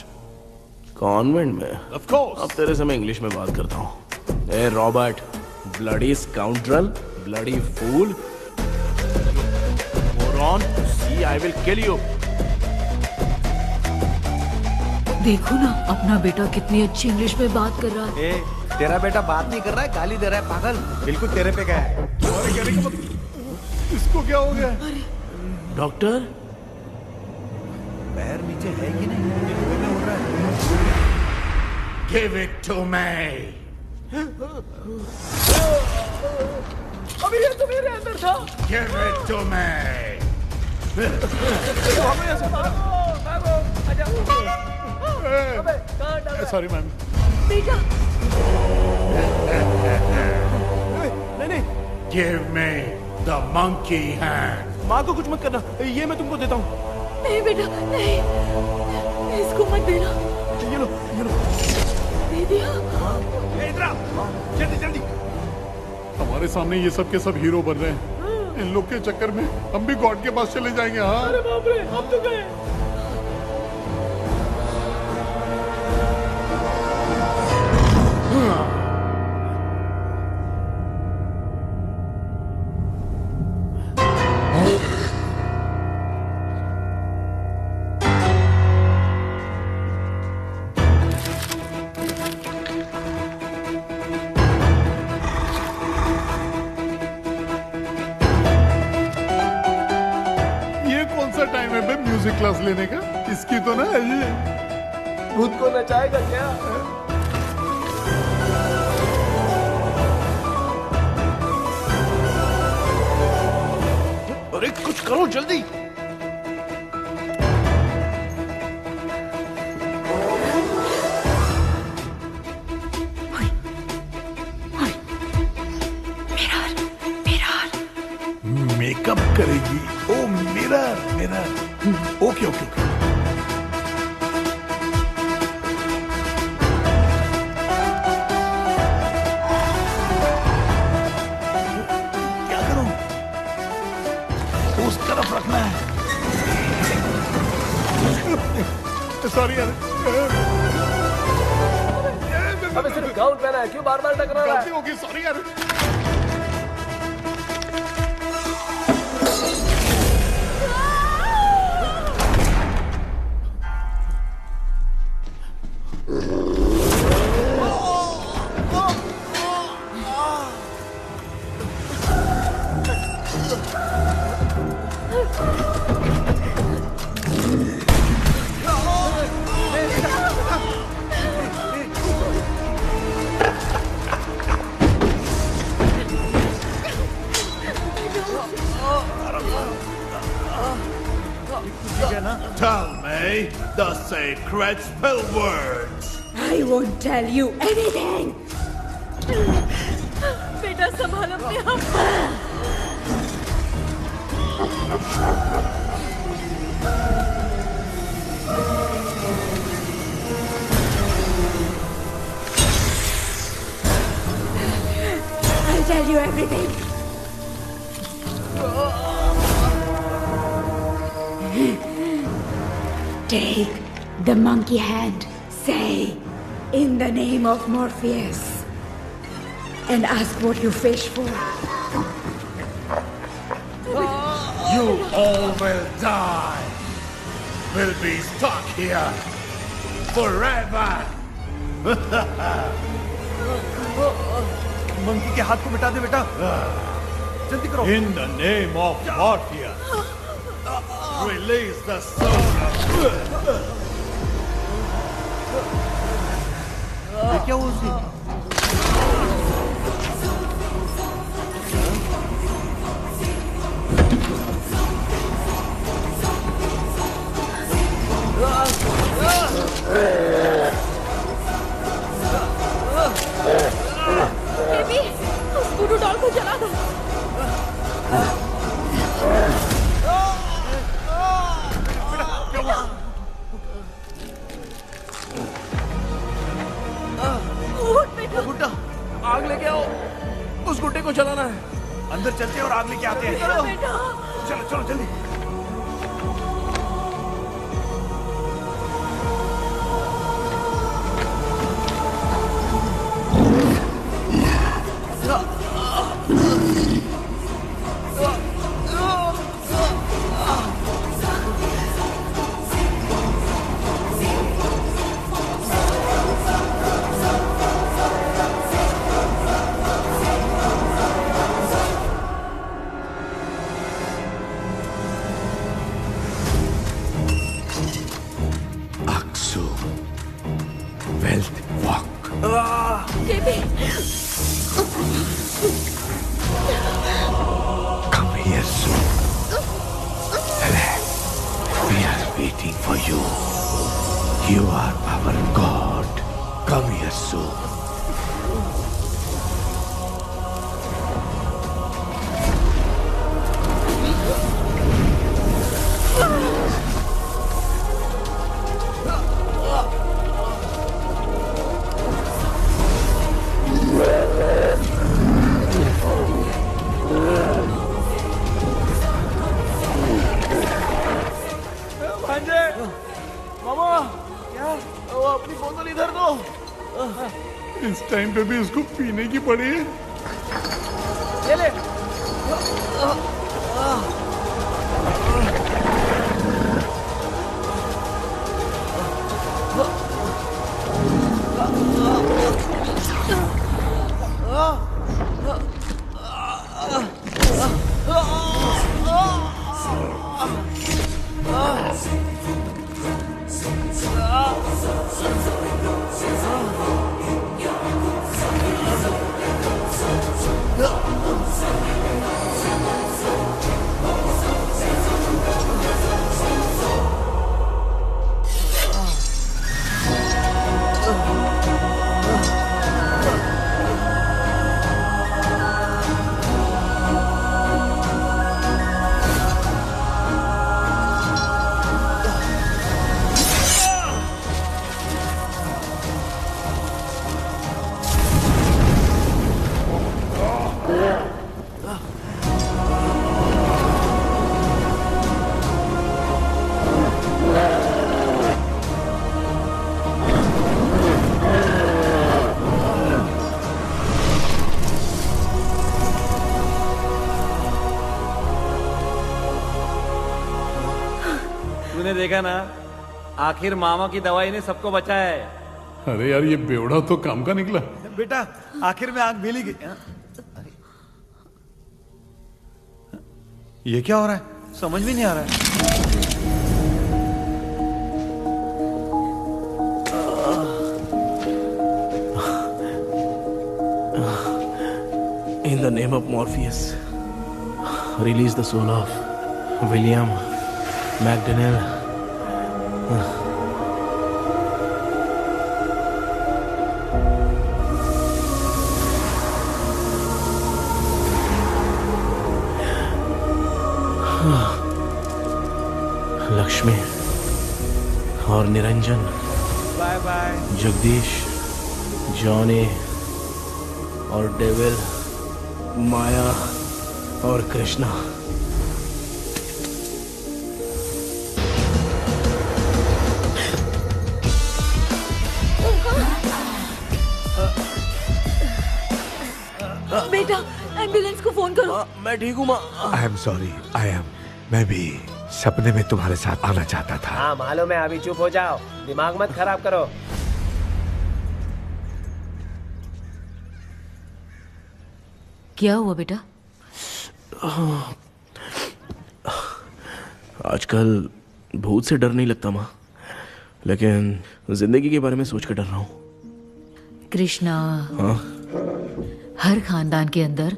B: Convent में?
F: Of course.
B: अब तेरे से मैं इंग्लिश में बात करता हूँ। ए Robert, bloody scoundrel, bloody fool, moron, see I will kill you.
V: देखो ना अपना बेटा कितनी अच्छी इंग्लिश में बात कर रहा है।
I: ए, तेरा बेटा बात नहीं कर रहा है, गाली दे रहा है पागल। बिल्कुल तेरे पे क्या है?
F: इसको क्या हो गया?
B: डॉक्टर,
I: पैर नीचे है कि नहीं? ये हो रहा है।
Q: Give it to me.
L: अभी ये तो मेरे अंदर था।
F: Give it to me. Sorry, ma'am.
V: बेटा
B: नहीं।
F: Give me the monkey hand.
B: माँ को कुछ मत करना, ये मैं तुमको देता हूँ।
V: नहीं बेटा नहीं, इसको मत देना।
B: ये लो।
V: दे दिया।
F: जल्दी। हमारे सामने ये सब के सब हीरो बन रहे हैं। इन लोग के चक्कर में हम भी गॉड के पास चले जाएंगे। हाँ।
L: अरे बाप रे, हम तो गए।
F: टाइम है म्यूजिक क्लास लेने का? इसकी तो ना
L: खुद को नचाएगा क्या?
B: अरे कुछ करो जल्दी।
F: मेकअप करेगी। ओ मिरर। ओके। क्या करूं? उस तरफ रखना है। सॉरी यार।
L: अबे सिर्फ गाउन पहना है, क्यों बार-बार टकरा रहा है?
F: गलती होगी, सॉरी यार। Tell me the sacred spell words.
J: I won't tell you anything.
V: बेटा संभाल अपने आप।
J: I'll tell you everything. Take the monkey hand, say, in the name of Morpheus, and ask what you fish for.
F: You all will die. Will be stuck here forever.
I: Monkey के हाथ को मिटा दे बेटा, जल्दी करो।
F: In the name of Morpheus, release the soul of...
I: ये क्या हुआ उसकी?
V: बेबी, उस वुडू डॉल को जला दो।
B: गुड्डा, आग लेके आओ। उस गुड्डे को जलाना है।
I: अंदर चलते हैं और आग लेके आते हैं। चलो चलो जल्दी।
V: Baby
Q: you. You are our God. Come here soon.
B: भांजे, मामा, क्या? वो अपनी बोतल इधर दो।
F: इस टाइम पे भी उसको पीने की पड़ी है।
B: ले ले।
I: तूने देखा ना, आखिर मामा की दवाई ने सबको बचाया है।
F: अरे यार, ये बेवड़ा तो काम का निकला।
I: बेटा, आखिर में आग मिली गई। अरे, ये क्या हो रहा है? समझ भी नहीं आ रहा है।
B: In the name of Morpheus, release the soul of William McDonnell. Lakshmi और Niranjan,
I: bye bye.
B: Jagdish, Johnny और डेविल, माया और कृष्णा।
V: बेटा, एम्बुलेंस को फोन करो।
B: मैं ठीक हूँ माँ।
K: आई एम सॉरी, मैं भी सपने में तुम्हारे साथ आना चाहता था।
H: हाँ मालूम है, अभी चुप हो जाओ, दिमाग मत खराब करो।
P: क्या हुआ बेटा?
B: आजकल भूत से डर नहीं लगता माँ, लेकिन जिंदगी के बारे में सोच कर डर रहा हूँ।
P: कृष्णा,
B: हाँ?
P: हर खानदान के अंदर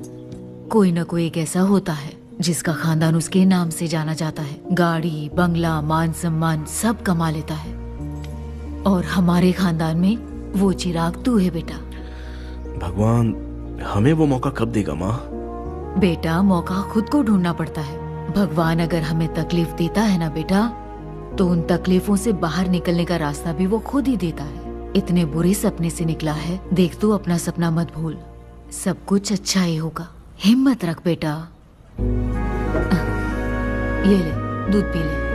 P: कोई ना कोई एक ऐसा होता है जिसका खानदान उसके नाम से जाना जाता है। गाड़ी, बंगला, मान सम्मान सब कमा लेता है, और हमारे खानदान में वो चिराग तू है बेटा।
B: भगवान हमें वो मौका कब देगा माँ?
P: बेटा, मौका खुद को ढूंढना पड़ता है। भगवान अगर हमें तकलीफ देता है ना बेटा, तो उन तकलीफों से बाहर निकलने का रास्ता भी वो खुद ही देता है। इतने बुरे सपने से निकला है, देख तू अपना सपना मत भूल, सब कुछ अच्छा ही होगा। हिम्मत रख बेटा। ये ले, दूध पी ले।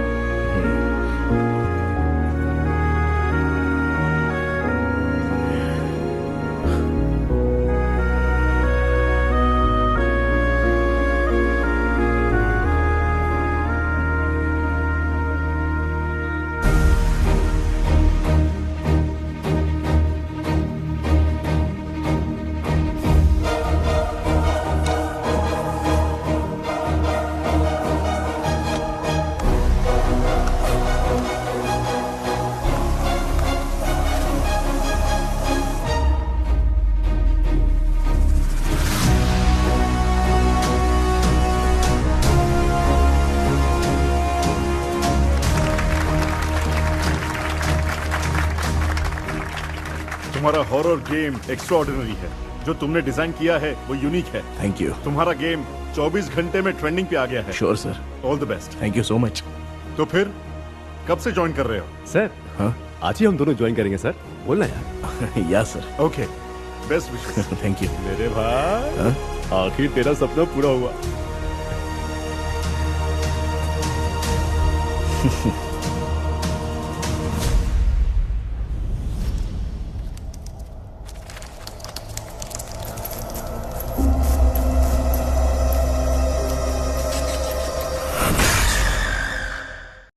F: तुम्हारा हॉरर गेम एक्स्ट्राऑर्डिनरी है। जो तुमने डिजाइन किया है वो यूनिक है।
B: Thank you.
F: तुम्हारा गेम 24 घंटे में ट्रेंडिंग पे आ गया है।
B: Sure sir.
F: All the best.
B: Thank you so much.
F: तो फिर कब से ज्वाइन कर रहे हो?
E: सर
B: हाँ
E: आज ही हम दोनों ज्वाइन करेंगे सर। बोलना यार।
B: या sir.
F: Okay best wishes.
B: Thank you.
E: मेरे भाई आखिर तेरा सपना पूरा हुआ।